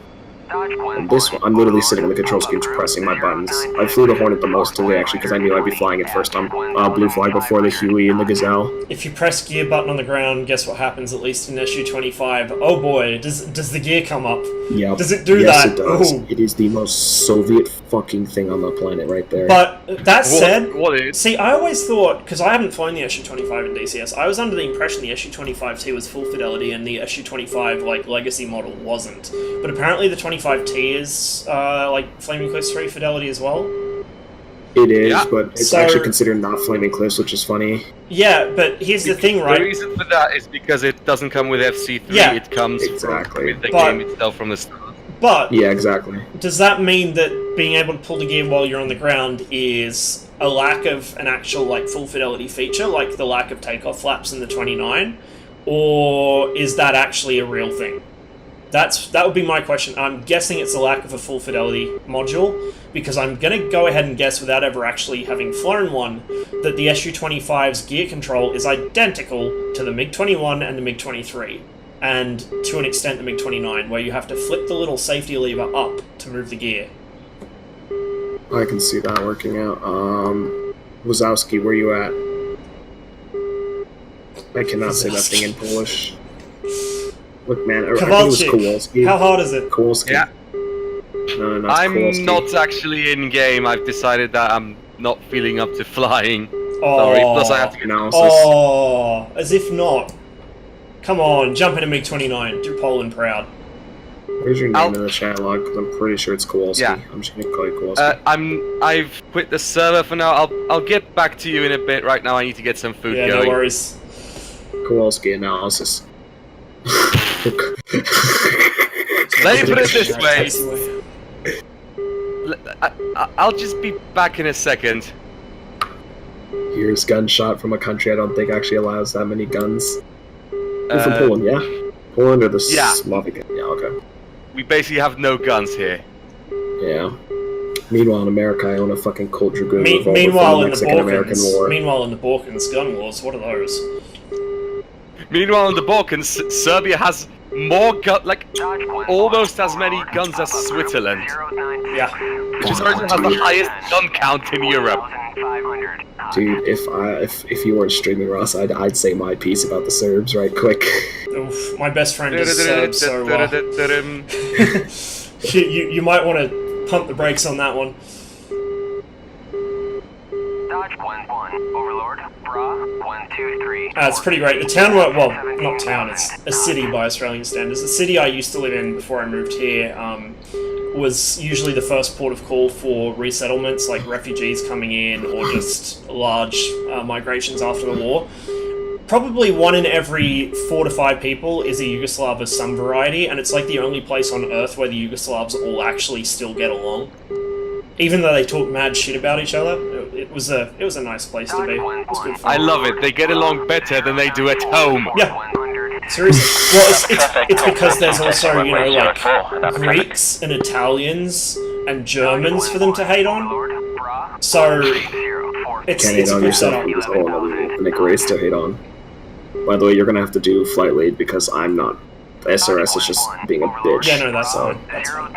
And this one, I'm literally sitting on the control scheme pressing my buttons. I flew the Hornet the most today, actually, because I knew I'd be flying it first on Blue Flag before the Huey and the Gazelle. If you press gear button on the ground, guess what happens, at least in SU-25? Oh boy, does the gear come up? Yep. Does it do yes, that? it does. Ooh. It is the most Soviet fucking thing on the planet right there. But that said, What is? see, I always thought, because I haven't flown the SU-25 in DCS, I was under the impression the SU-25T was full fidelity and the SU-25 like legacy model wasn't. But apparently the 25T is like Flaming Cliffs 3 fidelity as well. It is, Yeah. but it's So- actually considered not Flaming Cliffs, which is funny. Yeah, but here's the thing, The right? reason for that is because it doesn't come with FC3, Yeah. it comes Exactly. with the But- game itself from the start. But Yeah, exactly. does that mean that being able to pull the gear while you're on the ground is a lack of an actual like full fidelity feature, like the lack of takeoff flaps in the 29, or is that actually a real thing? That would be my question. I'm guessing it's a lack of a full fidelity module, because I'm going to go ahead and guess, without ever actually having flown one, that the SU-25's gear control is identical to the MiG-21 and the MiG-23, and to an extent the MiG-29, where you have to flip the little safety lever up to move the gear. I can see that working out. Wazowski, where you at? I cannot say that thing in Polish. Look, man, I think it was Kowalczyk, Kowalski. how hard is it? Kowalski. Yeah. No, not I'm Kowalski. not actually in game. I've decided that I'm not feeling up to flying. Oh, Sorry. Plus, I have to get. Analysis. Oh, as if not. Come on, jump into MiG-29. Do Poland proud. Where's your name I'll- in the chat log? Because I'm pretty sure it's Kowalski. Yeah. I'm just gonna call you Kowalski. I've quit the server for now. I'll get back to you in a bit. Right now, I need to get some food Yeah, going. no worries. Kowalski analysis. Let me put it this way. I'll just be back in a second. Here's gunshot from a country I don't think actually allows that many guns. You're from Uh, Poland, yeah? Poland or the yeah. Slavic? Yeah, okay. We basically have no guns here. Yeah. Meanwhile, in America, I own a fucking Colt Dragoon revolver Meanwhile, from the in the Mexican-American Balkans, War. meanwhile in the Balkans, gun wars. What are those? Meanwhile, in the Balkans, Serbia has more almost as many guns as Switzerland, Yeah. which is also has the highest gun count in Europe. Dude, if you weren't streaming, Ross, I'd say my piece about the Serbs right quick. Oof, my best friend is Serb, so you might want to pump the brakes on that one. Dodge 1-1, Overlord, Bra 123. It's pretty great. The town, well, not town, it's a city by Australian standards. The city I used to live in before I moved here was usually the first port of call for resettlements, like refugees coming in or just large migrations after the war. Probably 1 in every 4 to 5 people is a Yugoslav of some variety, and it's like the only place on Earth where the Yugoslavs all actually still get along. Even though they talk mad shit about each other, it was a nice place to be. It was good fun. I love it. They get along better than they do at home. Yeah. Seriously. Well, it's because there's also, you know, like, Greeks and Italians and Germans for them to hate on. So, it's Can't hate a on good yourself. setup. There's a whole other ethnic race to hate on. By the way, you're gonna have to do flight lead because I'm not. The SRS is just being a bitch. Yeah, no, that's so. fine. That's fine.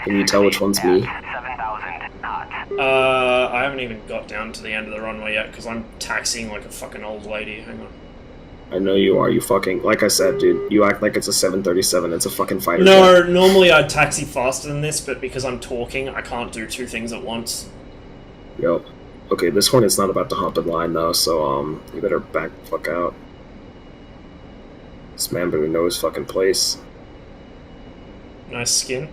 Can you tell which one's me? I haven't even got down to the end of the runway yet because I'm taxiing like a fucking old lady. Hang on. I know you are. You fucking. Like I said, dude, you act like it's a 737. It's a fucking fighter No, jet. normally I'd taxi faster than this, but because I'm talking, I can't do two things at once. Yo. Okay, this Hornet's not about to hop in line though, so you better back the fuck out. This man better know his fucking place. Nice skin.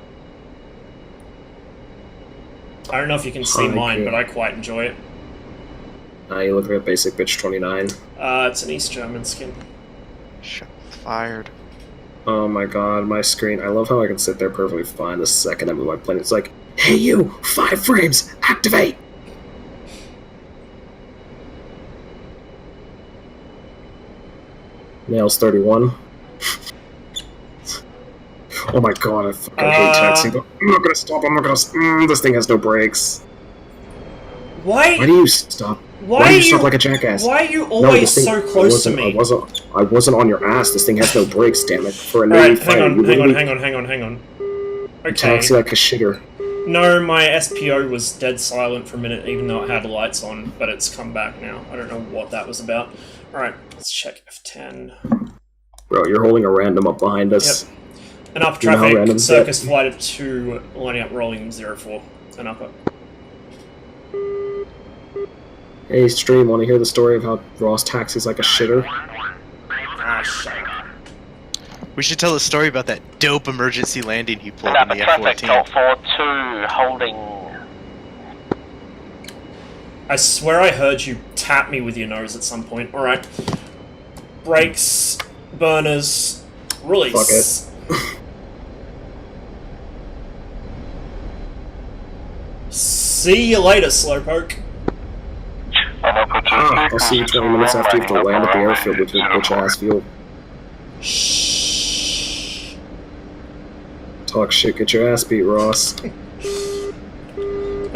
I don't know if you can see Hi, mine, kid. but I quite enjoy it. You look like a basic bitch 29. It's an East German skin. Shots fired. Oh my god, my screen. I love how I can sit there perfectly fine the second I move my plane. It's like, hey you, 5 frames, activate! Nails 31. Oh my god, I fucking hate taxing. I'm not gonna stop, I'm not gonna. This thing has no brakes. Why do you stop? Why do you stop like a jackass? Why are you No, always this thing, so close to me? I wasn't on your ass. This thing has no brakes, damn it. For a Alright, Navy fighter, you literally hang on. Okay. taxi like a shitter. No, my SPO was dead silent for a minute, even though it had lights on, but it's come back now. I don't know what that was about. Alright, let's check F10. Bro, you're holding a random up behind us. Yep. An up You know how traffic, randoms circus get? flight of 2, lining up rolling 04. An upper. Hey, stream, want to hear the story of how Ross taxis like a shitter? Ah, shut up. We should tell a story about that dope emergency landing he pulled Up in the traffic, F-14. 42, holding. I swear I heard you tap me with your nose at some point. Alright. Brakes, burners, release. Fuck it. See you later, Slowpoke. I'll see you 20 minutes after you have to land at the airfield with your bitch-ass fuel. Shh. Talk shit, get your ass beat, Ross. An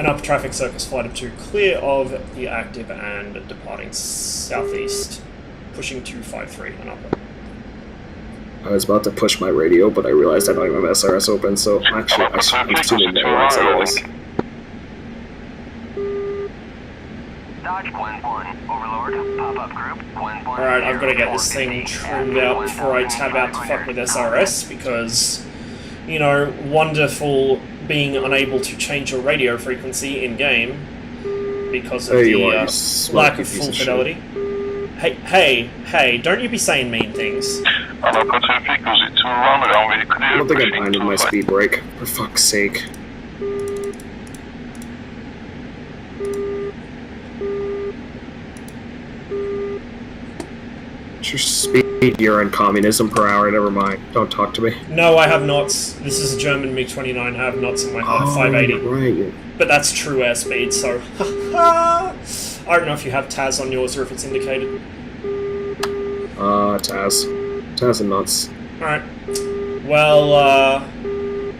up traffic circus flight of 2, clear of the active and departing southeast, pushing 253 and up. I was about to push my radio, but I realized I don't even have SRS open, so actually I should be tuning in once anyways. Dodge Gwen 1, Overlord, pop-up group, Gwen 1. Alright, I've got to get this thing trimmed out before I tab out to fuck with SRS, because, you know, wonderful being unable to change your radio frequency in-game because of There you are, the you smoky lack of piece full of shit. fidelity. Hey, don't you be saying mean things. I don't think I'm fine with my speed brake, for fuck's sake. What's your speed? You're in communism per hour, never mind. Don't talk to me. No, I have knots. This is a German MiG-29, I have knots in my 580. Right. But that's true airspeed, so I don't know if you have TAS on yours or if it's indicated. Taz. Taz and nuts. Alright. Well,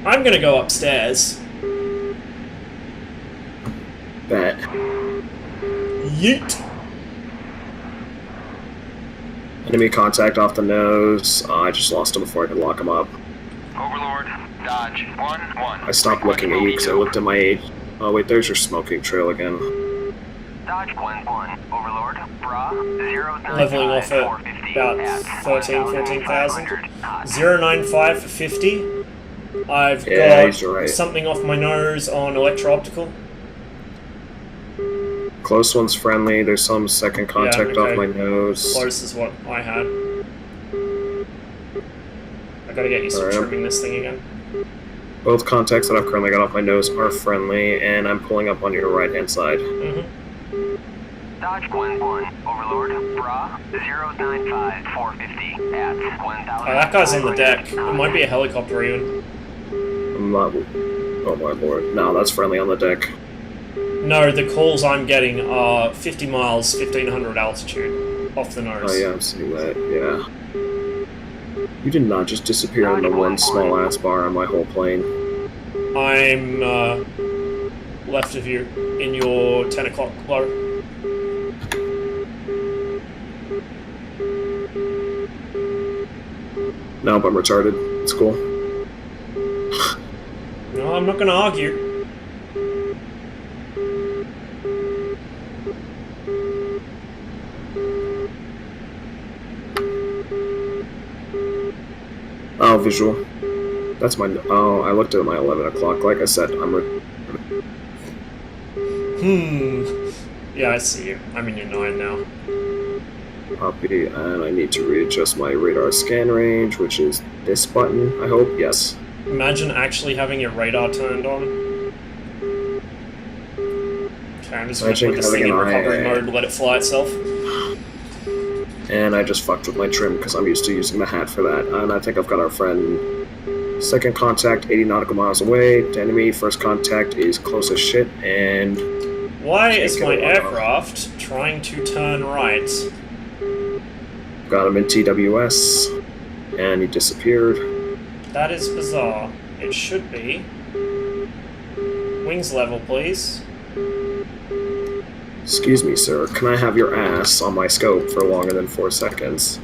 I'm gonna go upstairs. Bet. Yeet! Enemy contact off the nose. I just lost him before I could lock him up. Overlord, Dodge 1-1. I stopped looking at you because I looked at my age. Oh wait, there's your smoking trail again. Dodge Gwen 1, Overlord, Bra 095. Leveling off at about 14,000. 095 for 50. I've Yeah, he's got right. something off my nose on electro-optical. Close one's friendly. There's some second contact okay. off my nose. Close is what I had. I gotta get used to Alright. trimming this thing again. Both contacts that I've currently got off my nose are friendly, and I'm pulling up on your right-hand side. Dodge Gwen 1, Overlord, Bra 095 450 at 1,000. Oh, that guy's on the deck. It might be a helicopter even. I'm not. Oh my lord. No, that's friendly on the deck. No, the calls I'm getting are 50 miles, 1500 altitude, off the nose. Oh yeah, I'm seeing that, yeah. You did not just disappear in the one small ass bar on my whole plane. I'm left of you in your 10 o'clock low. Nope, I'm retarded. It's cool. No, I'm not going to argue. Oh, visual. That's my... Oh, I looked at my 11 o'clock. Like I said, I'm... Yeah, I see you. I'm in your 9 now. Copy, and I need to readjust my radar scan range, which is this button, I hope. Yes. Imagine actually having your radar turned on. Okay, I'm just going to put this thing in recovery mode and let it fly itself. And I just fucked with my trim because I'm used to using the hat for that. And I think I've got our friend. Second contact, 80 nautical miles away. To enemy, first contact is close as shit, and... Why is my aircraft trying to turn right? Got him in TWS, and he disappeared. That is bizarre. It should be. Wings level, please. Excuse me, sir. Can I have your ass on my scope for longer than 4 seconds?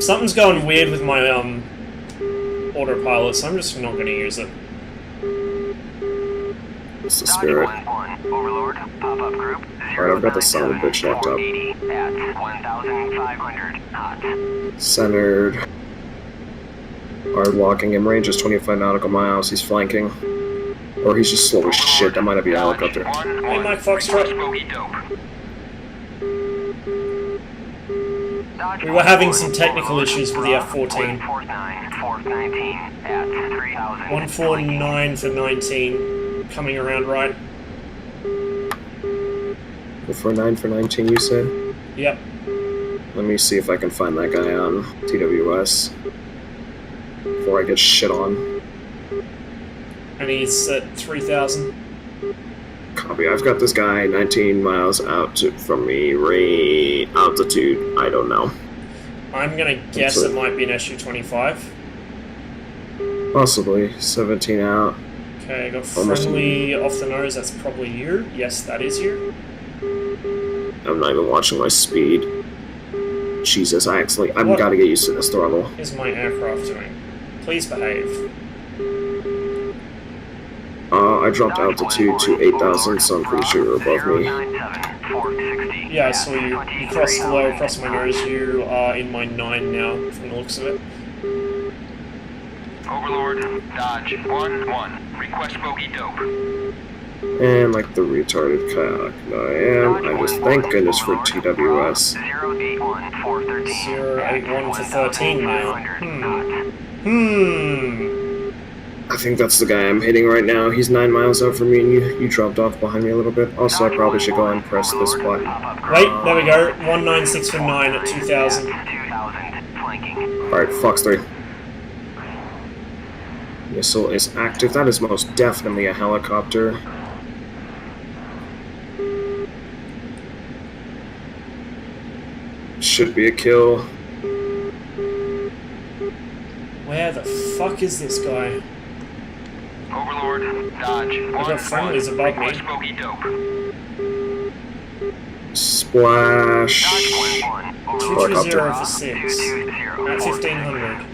Something's going weird with my, autopilot, so I'm just not going to use it. It's the spirit. Overlord, pop-up group. Alright, I've got the son of a bitch locked up. 80 at 1,500 hot. Centered. Hard walking. In range is 25 nautical miles. He's flanking. Or he's just slow as shit. That might not be a helicopter. Hey, Mike Foxtrot. We were having some technical issues with the F-14. 149 for 19. Coming around right. 449 for 19, you said? Yep. Let me see if I can find that guy on TWS. Before I get shit on. And he's at 3,000. Copy. I've got this guy 19 miles out from me. Altitude, I don't know. I'm gonna guess it might be an SU-25. Possibly. 17 out. Okay, I got friendly off the nose. That's probably you. Yes, that is you. I'm not even watching my speed. Jesus, I've got to get used to this throttle. What is my aircraft doing? Please behave. I dropped altitude to 8,000, so I'm pretty sure you're above me. Yeah, I saw you. You crossed low across my nose. You are in my 9 now, from the looks of it. Overlord, Dodge 1-1. Request bogey dope. And like the retarded kayak that I am, I just thank goodness for TWS. 081 for 13 now. I think that's the guy I'm hitting right now. He's 9 miles out from me, and you dropped off behind me a little bit. Also, I probably should go and press this button. Wait, there we go. 196 for 9 at 2,000. Alright, Fox 3. Missile is active. That is most definitely a helicopter. Should be a kill. Where the fuck is this guy? Overlord, Dodge. I've got friendlies above me. Splash. 220 for 6. At 1,500.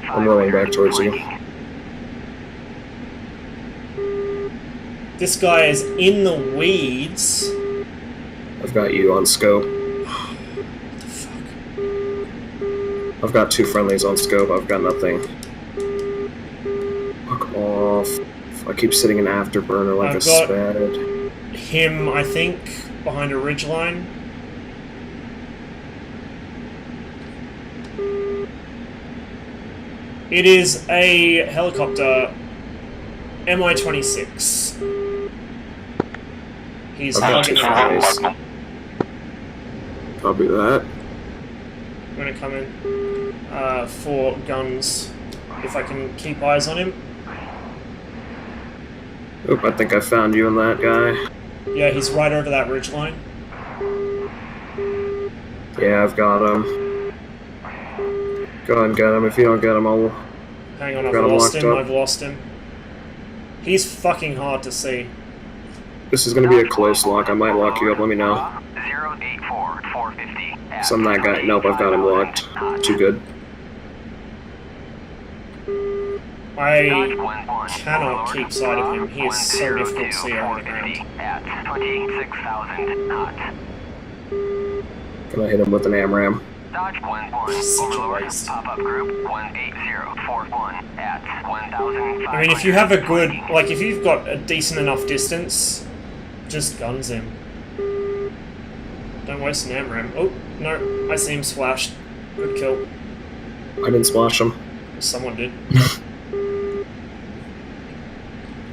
I'm rolling back towards you. This guy is in the weeds. I've got you on scope. What the fuck? I've got 2 friendlies on scope. I've got nothing. Fuck off. I keep sitting in afterburner like I've a got spad. him, I think, behind a ridgeline. It is a helicopter, Mi-26. He's I've got 2 targeting friendlies. Copy that. I'm gonna come in for guns, if I can keep eyes on him. Oop, I think I found you and that guy. Yeah, he's right over that ridge line. Yeah, I've got him. Go ahead and get him. If you don't get him, I'll... Hang on, I've Got him lost locked him, up. I've lost him. He's fucking hard to see. This is gonna be a close lock. I might lock you up. Let me know. 084 450. Some that guy. Nope, I've got him locked. Too good. I cannot keep sight of him. He is so difficult to see over the ground. At 26,000 knots. Gonna hit him with an AMRAM. Dodge Gwen 1, Such a Overlord, waste. pop-up group 18041 at 1,500. I mean, if you have a good, like, if you've got a decent enough distance, just guns him. Don't waste an AMRAM. Oh, no, I see him splashed. Good kill. I didn't splash him. Someone did.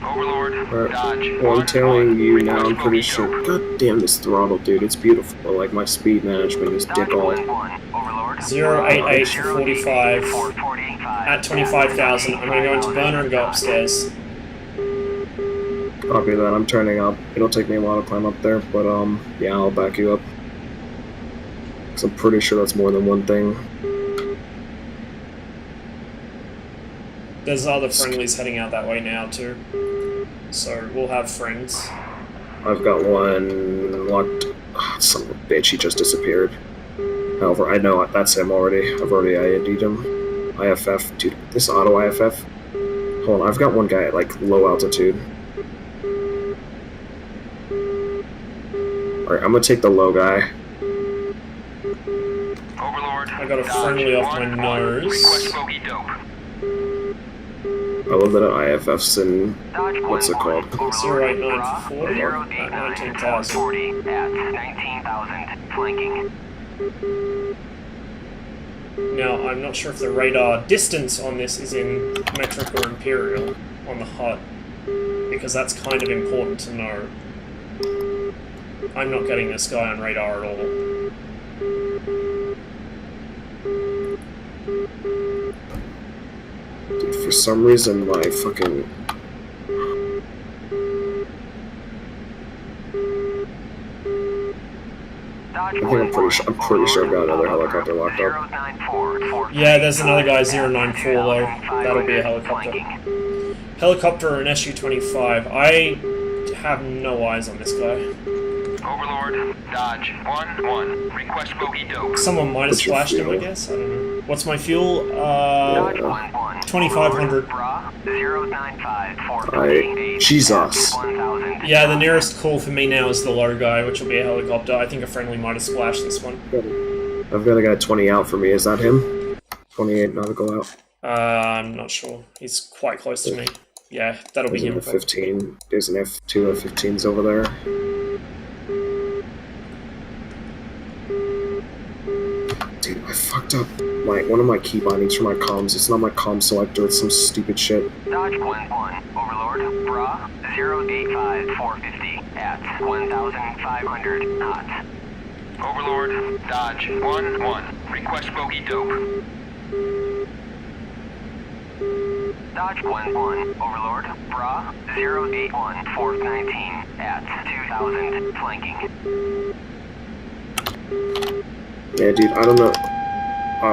Overlord, Alright, Dodge well, I'm 1, telling you now, I'm request pretty bogey sure. dope. God damn this throttle, dude. It's beautiful. Like, my speed management is Dodge dick all. Gwen 1, Overlord, 088 to 45 445 at 25,000. I'm gonna go into burner and go upstairs. Copy that. I'm turning up. It'll take me a while to climb up there, but, yeah, I'll back you up. Because I'm pretty sure that's more than one thing. There's other friendlies heading out that way now too. So we'll have friends. I've got one locked. Oh, son of a bitch, he just disappeared. However, I know that's him already. I've already IED'd him. IFF, dude. This auto IFF. Hold on, I've got one guy at like low altitude. Alright, I'm gonna take the low guy. Overlord, I got a friendly off my nose. request bogey dope. I love that IFF's in. Dodge What's it called? 089 for 40 at 19,000. 40 at 19,000 flanking. Now, I'm not sure if the radar distance on this is in metric or imperial on the HUD, because that's kind of important to know. I'm not getting this guy on radar at all. Dude, for some reason, my fucking. I think I'm pretty sure I've got another helicopter locked up. Yeah, there's another guy, 094 though. That'll be a helicopter. Helicopter and SU-25. I have no eyes on this guy. Overlord, Dodge 1-1, request bogey dope. Someone might have What's your splashed him, I fuel? guess. I don't know. What's my fuel? Dodge 1-1, 2,500. Bra 095 Alright, Jesus. Yeah, the nearest call for me now is the low guy, which will be a helicopter. I think a friendly might have splashed this one. I've got a guy 20 out for me. Is that him? 28 nautical out. I'm not sure. He's quite close to me. Yeah, that'll be There's an him. F-15. There's an F2 F-15s over there. Dude, I fucked up one of my key bindings for my comms. It's not my comm selector. It's some stupid shit. Dodge Gwen 1, Overlord, Bra 085 450 at 1,500 knots. Overlord, Dodge 1-1, request bogey dope. Dodge Gwen 1, Overlord, Bra 081 419 at 2,000 flanking. Yeah, dude, I don't know.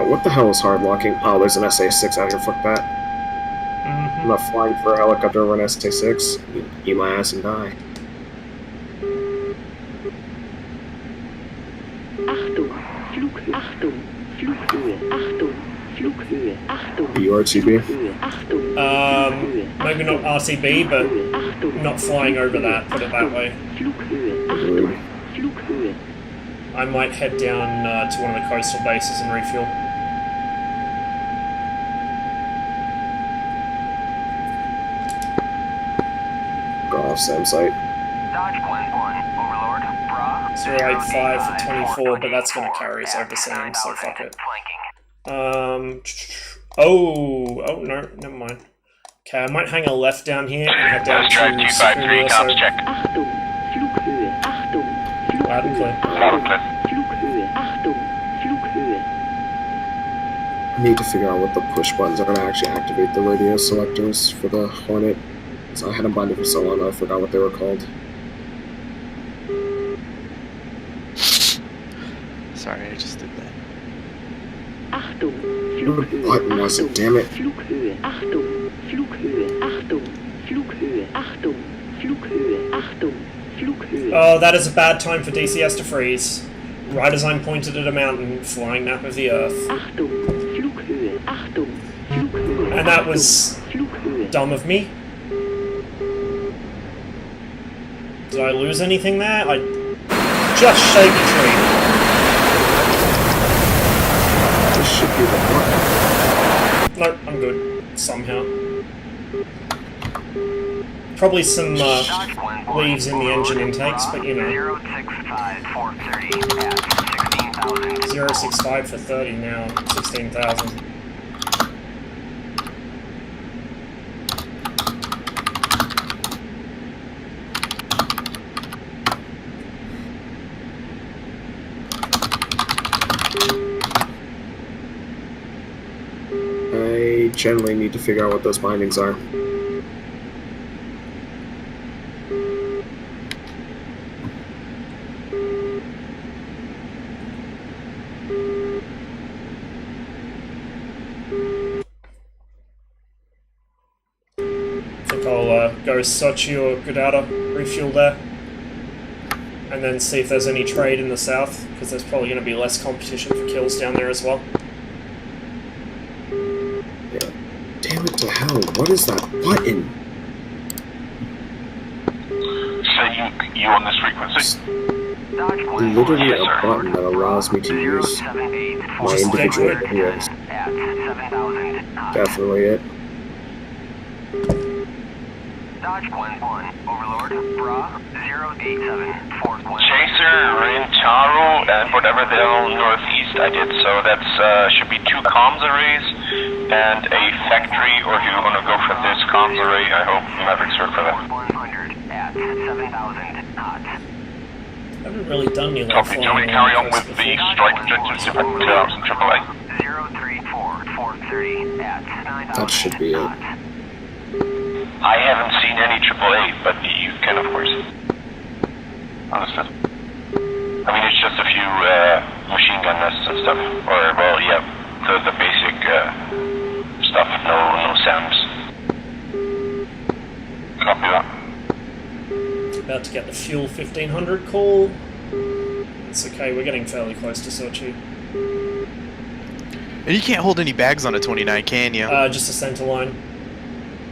What the hell is hard locking? Oh, there's an SA-6 out here. Fuck that. I'm not flying for a helicopter over an SA-6. Eat my ass and die. Achtung, Flughöhe, Achtung, Flughöhe, Achtung. URTB? Achtung. Maybe not RTB, but not flying over that, put it that way. Flughöhe, Achtung, Flughöhe. I might head down to one of the coastal bases and refuel. Go off SAM site. Dodge Gwen 1, Overlord, Bra 085 for 24, but that's going to carry us over SAM, so fuck it. Oh no, never mind. Okay, I might hang a left down here and head down to Track 253, comms check. Achtung, Flughöhe, Achtung, Loud and clear. Loud and clear. Flughöhe, Achtung, Flughöhe. I need to figure out what the push buttons are to actually activate the radio selectors for the Hornet. So I had them binded for so long, I forgot what they were called. Sorry, I just did that. Achtung, What button was it, damn it? Flughöhe, Achtung, Flughöhe, Achtung, Flughöhe, Achtung, Flughöhe, Achtung, Flughöhe. Oh, that is a bad time for DCS to freeze. Right as I'm pointed at a mountain, flying map of the Earth. Achtung, Flughöhe, Achtung, Flughöhe. And that was Flughöhe. dumb of me. Did I lose anything there? I just shake the tree. This should be the button. Nope, I'm good. Somehow. Probably some leaves in the engine intakes, but you know. 065 430 at 16,000. 065 for 30 now, 16,000. I generally need to figure out what those bindings are. I think I'll go Sochi or Gudauda, refuel there. And then see if there's any trade in the south, because there's probably going to be less competition for kills down there as well. Yeah. Damn it to hell, what is that button? So you on this frequency? Literally a button that allows me to use my individual heroes. Definitely it. Dodge 1-1, Overlord, Bra 08741. Chaser, Rintaro, and whatever the hell northeast I did. So that's should be 2 comms arrays and a factory, or if you want to go for this comms array, I hope Mavericks work for that. 100 at 7,000 knots. I haven't really done any Copy. Do you want me to carry on with the strike objectives if I can tell some AAA? 034 430 at 9,000 That should be it. knots. I haven't seen any AAA, but you can, of course. Understood. I mean, it's just a few machine gun nests and stuff. Or, well, yeah, the basic stuff. No SAMs. Copy that. About to get the fuel 1500 call. It's okay, we're getting fairly close to Sochi. And you can't hold any bags on a 29, can you? Just a center line.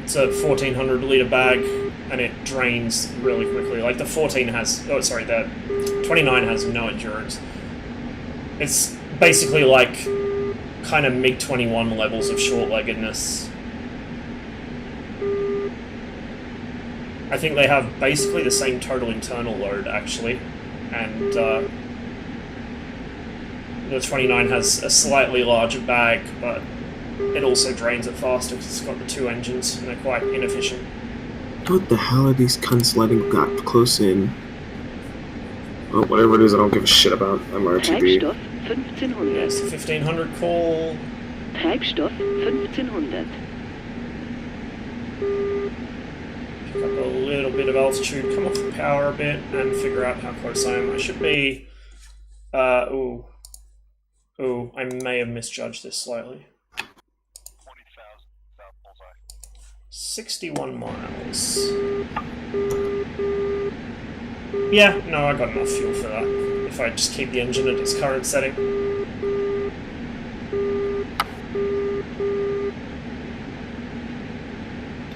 It's a 1400 litre bag, and it drains really quickly. Like the 14 has, oh sorry, the 29 has no endurance. It's basically like kind of MiG-21 levels of short-leggedness. I think they have basically the same total internal load, actually, and the 29 has a slightly larger bag, but it also drains it faster because it's got the 2 engines, and they're quite inefficient. What the hell are these cunts letting that close in? Well, whatever it is, I don't give a shit about. I'm RTB. Treibstoff 1500. Yes, the 1500 call. Treibstoff 1500. Pick up a little bit of altitude, come off the power a bit, and figure out how close I am. I should be... Ooh, I may have misjudged this slightly. 61 miles. Yeah, no, I got enough fuel for that. If I just keep the engine at its current setting.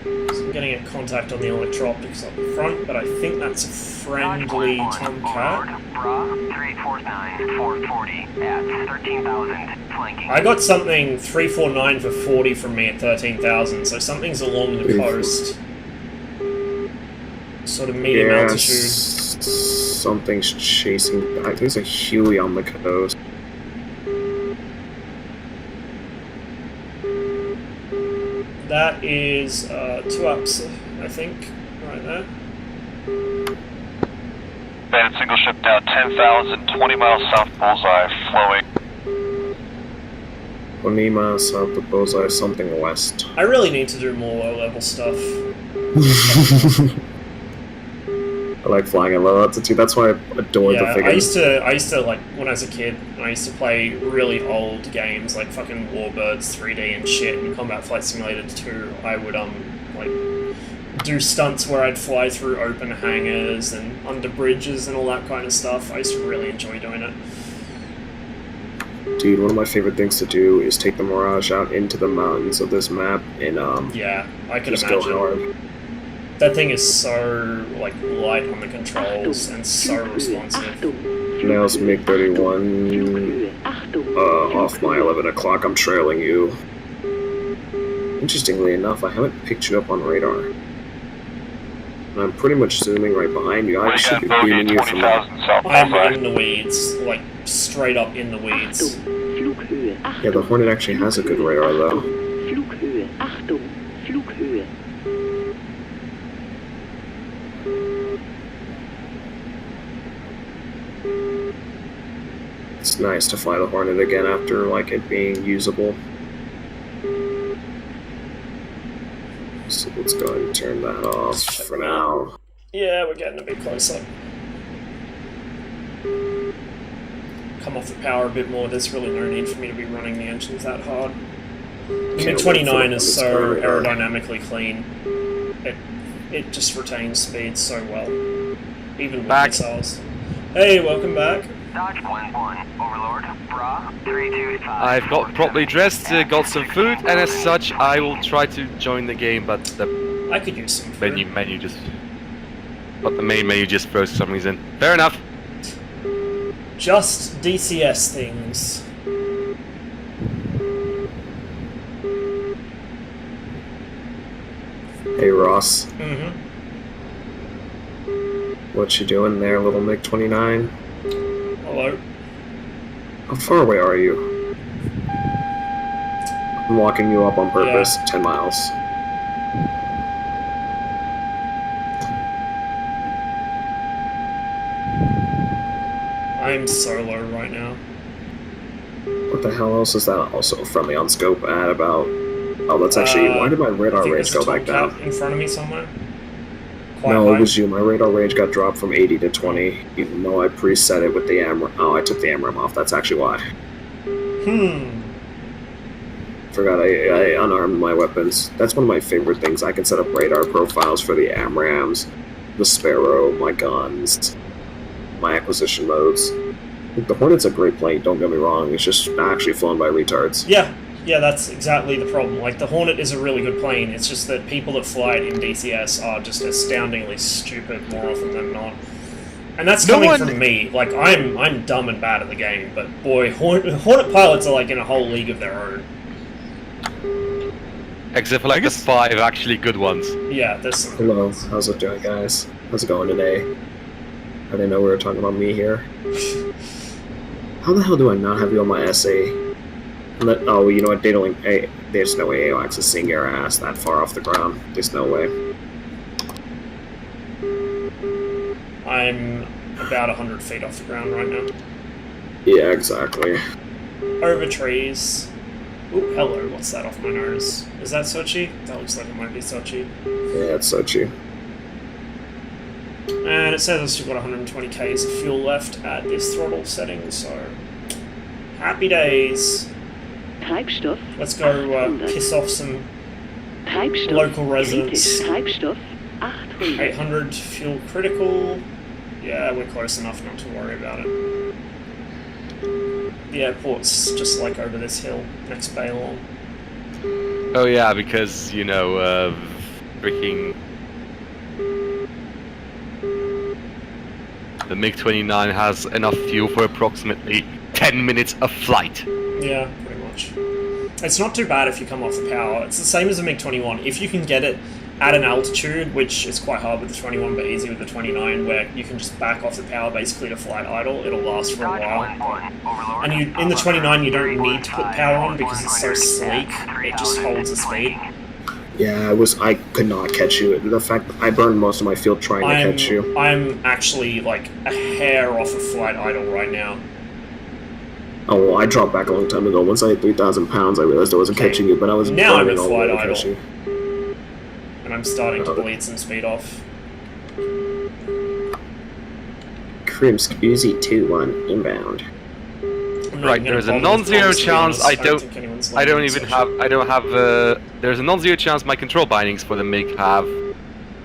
So I'm getting a contact on the electro-optics up front, but I think that's a friendly Tomcat. Bra 349 440 at 13,000 flanking. I got something 349 for 40 from me at 13,000, so something's along the coast. Sort of medium altitude. Something's chasing. I think it's a Huey on the coast. That is 2 ups, I think, right there. Bandit single ship down 10,000, 20 miles south bullseye, flowing. Onima, south of Bozai, something west. I really need to do more low-level stuff. I like flying at low altitude. That's why I adore the Yeah, figure. I used to like when I was a kid. I used to play really old games like fucking Warbirds 3D and shit, and Combat Flight Simulator 2. I would like do stunts where I'd fly through open hangars and under bridges and all that kind of stuff. I used to really enjoy doing it. Dude, one of my favorite things to do is take the Mirage out into the mountains of this map and Yeah, I could just go imagine. hard. That thing is so like light on the controls and so responsive. Now it's MiG-31 off my 11 o'clock. I'm trailing you. Interestingly enough, I haven't picked you up on radar. And I'm pretty much zooming right behind you. I should be beaming you from there. I'm in the weeds, like straight up in the weeds. Yeah, the Hornet actually has a good radar though. Flughöhe, Achtung, Flughöhe. It's nice to fly the Hornet again after like it being usable. So let's go ahead and turn that off for now. Yeah, we're getting a bit closer. Come off the power a bit more. There's really no need for me to be running the engines that hard. The MiG-29 is so aerodynamically clean. It just retains speed so well, even with missiles. Hey, welcome back. Dodge 1-1, Overlord, Bra, 325. I've got properly dressed, got some food, and as such, I will try to join the game, but the I could use some food. menu just... But the main menu just froze for some reason. Fair enough. Just DCS things. Hey Ross, Mm-hmm. what you doing there, little MiG-29? Hello. How far away are you? I'm walking you up on purpose, 10 miles. I'm so low right now. What the hell else is that also friendly on scope at about? Oh, that's actually, why did my radar range go back down? In front of me somewhere? Quite No, high. it was you. My radar range got dropped from 80 to 20, even though I preset it with the AMRAM. Oh, I took the AMRAM off. That's actually why. Forgot I unarmed my weapons. That's one of my favorite things. I can set up radar profiles for the AMRAMs, the Sparrow, my guns, my acquisition modes. The Hornet's a great plane, don't get me wrong. It's just actually flown by retards. Yeah, that's exactly the problem. Like, the Hornet is a really good plane. It's just that people that fly it in DCS are just astoundingly stupid more often than not. And that's coming from me. Like, I'm dumb and bad at the game, but boy, Hornet pilots are like in a whole league of their own. Except for like the 5 actually good ones. Yeah, there's some. Hello, how's it doing, guys? How's it going today? I didn't know we were talking about me here. How the hell do I not have you on my SA? Oh, you know what? There's no way AOX is seeing your ass that far off the ground. There's no way. I'm about 100 feet off the ground right now. Yeah, exactly. Over trees. Ooh, hello, what's that off my nose? Is that Sochi? That looks like it might be Sochi. Yeah, it's Sochi. And it says I've still got 120 k's of fuel left at this throttle setting, so... Happy days! Treibstoff. Let's go piss off some Treibstoff. local residents. Kritisch. Treibstoff. 800. 800 fuel critical. Yeah, we're close enough not to worry about it. The airport's just like over this hill, next bay along. Oh yeah, because, you know, freaking... The MiG-29 has enough fuel for approximately 10 minutes of flight. Yeah, pretty much. It's not too bad if you come off the power. It's the same as a MiG-21. If you can get it at an altitude, which is quite hard with the 21 but easy with the 29, where you can just back off the power basically to flight idle, it'll last for a while. And in the 29 you don't need to put power on because it's so sleek, it just holds the speed. Yeah, I could not catch you. The fact that I burned most of my fuel trying to catch you. I'm actually like a hair off of flight idle right now. Oh, well, I dropped back a long time ago. Once I hit 3,000 pounds, I realized I wasn't Okay. catching you, but I was Now I'm burning at all the way flight to catch idle. you. And I'm starting to Oh. bleed some speed off. Krimsk Uzi 2-1 inbound. I'm not Right, even there's a gonna bother with non-zero bombs, to be chance honest. I don't think anyone's I don't landing even in have I don't have there's a non-zero chance my control bindings for the MiG have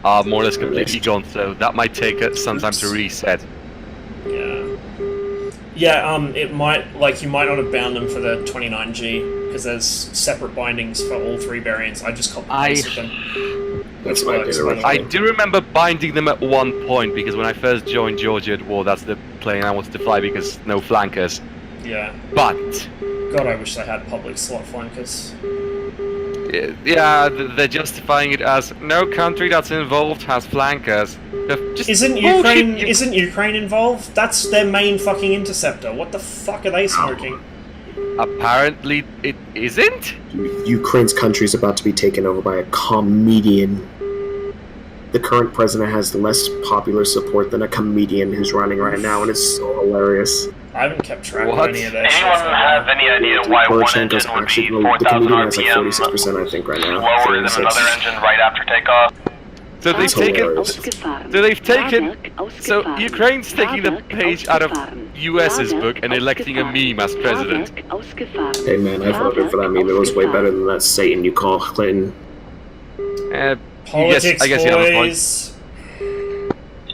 are more or less completely gone, so that might take some time to reset. Yeah. Yeah, it might, like, you might not have bound them for the 29G, because there's separate bindings for all three variants. I just copied and pasted them. That's what I did by the way. I do remember binding them at one point, because when I first joined Georgia at war, that's the plane I wanted to fly because no flankers. Yeah. But God, I wish they had public slot flankers. yeah, they're justifying it as no country that's involved has flankers. Just Isn't bullshit. Ukraine involved? That's their main fucking interceptor. What the fuck are they smoking? Apparently it isn't? Ukraine's country is about to be taken over by a comedian. The current president has less popular support than a comedian who's running right now, and it's so hilarious. I haven't kept track of What? any of that shit. Anyone have any idea why one engine Poroshenko's would actually, be the 4,000 comedian has like RPM 46%, I think, right now. slower than 46. another engine right after takeoff? So they've That's taken hilarious. Ausgefahren. so they've taken Fahrwerk so ausgefahren. Ukraine's taking the Fahrwerk page out of ausgefahren. US's Fahrwerk book and electing a ausgefahren. meme as president. Fahrwerk ausgefahren. Hey man, I voted for that meme. It was way better than that Satan you call Clinton. Politics, I guess you have a point. boys.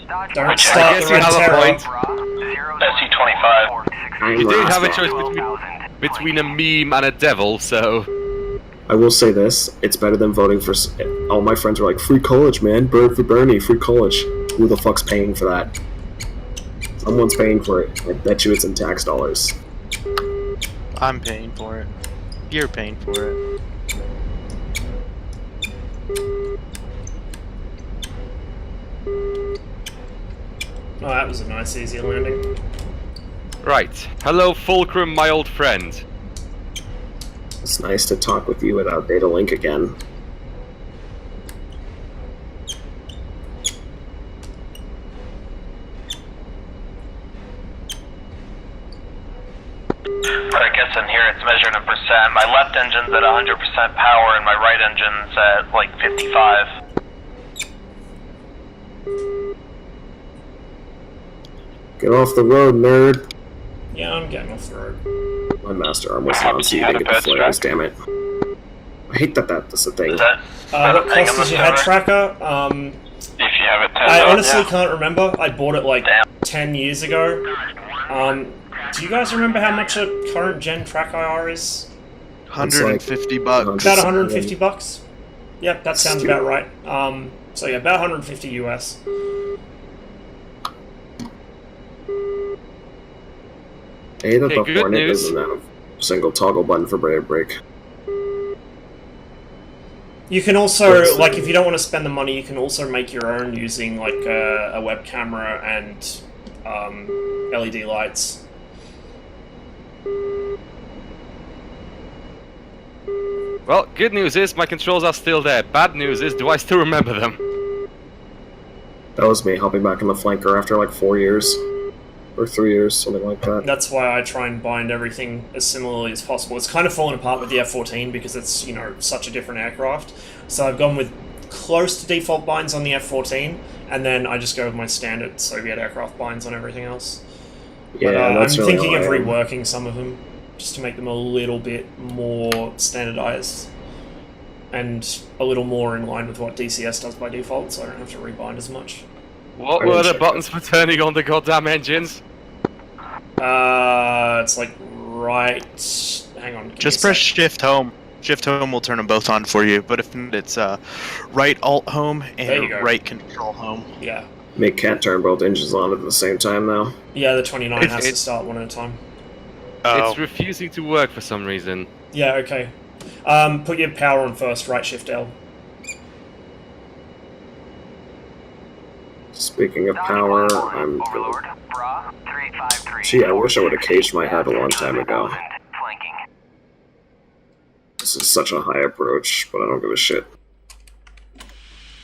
Dodge Don't Point. start I guess the you red have a terror. point. SC-25. I'm You do have a Rasta. choice between a meme and a devil, so I will say this, it's better than voting for... All my friends were like, free college, man. Bird for Bernie, free college. Who the fuck's paying for that? Someone's paying for it. I bet you it's in tax dollars. I'm paying for it. You're paying for it. Oh, that was a nice, easy landing. right. Hello Fulcrum, my old friend. It's nice to talk with you without data link again. Alright, guess in here it's measured in percent. My left engine's at 100% power and my right engine's at like 55. Get off the road, nerd. Yeah, I'm getting off the road. My master arm was on, so you didn't get the flares, damn it. I hate that that's the thing. Is that What cost does your head tracker? if you have it 10 I honestly can't remember. I bought it like 10 years ago. Do you guys remember how much a current gen track IR is? 150 bucks. About 150 bucks. Yep, that sounds about right. So yeah, about 150 US. Hey, that Okay, the good Hornet news. doesn't have a single toggle button for brake. You can also, Yes. like, if you don't want to spend the money, you can also make your own using like a web camera and LED lights. Well, good news is my controls are still there. Bad news is, do I still remember them? That was me helping back in the flanker after like 4 years. Or 3 years, something like that. That's why I try and bind everything as similarly as possible. It's kind of fallen apart with the F-14 because it's, you know, such a different aircraft. So I've gone with close to default binds on the F-14, and then I just go with my standard Soviet aircraft binds on everything else. Yeah, But I'm that's really thinking of how I am. reworking some of them, just to make them a little bit more standardized and a little more in line with what DCS does by default, so I don't have to rebind as much. What I were didn't the check buttons for turning on the goddamn engines? It's like right. Hang on. give me Just a press sec. Shift Home. Shift Home will turn them both on for you, but if not, it's right Alt Home There you and go. right Control Home. Yeah. Make Cat turn both engines on at the same time now. Yeah, the 29 has to It's- start one at a time. It's refusing to work for some reason. Yeah, okay. Put your power on first, right shift L. Speaking of power, I'm... Overlord, Bra, 3853. Gee, I wish I would have caged my head a long time ago. Flanking. This is such a high approach, but I don't give a shit.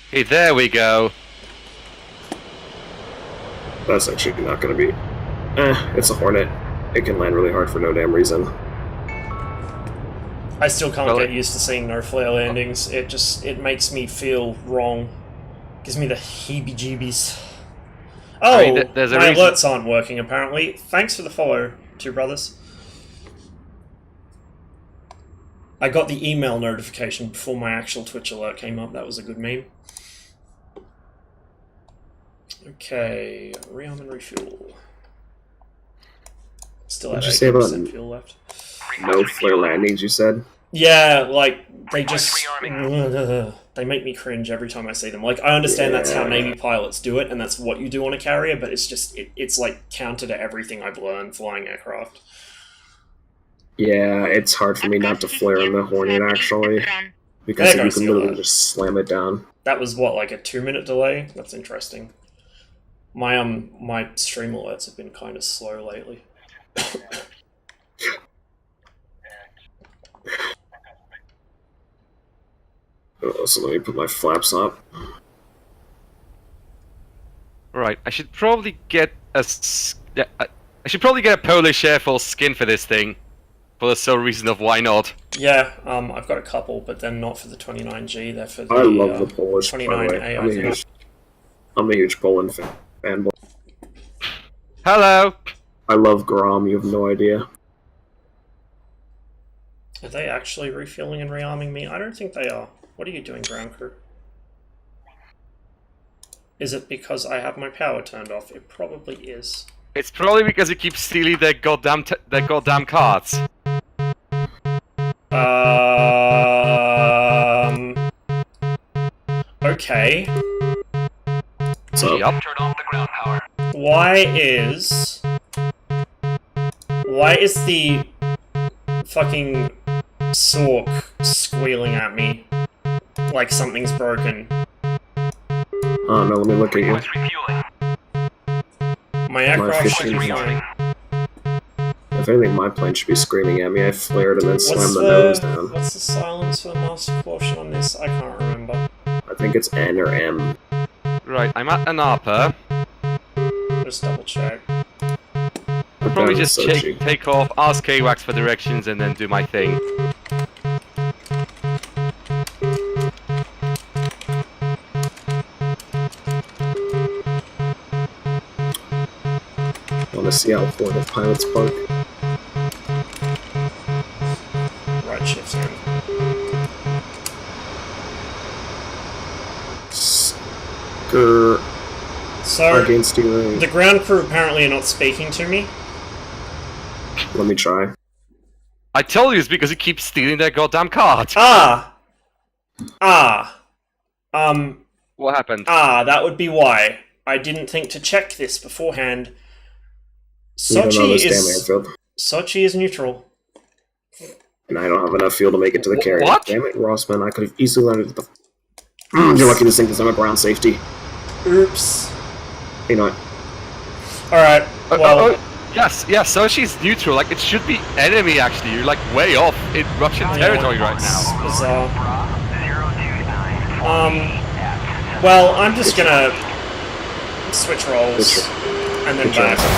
Hey, there we go. That's actually not gonna be... it's a Hornet. It can land really hard for no damn reason. I still can't Well, get used to seeing no flare landings. It makes me feel wrong. Gives me the heebie-jeebies. Oh, I mean, there's a my reason- alerts aren't working apparently. Thanks for the follow, two brothers. I got the email notification before my actual Twitch alert came up. That was a good meme. Okay, rearm and refuel. Still at What'd you say about 80% fuel left. no flare landings, you said? Yeah, like, they just... They make me cringe every time I see them. Like, I understand that's how Yeah. Navy pilots do it, and that's what you do on a carrier, but it's just, it's like counter to everything I've learned flying aircraft. Yeah, it's hard for me not to flare in the Hornet, actually. Because There you goes can the literally alert. just slam it down. That was, what, like a 2-minute delay? That's interesting. My stream alerts have been kind of slow lately. Oh, so let me put my flaps up. Right, I should probably get a Polish Air Force skin for this thing, for the sole reason of why not. Yeah, I've got a couple, but they're not for the 29G, they're for the I love the Polish, by the 29A, way. I think. I'm a huge Poland fanboy. Hello! I love Grom, you have no idea. Are they actually refueling and rearming me? I don't think they are. What are you doing, ground crew? Is it because I have my power turned off? It probably is. It's probably because you keep stealing their goddamn carts. Okay. So, Yup. Turn off the ground power. Why is the fucking Sork squealing at me like something's broken? oh no, let me look at you. Request refueling. My aircraft should be fishing fine. If anything, my plane should be screaming at me. I flared and then slammed the What's nose down. what's the silence for master quotient on this? I can't remember. I think it's N or M. Right, I'm at Anapa. Just double check. I'll probably Down in just Sochi. take off, ask KWAX for directions, and then do my thing. Want to see how Florida pilots park? Right shift's in. Skrrr. So, Against steering. the ground crew apparently are not speaking to me. Let me try. I told you it's because you keep stealing their goddamn cart! What happened? That would be why. I didn't think to check this beforehand. We don't know this damn Sochi airfield. is neutral. And I don't have enough fuel to make it to the carrier. What? Damn it, Rossman. I could have easily landed at the... You're lucky this thing doesn't have a ground safety. Oops. You know what? Alright, well, Yes, Sochi's neutral, like, it should be enemy, actually. You're, like, way off in Russian territory right now. bizarre. 029. Well, I'm just gonna switch roles and then Good back. Damn,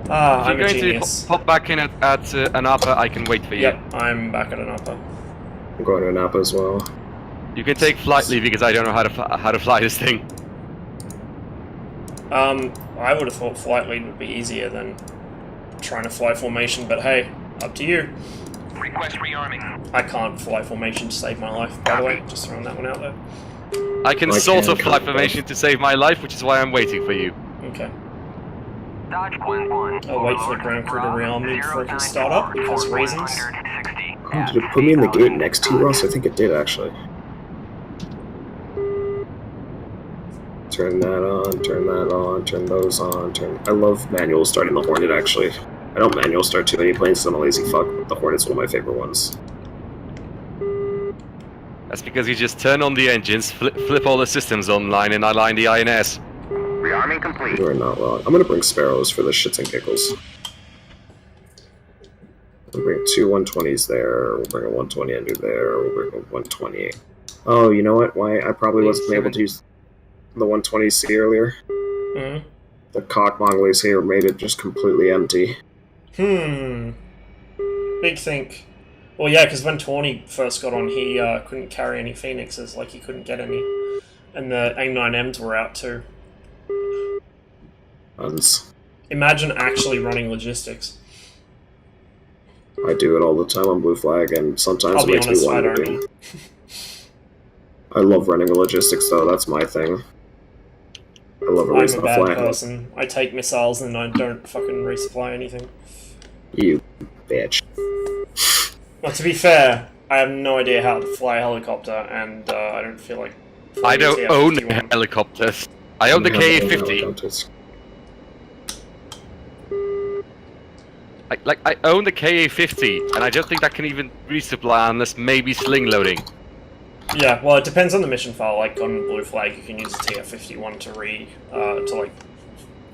Ah, If I'm you're a going genius. to pop back in at Anapa, I can wait for you. Yep, I'm back at Anapa. I'm going to Napa as well. You can take flight leave because I don't know how to fly this thing. I would have thought flight lead would be easier than trying to fly formation, but hey, up to you. Request rearming. I can't fly formation to save my life, by the way, just throwing that one out there. I can I sort can of fly come formation to save my life, which is why I'm waiting for you. Okay. Dodge Quinn 1. I'll wait for the ground crew to rearm me before I can start up, because reasons. 160. Oh, did it put me in the gate next to you, Ross? I think it did, actually. Turn that on, turn that on, turn those on, I love manual starting the Hornet, actually. I don't manual start too many planes, so I'm a lazy fuck, but the Hornet's one of my favorite ones. That's because you just turn on the engines, flip all the systems online, and align the INS. Rearming complete. You are not wrong. I'm gonna bring Sparrows for the shits and giggles. We'll bring two 120s there, we'll bring a 120 under there, we'll bring a 120. Oh, you know what? Why I probably wasn't able to use the 120C earlier? Mhm. The cockmongoose here made it just completely empty. Big think. Well, yeah, because when Tawny first got on, he couldn't carry any Phoenixes, like he couldn't get any. And the AIM-9Ms were out too. Imagine actually running logistics. I do it all the time on Blue Flag, and sometimes I'll it be makes honest, me I wonder. don't. I love running a logistics, though. That's my thing. I love a I'm reason a to bad flag. person. I take missiles and I don't fucking resupply anything. You bitch. Well, to be fair, I have no idea how to fly a helicopter, and I don't feel like... I don't flying own TF-51. helicopters. I own the KA-50. Helicopters. I own the KA-50, and I don't think that can even resupply unless maybe sling loading. Yeah, well, it depends on the mission file. Like on Blue Flag, you can use a TF-51 to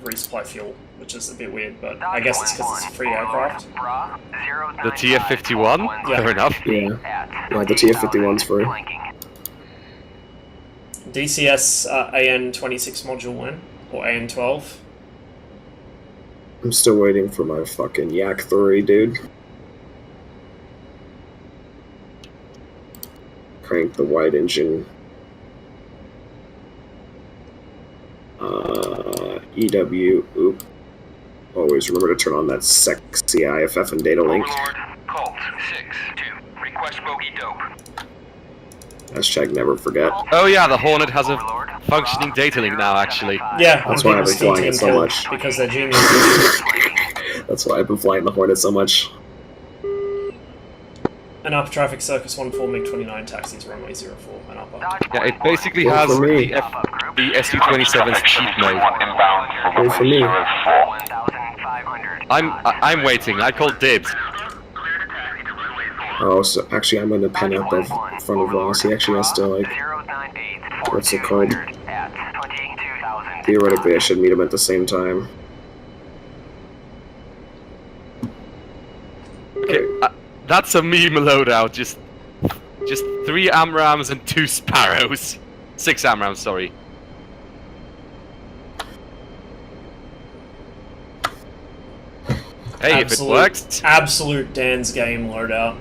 resupply fuel, which is a bit weird, but I guess it's because it's a free aircraft. The TF-51? Yeah. Fair enough. Yeah. Like the TF-51's free. DCS AN-26 module 1, or AN-12. I'm still waiting for my fucking Yak 3, dude. Crank the wide engine. EW, oop. Always remember to turn on that sexy IFF and data link. Overlord, Colt, 6-2. Request bogey dope. Hashtag never forget. Oh yeah, the Hornet has a functioning data link now, actually. Yeah, That's when why I've been people flying it steam so kill much. because they're geniuses. That's why I've been flying the Hornet so much. An upper traffic Circus 14 MiG-29 taxis runway 04 and upper. Yeah, it basically Well, has for me. the Su-27's cheat mode. Inbound for Well, for me. 04. I'm waiting. I called dibs. Oh, so actually I'm gonna pen up in front of Ross. He actually has to, like, what's it called? Theoretically, I should meet him at the same time. Okay, that's a meme loadout. Just 3 AMRAAMs and 2 Sparrows. 6 AMRAAMs, sorry. Hey, if it works. Absolute Dan's game loadout.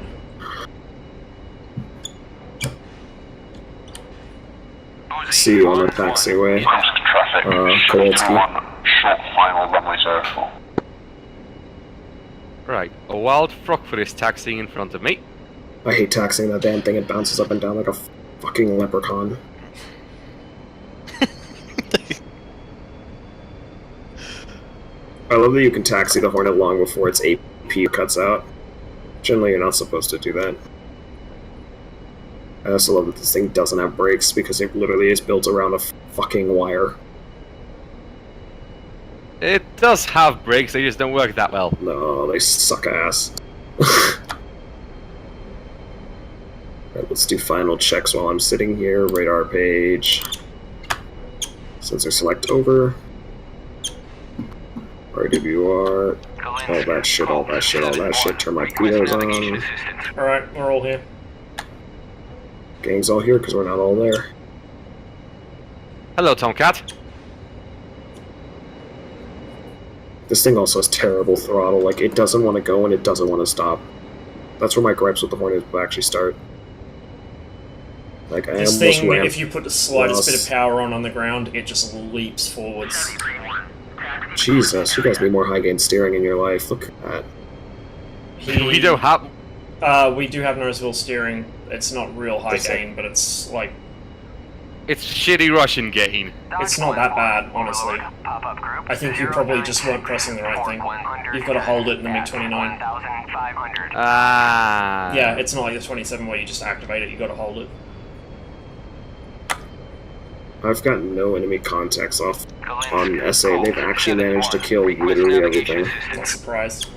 See you on the taxiway. Comes to traffic. Kowalski. Short final runway 04. Right, a wild Frogfoot is taxiing in front of me. I hate taxiing that damn thing. It bounces up and down like a fucking leprechaun. I love that you can taxi the Hornet long before its AP cuts out. Generally, you're not supposed to do that. I also love that this thing doesn't have brakes because it literally is built around a fucking wire. It does have brakes, they just don't work that well. No, they suck ass. Alright, let's do final checks while I'm sitting here. Radar page. Sensor select over. RWR. All that shit, all that shit, all that shit. Turn my pitos on. Alright, we're all here. Gang's all here because we're not all there. Hello, Tomcat. This thing also has terrible throttle. Like, it doesn't want to go and it doesn't want to stop. That's where my gripes with the Hornet will actually start. Like, I This almost thing, ramped. if you put the slightest bit of power on the ground, it just leaps forwards. Jesus, you guys need more high gain steering in your life. Look at that. We don't have... We do have Noseville steering. It's not real high gain, but it's like... It's shitty Russian gain. It's not that bad, honestly. I think you probably just weren't pressing the right thing. You've got to hold it in the MiG-29. Ah. Yeah, it's not like the 27 where you just activate it, you got to hold it. I've got no enemy contacts off on SA. They've actually managed to kill literally everything. Not surprised.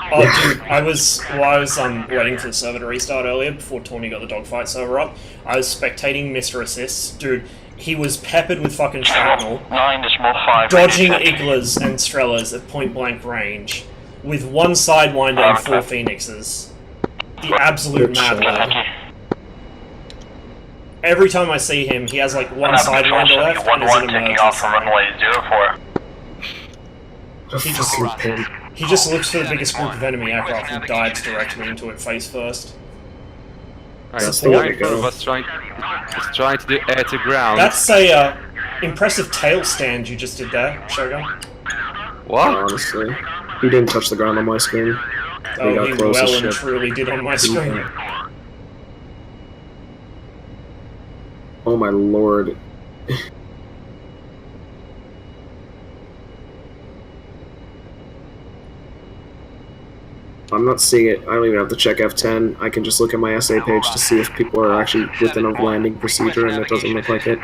Oh, dude, I was waiting for the server to restart earlier before Tawny got the dogfight server up. I was spectating Mr. Assists. Dude, he was peppered with fucking shrapnel, 9.5. dodging Iglas and Strellas at point-blank range, with 1 Sidewinder and 4 Phoenixes. The absolute mad lad. Every time I see him, he has like 1 Sidewinder left and is in taking off from emergency. runway 04. He just, Fucking pin. he just looks for the biggest group of enemy aircraft and dives directly into it face first. Alright, That's so the the way guy to in front go. of us trying to do air to ground. That's a impressive tail stand you just did there, Shogun. What? Honestly, he didn't touch the ground on my screen. Oh, got he close as well and shit. truly did on my screen. Oh my lord. I'm not seeing it. I don't even have to check F10. I can just look at my SA page to see if people are actually within a landing procedure, and it doesn't look like it.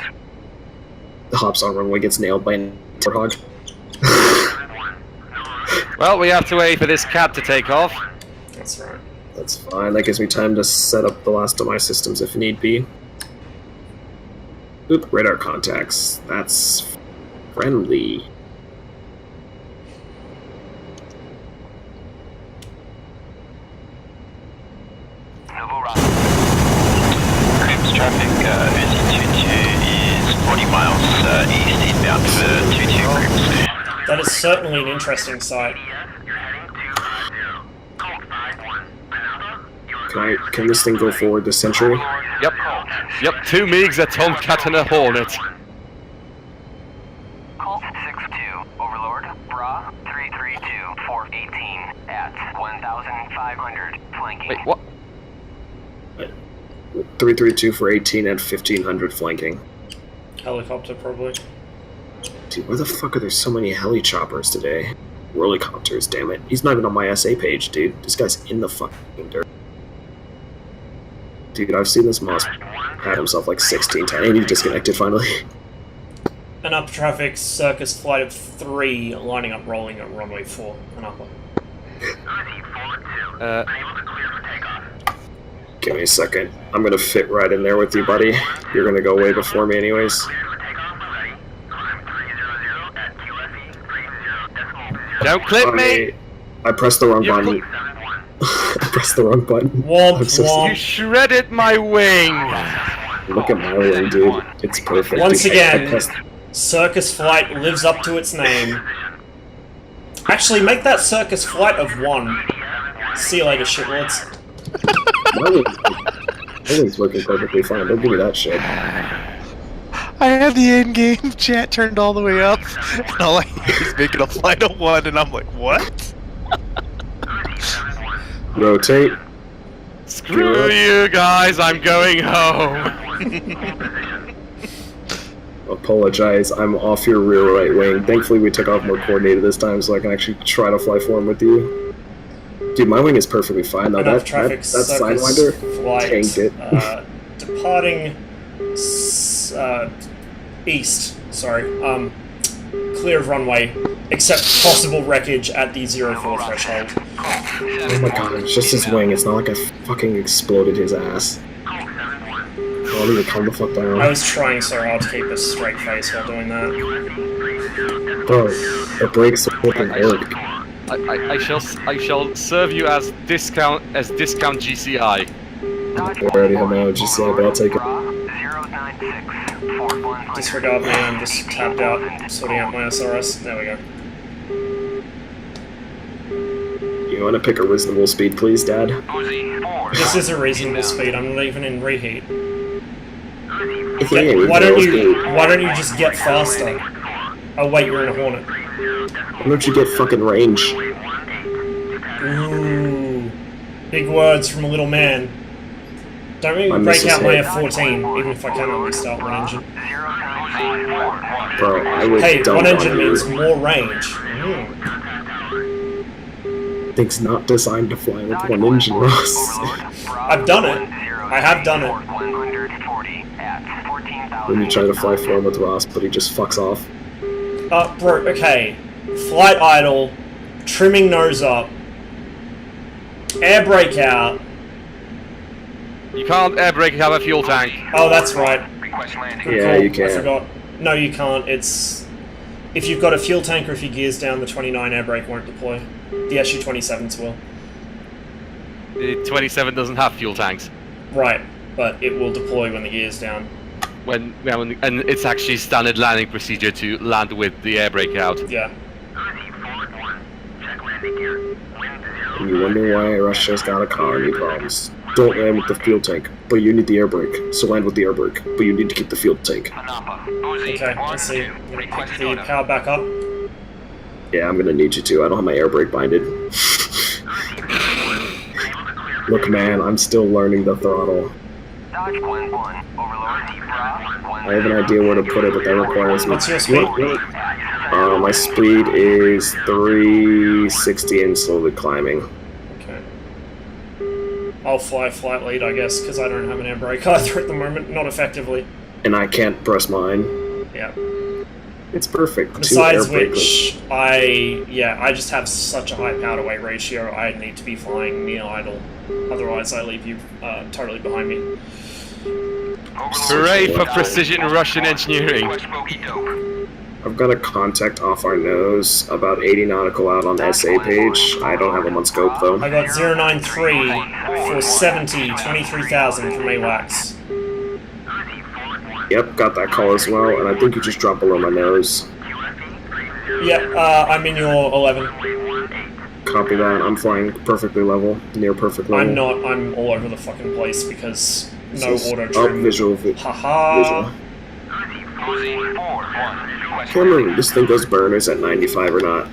The hops on runway gets nailed by an hog. Well, we have to wait for this cat to take off. That's right. That's fine. That gives me time to set up the last of my systems if need be. Oop, radar contacts. That's friendly. Crips traffic, Uzi 22 is 40 miles east inbound for 22 Crips. That is certainly an interesting sight. Can this thing go forward this century? Yep. Yep, 2 MiGs, a Tomcat and a Hornet. Colt 6-2, Overlord, Bra 332, 418 at 1,500, flanking. Wait, what? 332 for 18 at 1500 flanking. Helicopter, probably. Dude, where the fuck are there so many heli choppers today? Rollicopters, damn it. He's not even on my SA page, dude. This guy's in the fucking dirt. Dude, I've seen this moss had himself like 16 times, and he disconnected finally. An up traffic circus flight of 3 lining up rolling at runway 4 and upper. Give me a second. I'm gonna fit right in there with you, buddy. You're gonna go way before me anyways. Don't clip me! I pressed the wrong You button. I pressed the wrong button. Womp I'm so womp. You shredded my wing! Look at my wing, dude. It's perfect. Once Dude, again, Circus Flight lives up to its name. Actually, make that Circus Flight of 1. See you later, shitlords. My wing's working perfectly fine. Don't give me that shit. I had the in-game chat turned all the way up, and all I hear is making a flight of 1, and I'm like, what? Rotate. Screw you guys, I'm going home! Apologize, I'm off your rear right wing. Thankfully we took off more coordinated this time so I can actually try to fly forward with you. Dude, my wing is perfectly fine though. Enough That traffic Sidewinder flight, tanked it. departing east, sorry, clear of runway, except possible wreckage at the 04 threshold. Oh my god, it's just his wing. It's not like I fucking exploded his ass. Oh, dude, calm the fuck down. I was trying so hard to keep a straight face while doing that. Bro, the brakes flipping work. I shall serve you as discount GCI. I already have my own GCI, but I'll take it. Disregard me, I'm just tapped out, sorting out my SRS. There we go. You want to pick a reasonable speed, please, Dad? This is a reasonable speed, I'm not even in reheat. Why Why don't you just get faster? Oh wait, you're in a Hornet. Why don't you get fucking range? Ooh. Big words from a little man. Don't make me break out my F-14, even if I can only start one engine. Bro, I would Hey, dump one engine on you. means more range. Thing's not designed to fly with one engine, Ross. I've done it. I have done it. When you try to fly forward with Ross, but he just fucks off. Bro, okay. Flight idle, trimming nose up, air brake out. You can't air brake have a fuel tank. Oh, that's right. Good Yeah, call. you can. I forgot. No, you can't. It's... If you've got a fuel tank or if your gear's down, the 29 air brake won't deploy. The SU-27s will. The 27 doesn't have fuel tanks. Right, but it will deploy when the gear's down. And it's actually standard landing procedure to land with the air brake out. Yeah. And you wonder why Russia's got a colony problems. Don't land with the fuel tank, but you need the air brake. So land with the air brake, but you need to keep the fuel tank. Okay, let's see. I'm gonna pick the power back up. Yeah, I'm gonna need you to. I don't have my air brake binded. Look, man, I'm still learning the throttle. Dodge Gwen 1, Overlord, Bra, I have an idea where to put it, but that requires me. What's your speed? My speed is 360 and slowly climbing. Okay. I'll fly flight lead, I guess, because I don't have an air brake either at the moment. Not effectively. And I can't press mine. Yeah. It's perfect. Besides Two air which, I just have such a high power to weight ratio, I need to be flying near idle. Otherwise, I leave you totally behind me. Hooray for precision Russian engineering. I've got a contact off our nose, about 80 nautical out on SA page. I don't have them on scope though. I got 093 for 70, 23,000 from AWACS. Yep, got that call as well, and I think you just dropped below my nose. Yep, I'm in your 11. Copy that. I'm flying perfectly level, near perfect level. I'm not, I'm all over the fucking place because no auto Oh, trim. visual. Haha. Can't remember if this thing does burners at 95 or not.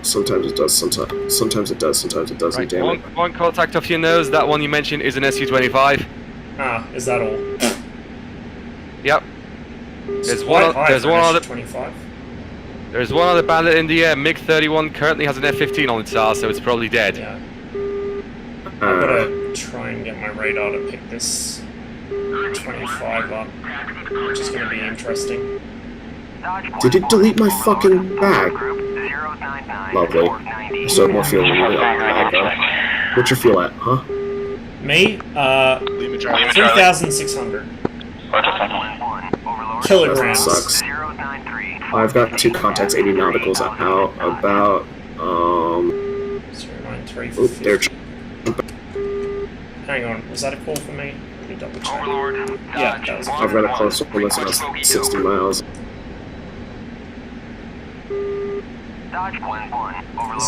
Sometimes it does, sometimes it does, sometimes it doesn't, Right, damn it. one contact off your nose, that one you mentioned is an SU-25. Ah, is that all? Yep. It's There's quite one, high there's for one an other, SU-25. there's one other bandit in the air. MiG-31 currently has an F-15 on its ass, so it's probably dead. Yeah. I've got to try and get my radar to pick this 25 up, which is going to be interesting. Did it delete my fucking bag? Lovely. So more fuel. What's your fuel at, huh? Me? 3,600 kilograms. Sucks. I've got two contacts, 80 nauticals out, about, 093 for oop, they're 50. Hang on, was that a call for me? Let me double check. Yeah, that was a call. I've got a close one that's about 60 miles.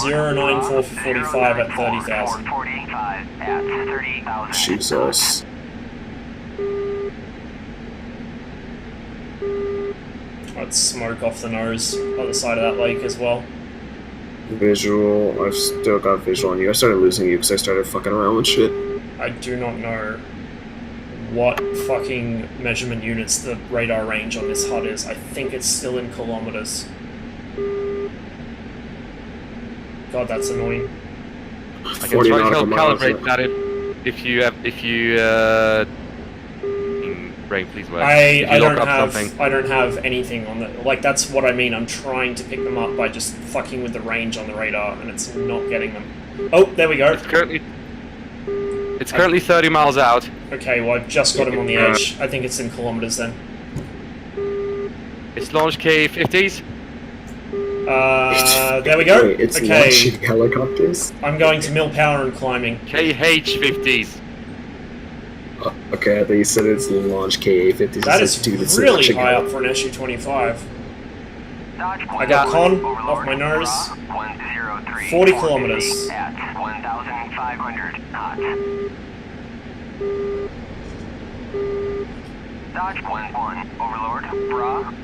094 for 45 at 30,000. Jesus. Let's smoke off the nose, other side of that lake as well. Visual, I've still got visual on you. I started losing you because I started fucking around with shit. I do not know what fucking measurement units the radar range on this HUD is. I think it's still in kilometers. God, that's annoying. I can try to help calibrate that if you brain, please work. I don't have anything on the, like, that's what I mean. I'm trying to pick them up by just fucking with the range on the radar, and it's not getting them. Oh, there we go. It's currently 30 miles out. Okay, well, I've just got him on the edge. I think it's in kilometers then. It's launched K-50s. There we go. Wait, it's launching helicopters? I'm going to mill power and climbing. KH-50s. Okay, I thought you said it's launch KA-50s. That is really high up for an SU-25. I got con off my nose. 40 kilometers.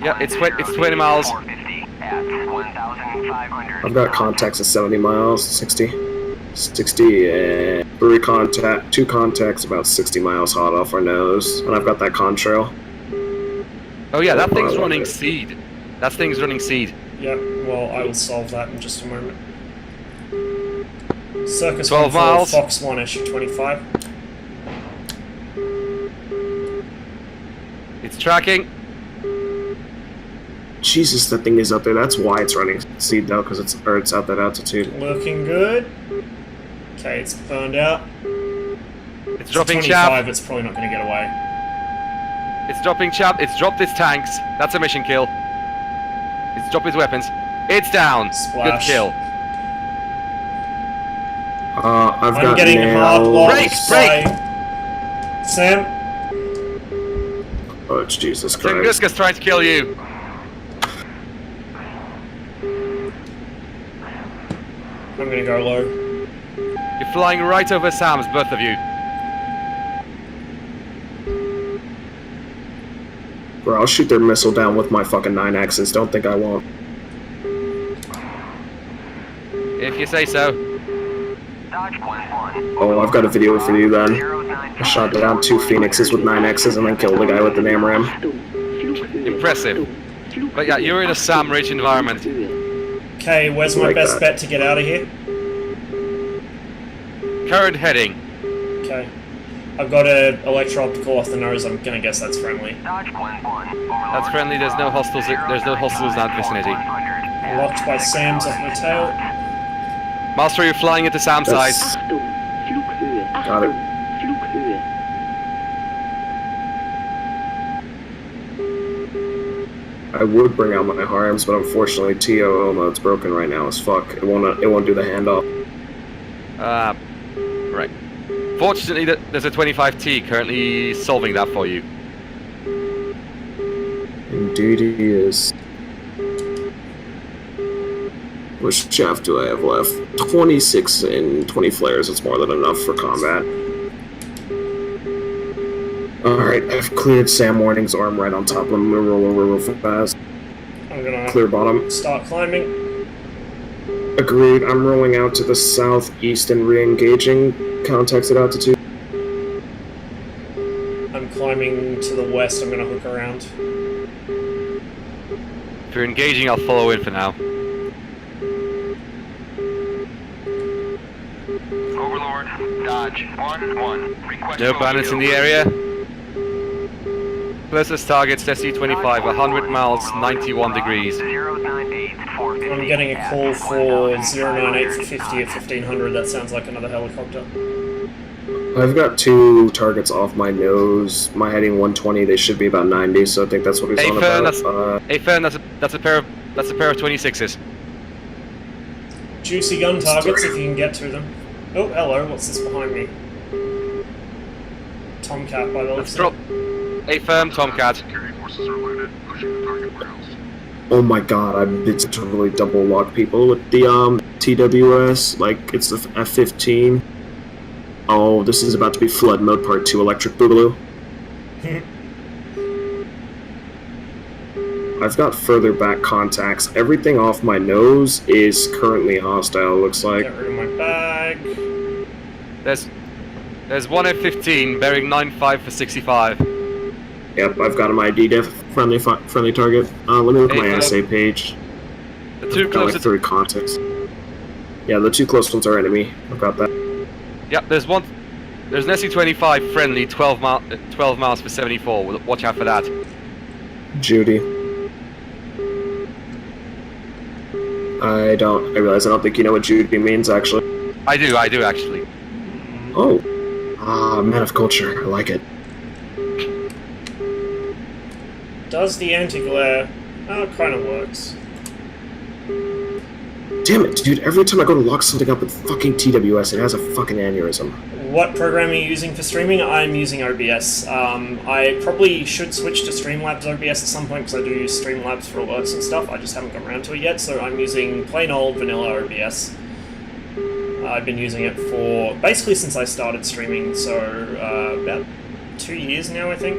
Yeah, it's 20 miles. I've got contacts at 70 miles, 60, and two contacts about 60 miles hot off our nose, and I've got that contrail. Oh yeah, that thing's running seed. That thing's running seed. Yeah, well, I will solve that in just a moment. Circus 12 14, miles. Fox 1, SU-25. It's tracking. Jesus, that thing is up there. That's why it's running seed though, because it's at that altitude. Looking good. Okay, it's burned out. It's dropping 25, chaff. it's probably not going to get away. It's dropping chaff. It's dropped its tanks. That's a mission kill. It's dropped its weapons. It's down. Splash. Good kill. I'm getting hard locked Break! by Sam. Oh, it's Jesus Christ. Tunguska's trying to kill you. I'm gonna go low. You're flying right over Sam's, both of you. Bro, I'll shoot their missile down with my fucking 9Xs. Don't think I won't. If you say so. Dodge Quinn 1. Oh, I've got a video for you then. I shot down 2 Phoenixes with 9Xs and then killed the guy with the NAMRAM. Impressive. But yeah, you're in a SAM-rich environment. Okay, where's my Like best that. bet to get out of here? Current heading. Okay. I've got a electro-optical off the nose. I'm gonna guess that's friendly. Dodge Quinn 1. Overlord. That's friendly. There's no hostiles. There's no hostiles in that vicinity. Locked by Sam's off my tail. Master, you're flying into Sam's side. Achtung, Flughöhe, Got it. Achtung, Flughöhe. I would bring out my harms, but unfortunately TOO mode's broken right now as fuck. It won't do the handoff. Right. Fortunately, there's a 25T currently solving that for you. Indeed he is. Which shaft do I have left? 26 and 20 flares. It's more than enough for combat. Alright, I've cleared Sam Warning's arm right on top of him. I'm gonna roll over real fast. I'm gonna Clear bottom. start climbing. Agreed. I'm rolling out to the southeast and re-engaging. Contacts at altitude. I'm climbing to the west. I'm gonna hook around. If you're engaging, I'll follow in for now. Overlord. Dodge 1-1. Request No bandits in the area. Closest target's SC-25, 100 miles, 91 degrees. 098 I'm getting a call for 098 for 50 at 1500. That sounds like another helicopter. I've got 2 targets off my nose. My heading 120. They should be about 90. So I think that's what he's Hey, on Fern, about. Hey, Fern, that's a pair of 26s. Juicy gun targets if you can get to them. Oh, hello. What's this behind me? Tomcat by the Let's looks of drop. Hey, Fern, Tomcat. Oh my god, I've been to really double lock people with the TWS. Like it's the F-15. Oh, this is about to be flood mode part 2 electric boogaloo. I've got further back contacts. Everything off my nose is currently hostile, looks like. Get rid of my bag. There's one F-15 bearing 95 for 65. Yep, I've got him ID'd. Friendly target. Let me look at my Hey, SA page. The two I've got like closest. 3 contacts. Yeah, the 2 close ones are enemy. I've got that. Yep, there's one. There's an SC-25 friendly, 12 miles for 74. Watch out for that. Judy. I realize I don't think you know what Judy means, actually. I do actually. Oh. Man of culture. I like it. Does the anti-glare? Oh, it kind of works. Damn it, dude. Every time I go to lock something up with fucking TWS, it has a fucking aneurysm. What program are you using for streaming? I'm using OBS. I probably should switch to Streamlabs OBS at some point because I do use Streamlabs for alerts and stuff. I just haven't got around to it yet, so I'm using plain old vanilla OBS. I've been using it for basically since I started streaming, so about 2 years now, I think.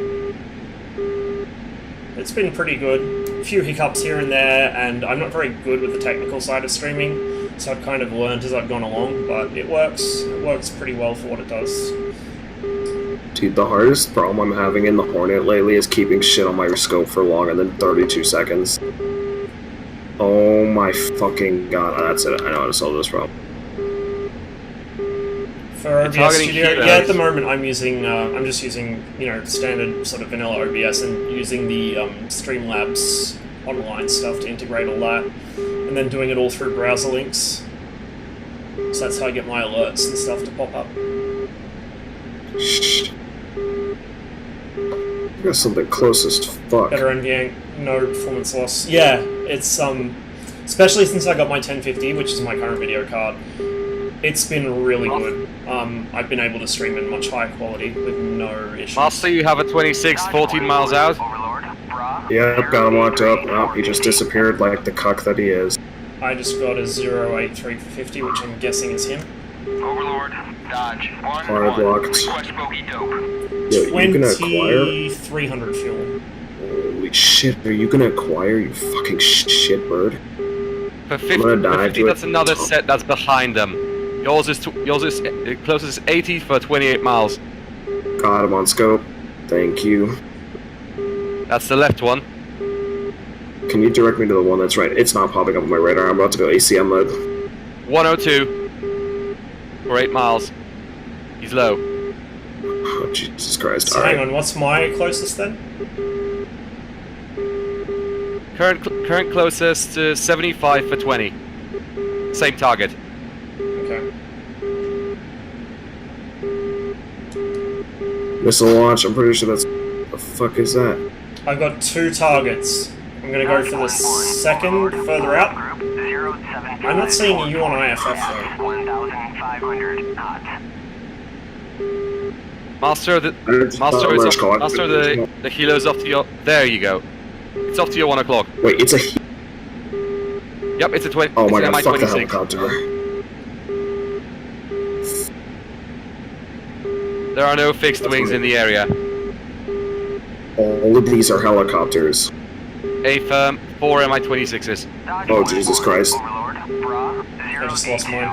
It's been pretty good. A few hiccups here and there, and I'm not very good with the technical side of streaming, so I've kind of learned as I've gone along, but it works. It works pretty well for what it does. Dude, the hardest problem I'm having in the Hornet lately is keeping shit on my scope for longer than 32 seconds. Oh my fucking god, that's it. I know how to solve this problem. For OBS targeting Studio, heroes. yeah, at the moment I'm using, I'm just using, standard sort of vanilla OBS and using the Streamlabs online stuff to integrate all that, and then doing it all through browser links. So that's how I get my alerts and stuff to pop up. Shh. I got something close as fuck. Better NVA, no performance loss. Yeah, it's especially since I got my 1050, which is my current video card. It's been really good. I've been able to stream in much higher quality with no issues. Master, you have a 26, 14 miles out. Overlord. Bra. Yep, got him locked up. Oh, he just disappeared like the cuck that he is. I just got a 083 for 50, which I'm guessing is him. Overlord, Dodge, 1-1. Hard blocked. Request bogey dope. Yo, you gonna acquire? 2300 fuel. Holy shit, are you gonna acquire, you fucking shitbird? For 50, I'm gonna die for 50 to it. that's another set that's behind them. Yours is closest is 80 for 28 miles. God, I'm on scope. Thank you. That's the left one. Can you direct me to the one that's right? It's not popping up on my radar. I'm about to go ACM mode. 102 for 8 miles. He's low. Oh, Jesus Christ. So hang on, what's my closest then? Current closest to 75 for 20. Same target. Okay. Missile launch, I'm pretty sure that's... The fuck is that? I've got 2 targets. I'm gonna go for the second further out. I'm not seeing you on IFF though. 1,500 knots. Master, the helo's off to your... There you go. It's off to your 1 o'clock. Wait, it's a... Yep, it's a 20. Oh my it's god, an fuck the Mi-26. helicopter. There are no fixed wings in the area. All of these are helicopters. A firm, 4 Mi-26s. Oh, Jesus Christ. I just lost mine.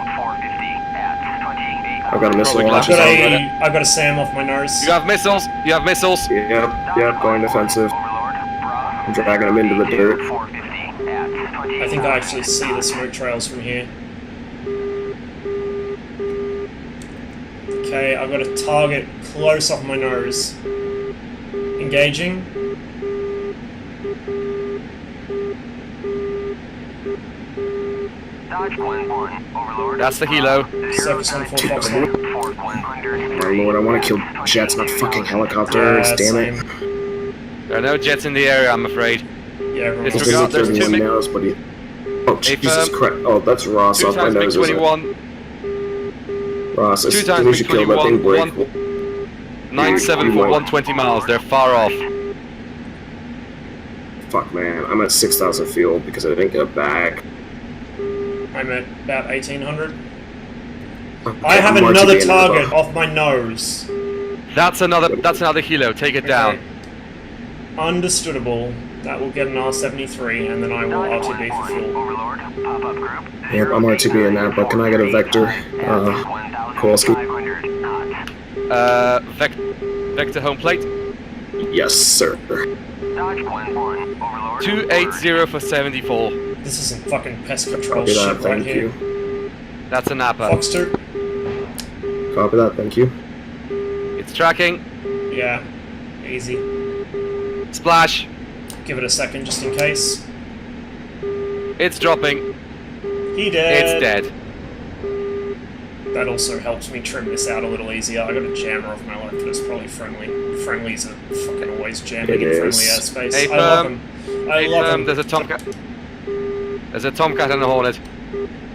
I've got a missile Probably launch. I've got a SAM off my nose. You have missiles. You have missiles. Yep, going defensive. I'm dragging them into the dirt. I think I actually see the smoke trails from here. Okay, I've got a target close off my nose. Engaging. That's the helo. Circus 1 4 Fox 1. My lord, I want to kill jets, not fucking helicopters. Damn it. There are no jets in the area, I'm afraid. Yeah, everyone It's regard, there's 2 MiG. Knows, but he... Oh, Jesus Christ. Oh, that's Ross 2 off my times nose. isn't it? MiG-21. Ross, 2 as times soon as you kill that thing, MiG-21. break. 97 for 120 miles. They're far off. Fuck, man. I'm at 6,000 fuel because I didn't get a bag. I'm at about 1800. Okay, I have I'm another marching in target above. off my nose. That's another helo. Take it down. Understoodable. That will get an R73, and then I will RTB for fuel. Yep, I'm RTB in that, but can I get a Vector? Kowalski? Vector home plate. Yes, sir. 280 for 74. This is some fucking pest control Copy shit that, right thank here. you. That's a Napa. Fox 2? Copy that, thank you. It's tracking. Yeah. Easy. Splash. Give it a second just in case. It's dropping. He dead. It's dead. That also helps me trim this out a little easier. I got a jammer off my left, but it's probably friendly. Friendlies are fucking always jamming in friendly airspace. I love them. I love them. There's a Tomcat. There's a Tomcat and a Hornet.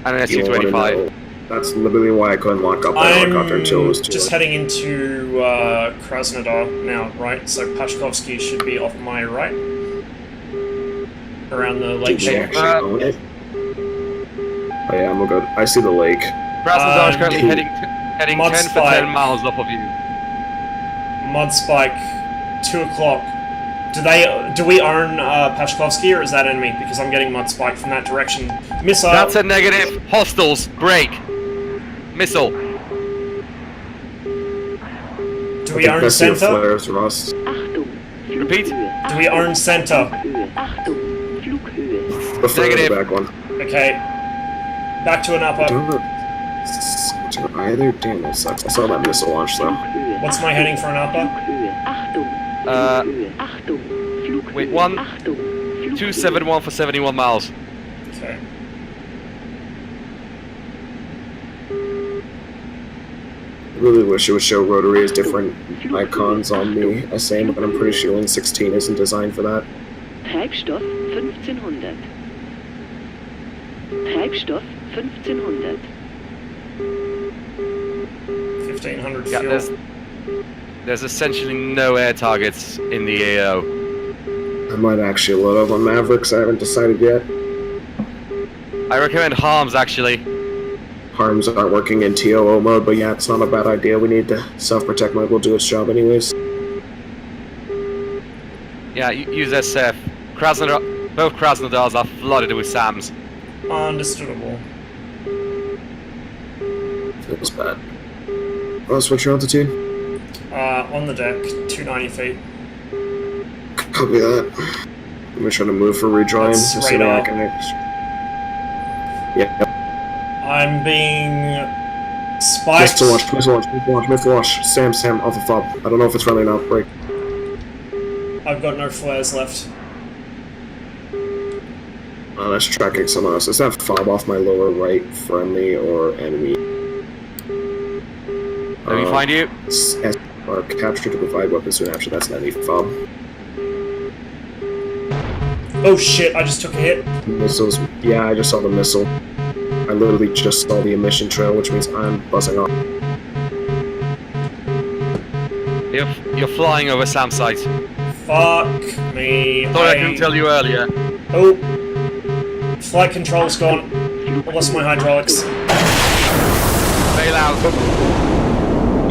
And an Su-25. That's literally why I couldn't lock up the helicopter until it was too just late. heading into Krasnodar now, right? So Pashkovsky should be off my right. Around the lake Did you shore. actually own it? Oh yeah, I'm gonna go. I see the lake. Krasnodar is currently heading 10 Mud for Spike. 10 miles off of you. Mud Spike, 2 o'clock. Do we own Pashkovsky, or is that enemy? Because I'm getting Mud Spike from that direction. Missile. That's a negative. Hostiles. Break. Missile. Do we own center? Flares, Ross. Achtung, Repeat. Flughöhe. Do we own center? Flughöhe. Achtung, Flughöhe. The further Negative. back one. Okay. Back to an upper. To either? Damn, that sucks. I saw that missile launch though. Flughöhe. What's my heading for an upper? Flughöhe. Achtung, Flughöhe. Achtung, Flughöhe. Wait, 1, Achtung, Flughöhe. 271 for 71 miles. Okay. I really wish it would show rotary as different icons on the SA, but I'm pretty sure Link 16 isn't designed for that. Treibstoff 1500. Treibstoff 1500. 1500 Yeah, fuel. there's essentially no air targets in the AO. I might actually load up on Mavericks, I haven't decided yet. I recommend harms actually. Harms aren't working in TOO mode, but yeah, it's not a bad idea. We need the self-protect mode. Will do its job anyways. Yeah, use SF. Both Krasnodars are flooded with SAMs. Understandable. Feels bad. What's your altitude? On the deck, 290 feet. Copy that. I'm gonna try to move for redrawing. That's Assuming radar. I can. Yeah. I'm being spiked. Missile launch, missile launch, missile launch, missile launch. Sam, Alpha Fob. I don't know if it's friendly or not. Break. I've got no flares left. That's tracking someone else. Is that Fob off my lower right, friendly or enemy? Let me find you. Or capture to provide weapons soon after. That's an enemy Fob. Oh shit, I just took a hit. Missiles. Yeah, I just saw the missile. I literally just saw the emission trail, which means I'm buzzing off. You're flying over SAM site. Fuck me. Thought I couldn't tell you earlier. Oh. Flight control's gone. I lost my hydraulics. Bail out.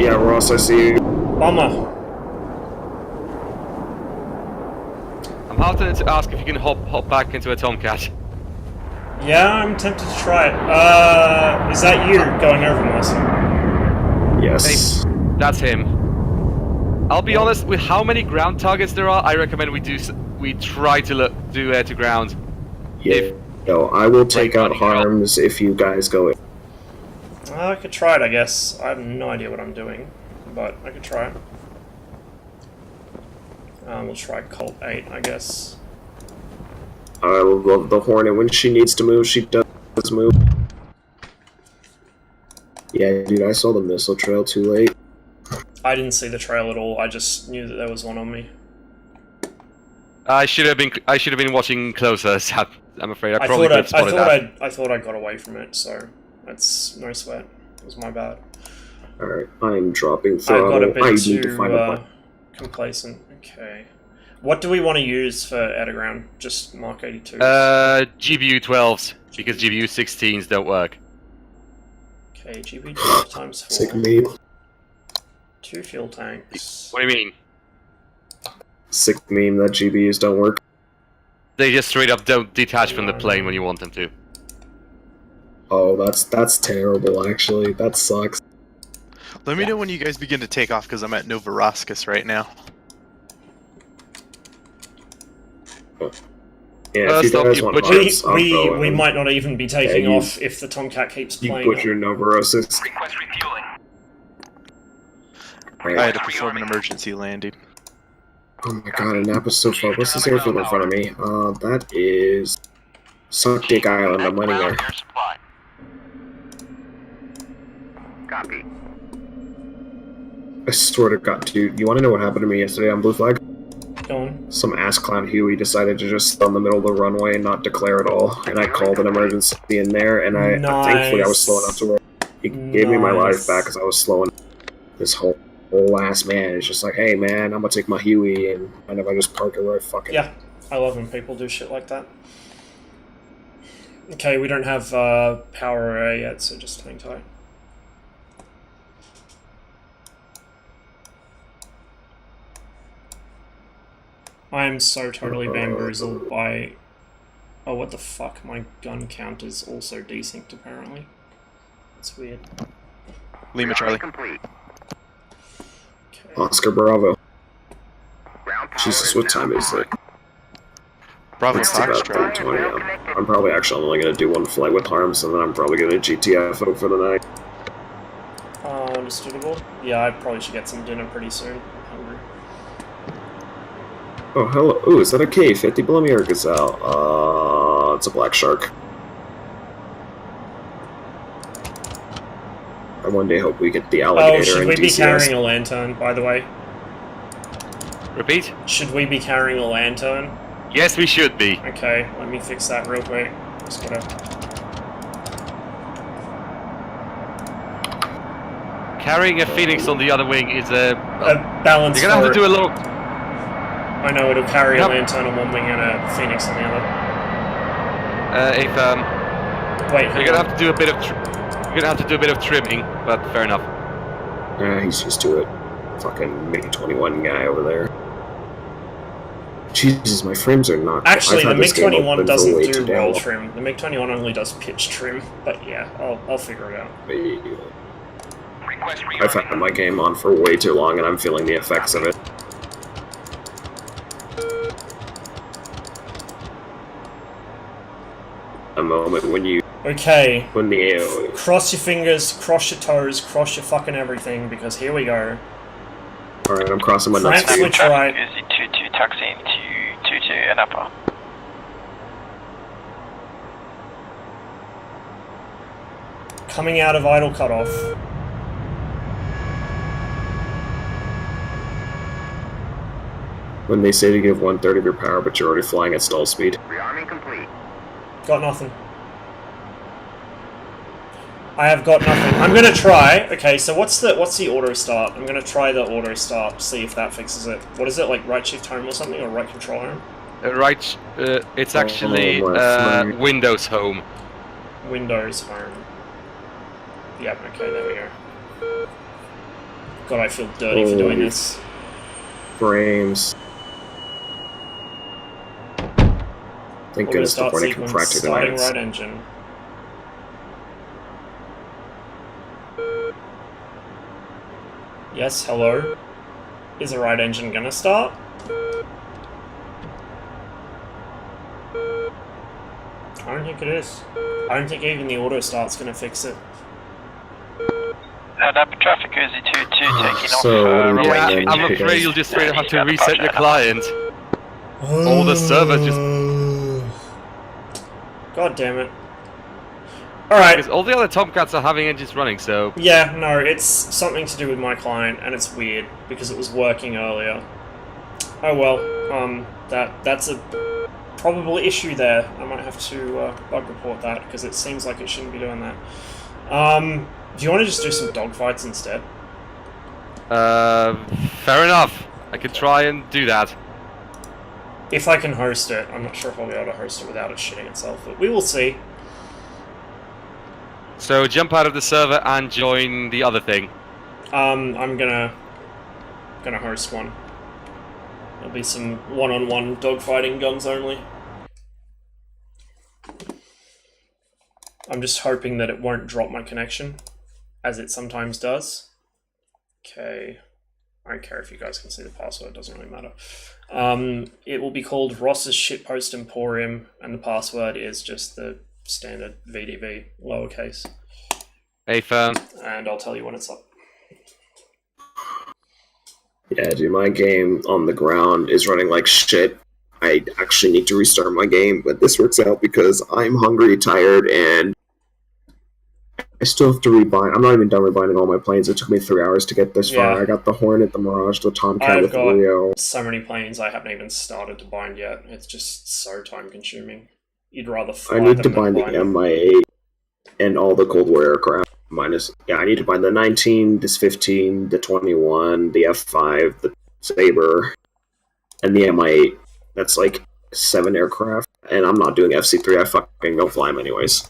Yeah, Ross, I see you. Bummer. I'm hard to ask if you can hop back into a Tomcat. Yeah, I'm tempted to try it. Is that you going over, Marcy? Yes. Hey, that's him. I'll be honest, with how many ground targets there are, I recommend we try to do air to ground. Yeah. No, I will take out harms if you guys go in. I could try it, I guess. I have no idea what I'm doing, but I could try it. We'll try Colt 8, I guess. I love the Hornet. When she needs to move, she does move. Yeah, dude, I saw the missile trail too late. I didn't see the trail at all. I just knew that there was one on me. I should have been watching closer. I'm afraid I probably could have spotted that. I thought I got away from it, so that's no sweat. It was my bad. Alright, I'm dropping I throttle. got a bit need too to find a complacent. Okay. What do we want to use for air to ground? Just Mark 82. GBU 12s, because GBU 16s don't work. Okay, GBU 12 times 4. Sick meme. 2 fuel tanks. What do you mean? Sick meme that GBUs don't work. They just straight up don't detach from the plane when you want them to. Oh, that's terrible, actually. That sucks. Let me know when you guys begin to take off, because I'm at Novorossiysk right now. Yeah, if you guys want harms, I'll go we in. might not even be taking you- off if the Tomcat keeps You playing. butcher Novorossiysk. Request refueling. I had to perform an emergency landing. Oh my god, an episode 4. What's this airfield in front of me? That is... Suck Dick Island. I'm running there. Air supply. Copy. I swear to god, dude. You want to know what happened to me yesterday on Blue Flag? Go on. Some ass clown Huey decided to just stay on the middle of the runway and not declare at all. And I called an emergency in there, and thankfully I was slow enough to where he gave me my life back because I was slowing. This whole ass man is just like, hey man, I'm gonna take my Huey, and I never just park it where I fucking... Yeah, I love when people do shit like that. Okay, we don't have power array yet, so just hang tight. I am so totally bamboozled by... Oh, what the fuck? My gun count is also desynced, apparently. That's weird. Lima Charlie. Complete. Okay. Oscar Bravo. Ground power Jesus, what time is it? Bravo It's about Foxtrot. 3:20. I'm probably actually only gonna do one flight with harms, and then I'm probably gonna GTF out for the night. Understandable. Yeah, I probably should get some dinner pretty soon. I'm hungry. Oh, hello. Ooh, is that a K-50 below me or a Gazelle? It's a black shark. I one day hope we get the alligator Oh, should in we be DCS. carrying a lantern, by the way? Repeat? Should we be carrying a lantern? Yes, we should be. Okay, let me fix that real quick. Just gotta... Carrying a Phoenix on the other wing is a... balance You're gonna have to do a little... I know, it'll carry Yep. a lantern on one wing and a Phoenix on the other. Wait, You're gonna have to do a bit of you're gonna have to do a bit of trimming, but fair enough. He's used to it. Fucking MiG-21 guy over there. Jesus, my frames are not... Actually, I've the had this game MiG-21 open for doesn't way do too damn roll long. trim. The MiG-21 only does pitch trim. But yeah, I'll figure it out. Request I've had my game on for way too long, and I'm feeling the effects of it. A moment when you... Okay. When the... Cross your fingers, cross your toes, cross your fucking everything, because here we go. Alright, I'm crossing my nuts. Front switch right. Is it 22 taxiing to 22 and upper? Coming out of idle cutoff. When they say to give 1/3 of your power, but you're already flying at stall speed. Rearming complete. Got nothing. I have got nothing. I'm gonna try. Okay, so what's the auto start? I'm gonna try the auto start. See if that fixes it. What is it, like right shift home or something, or right control home? It's actually Windows Home. Windows home. Yep. Okay, there we go. God, I feel dirty for doing this. Frames. Thank Auto goodness the start point sequence. contracted Starting alliance. right engine. Yes, hello. Is the right engine gonna start? I don't think it is. I don't think even the auto start's gonna fix it. Upper traffic is it 22 taking off So, runway Yeah, 22. I'm afraid you'll just straight have to reset your client. All the servers just... God damn it. Alright. Because all the other Tomcats are having engines running, so... Yeah, no, it's something to do with my client, and it's weird, because it was working earlier. Oh well, that's a probable issue there. I might have to bug report that, because it seems like it shouldn't be doing that. Do you want to just do some dogfights instead? Fair enough. I could try and do that. If I can host it. I'm not sure if I'll be able to host it without it shitting itself, but we will see. So jump out of the server and join the other thing. I'm gonna host one. There'll be some one-on-one dogfighting, guns only. I'm just hoping that it won't drop my connection, as it sometimes does. Okay, I don't care if you guys can see the password, it doesn't really matter. It will be called Ross's Shitpost Emporium, and the password is just the standard VDV, lowercase. Hey, firm. And I'll tell you when it's up. Yeah, dude, my game on the ground is running like shit. I actually need to restart my game, but this works out because I'm hungry, tired, and I still have to rebind. I'm not even done rebinding all my planes. It took me 3 hours to get this far. Yeah. I got the Hornet, the Mirage, the Tomcat I've with got Rio. so many planes I haven't even started to bind yet. It's just so time consuming. You'd rather fly I need them to than bind the bind them. MI8 and all the Cold War aircraft. I need to bind the 19, this 15, the 21, the F5, the Sabre, and the MI8. That's like 7 aircraft, and I'm not doing FC3. I fucking don't fly them anyways.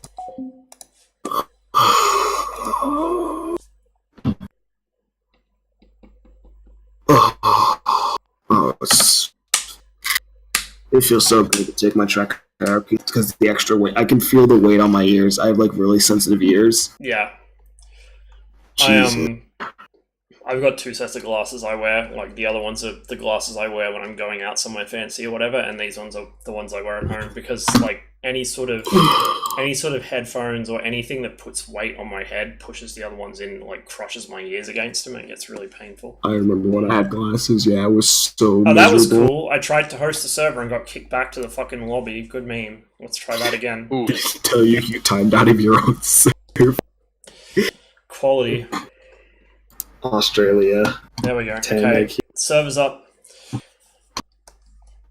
It feels so good to take my track out because the extra weight. I can feel the weight on my ears. I have like really sensitive ears. Yeah. Jesus. I've got 2 sets of glasses I wear. Like, the other ones are the glasses I wear when I'm going out somewhere fancy or whatever, and these ones are the ones I wear at home, because like any sort of headphones or anything that puts weight on my head pushes the other ones in, like crushes my ears against them, and it gets really painful. I remember when I had glasses. Yeah, it was so Oh, that was miserable. cool. I tried to host a server and got kicked back to the fucking lobby. Good meme. Let's try that again. Ooh. Tell you timed out of your own server. Quality. Australia. There we go. 10 Okay. IQ. Server's up.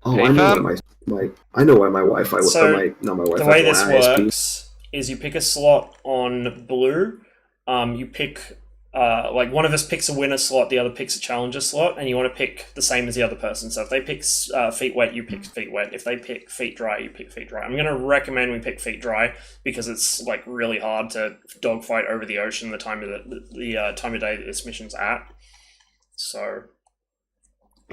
Oh, Hey, I know fam. why I know why my Wi-Fi was So, not my Wi-Fi. The way my this ISP. works is you pick a slot on blue. You pick like one of us picks a winner slot, the other picks a challenger slot, and you want to pick the same as the other person. So if they pick feet wet, you pick feet wet. If they pick feet dry, you pick feet dry. I'm going to recommend we pick feet dry because it's like really hard to dogfight over the ocean the time of the time of day that this mission's at. So.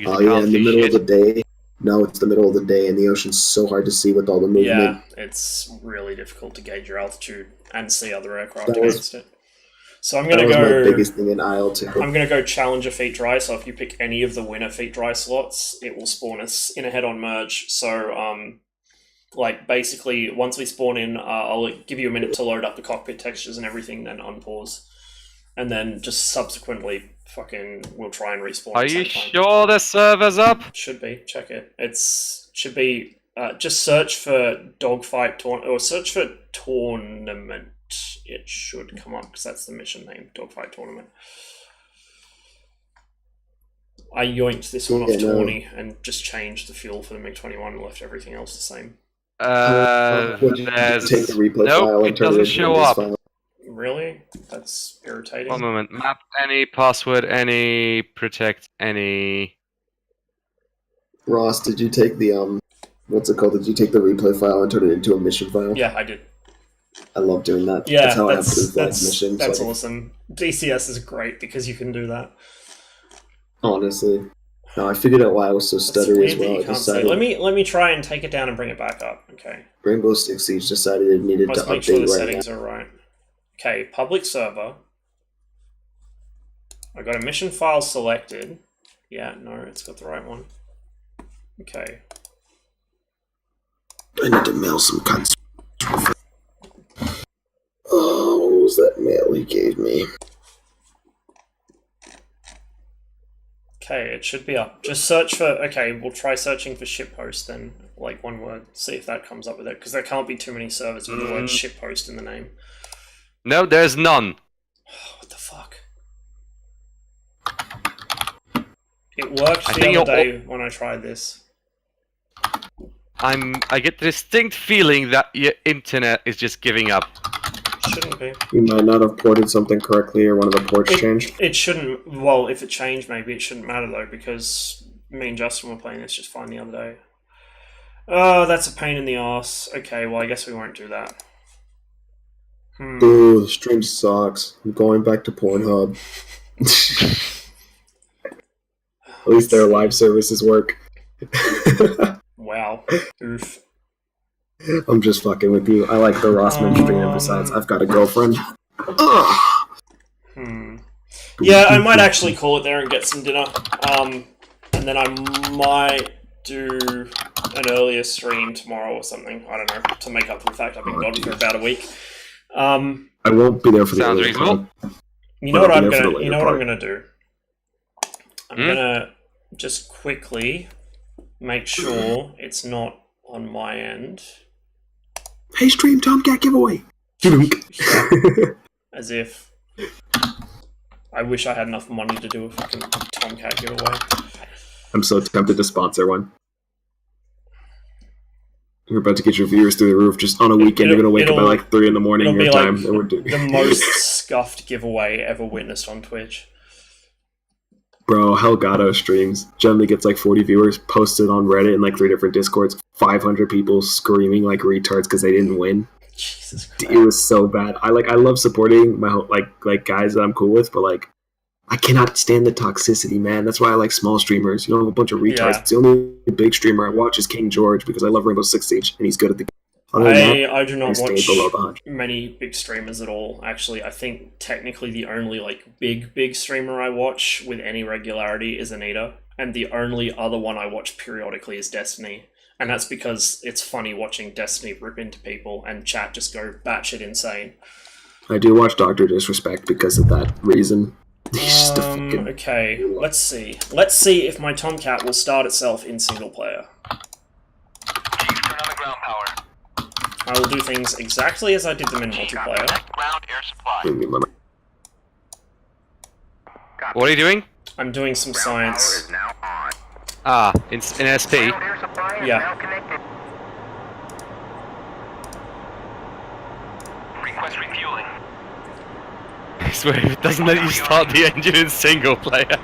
Oh yeah, in the middle of the day. No, it's the middle of the day, and the ocean's so hard to see with all the movement. Yeah, it's really difficult to gauge your altitude and see other aircraft against it. So I'm gonna go. My biggest thing in IL2. I'm gonna go challenger feet dry. So if you pick any of the winner feet dry slots, it will spawn us in a head-on merge. So like basically once we spawn in, I'll give you a minute to load up the cockpit textures and everything, then unpause, and then just subsequently fucking we'll try and respawn. Are you sure the server's up? Should be. Check it. Should be. Just search for dogfight or search for tournament. It should come up because that's the mission name, dogfight tournament. I yoinked this one off Tawny and just changed the fuel for the MiG-21 and left everything else the same. There's... Take the replay nope, file it and turn doesn't it show into up. file. Really? That's irritating. One moment. Map any, password any, protect any... Ross, did you take the what's it called? Did you take the replay file and turn it into a mission file? Yeah, I did. I love doing that. Yeah, that's how I have to do flags mission. That's so awesome. DCS is great because you can do that. Honestly. No, I figured out why I was so stuttery as well. I decided let me try and take it down and bring it back up. Okay. Rainbow Six Siege decided it needed Let's to make sure the update right settings now. are right. Okay, public server. I got a mission file selected. Yeah, no, it's got the right one. Okay. I need to mail some cuts. Oh, what was that mail he gave me? Okay, it should be up. Just search for... Okay, we'll try searching for shippost then. Like one word. See if that comes up with it. Because there can't be too many servers with the word shippost in the name. No, there's none. What the fuck? It worked the other day when I tried this. I get the distinct feeling that your internet is just giving up. Shouldn't be. You might not have ported something correctly or one of the ports changed. It shouldn't... Well, if it changed, maybe it shouldn't matter though, because me and Justin were playing this just fine the other day. Oh, that's a pain in the ass. Okay, well, I guess we won't do that. Ooh, the stream sucks. I'm going back to Pornhub. At least their live services work. Wow. Oof. I'm just fucking with you. I like the Rossman stream. Besides, I've got a girlfriend. Yeah, I might actually call it there and get some dinner. And then I might do an earlier stream tomorrow or something. I don't know, to make up for the fact I've been gone for about a week. I won't be there for the Sounds early reasonable. part. You know what I'm gonna part. do? I'm gonna just quickly make sure it's not on my end. Hey, stream Tomcat giveaway. As if I wish I had enough money to do a fucking Tomcat giveaway. I'm so tempted to sponsor one. You're about to get your viewers through the roof just on a weekend. You're gonna wake up at like 3 in the morning your time. Like the most scuffed giveaway ever witnessed on Twitch. Bro, Helgato streams. Generally gets like 40 viewers, posted on Reddit in like 3 different Discords. 500 people screaming like retards because they didn't win. Jesus Christ. It was so bad. I love supporting my like guys that I'm cool with, but like I cannot stand the toxicity, man. That's why I like small streamers. You know, a bunch of retards. Yeah. The only big streamer I watch is King George because I love Rainbow Six Siege and he's good at the game. I do not watch below the 100. many big streamers at all. Actually, I think technically the only like big streamer I watch with any regularity is Anita, and the only other one I watch periodically is Destiny. And that's because it's funny watching Destiny rip into people and chat just go batshit insane. I do watch Dr. Disrespect because of that reason. Okay, let's see. Let's see if my Tomcat will start itself in single player. Chief, turn on the ground power. I will do things exactly as I did them in multiplayer. Ground air supply. What are you doing? I'm doing some science. Now on. Ah, in SP. Ground air supply is Yeah. now connected. Request refueling. I swear, if it doesn't let you start the engine in single player.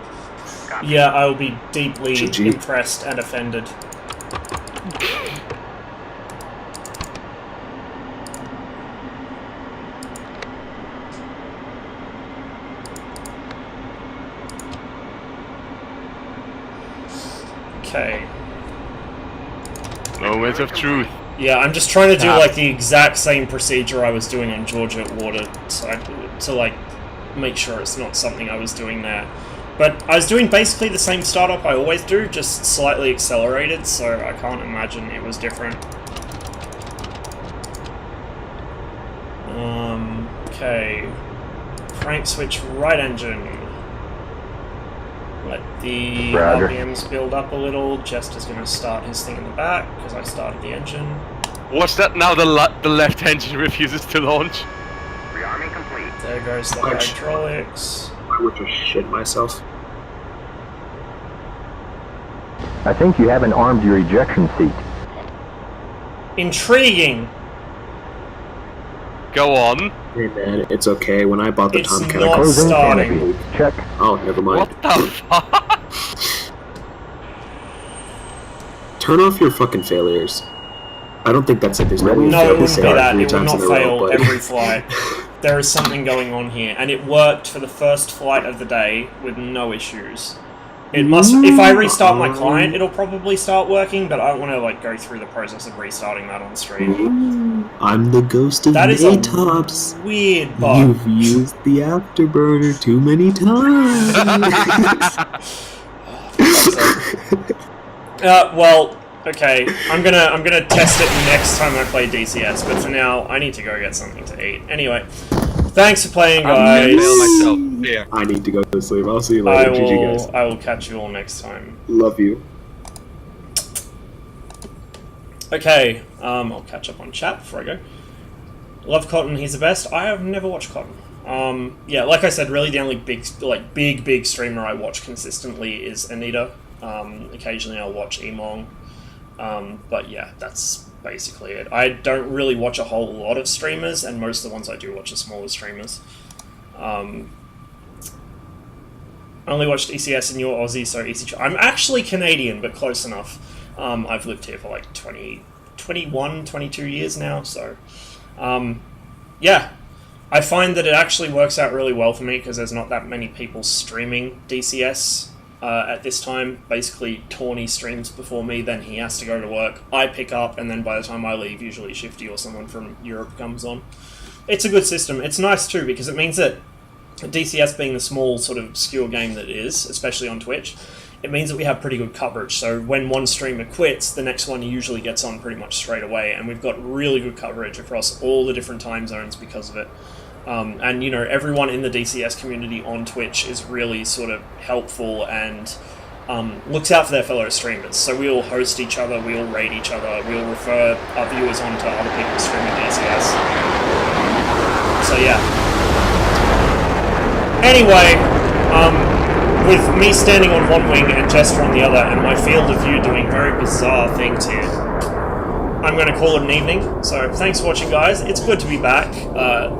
Yeah, I will be deeply GG. impressed and offended. Okay. Moment of truth. Yeah, I'm just trying to do like the exact same procedure I was doing on Georgia at Water, so to like make sure it's not something I was doing there. But I was doing basically the same startup I always do, just slightly accelerated, so I can't imagine it was different. Okay. Crank switch right engine. Let the Roger. RPMs build up a little. Jester's going to start his thing in the back, because I started the engine. What's that now? The left engine refuses to launch. Rearming complete. There goes the Ouch. hydraulics. I would just shit myself. I think you haven't armed your ejection seat. Intriguing! Go on. Hey man, it's okay. When I bought the It's Tomcat, not I closed Closing starting. canopy. Check. Oh, never mind. What the fuck? Turn off your fucking failures. I don't think that's it. There's no way No, it to wouldn't say be it that. 3 It would times not in a row, fail but- every flight. There is something going on here, and it worked for the first flight of the day with no issues. It must. If I restart my client, it'll probably start working, but I don't want to like go through the process of restarting that on stream. I'm the ghost of That is a Maytops. weird bug. You've used the afterburner too many times. Well, okay. I'm gonna test it next time I play DCS, but for now, I need to go get something to eat. Anyway, thanks for playing, guys. myself. Yeah. I need to go to sleep. I'll see you later. GG, guys. I will catch you all next time. Love you. Okay, I'll catch up on chat before I go. Love Cotton, he's the best. I have never watched Cotton. Yeah, like I said, really the only big streamer I watch consistently is Anita. Occasionally I'll watch Emong. But yeah, that's basically it. I don't really watch a whole lot of streamers, and most of the ones I do watch are smaller streamers. I only watched ECS and you're Aussie, so easy. I'm actually Canadian, but close enough. I've lived here for like 22 years now, so... yeah, I find that it actually works out really well for me, because there's not that many people streaming DCS at this time. Basically, Tawny streams before me, then he has to go to work. I pick up, and then by the time I leave, usually Shifty or someone from Europe comes on. It's a good system. It's nice too, because it means that DCS being the small sort of obscure game that it is, especially on Twitch, it means that we have pretty good coverage. So when one streamer quits, the next one usually gets on pretty much straight away, and we've got really good coverage across all the different time zones because of it. And, you know, everyone in the DCS community on Twitch is really sort of helpful and looks out for their fellow streamers. So we all host each other, we all raid each other, we all refer our viewers on to other people streaming DCS. So yeah. Anyway, with me standing on one wing and Jester on the other, and my field of view doing very bizarre things here, I'm going to call it an evening. So thanks for watching, guys. It's good to be back,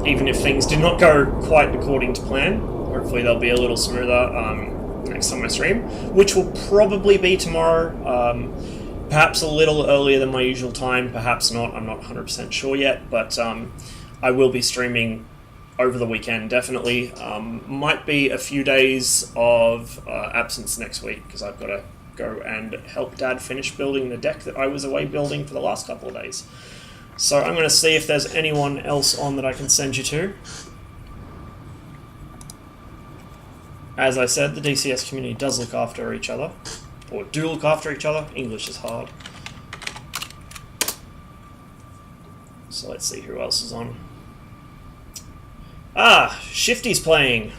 even if things did not go quite according to plan. Hopefully they'll be a little smoother next time I stream, which will probably be tomorrow. Perhaps a little earlier than my usual time, perhaps not. I'm not 100% sure yet, but I will be streaming over the weekend, definitely. Might be a few days of absence next week, because I've got to go and help Dad finish building the deck that I was away building for the last couple of days. So I'm going to see if there's anyone else on that I can send you to. As I said, the DCS community does look after each other, or do look after each other. English is hard. So let's see who else is on. Ah, Shifty's playing.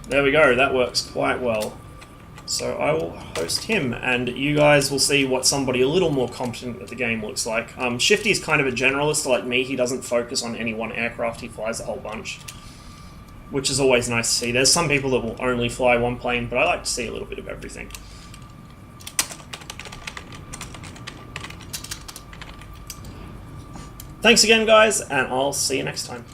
There we go, that works quite well. So I will host him, and you guys will see what somebody a little more competent at the game looks like. Shifty's kind of a generalist like me. He doesn't focus on any one aircraft, he flies a whole bunch, which is always nice to see. There's some people that will only fly one plane, but I like to see a little bit of everything. Thanks again, guys, and I'll see you next time.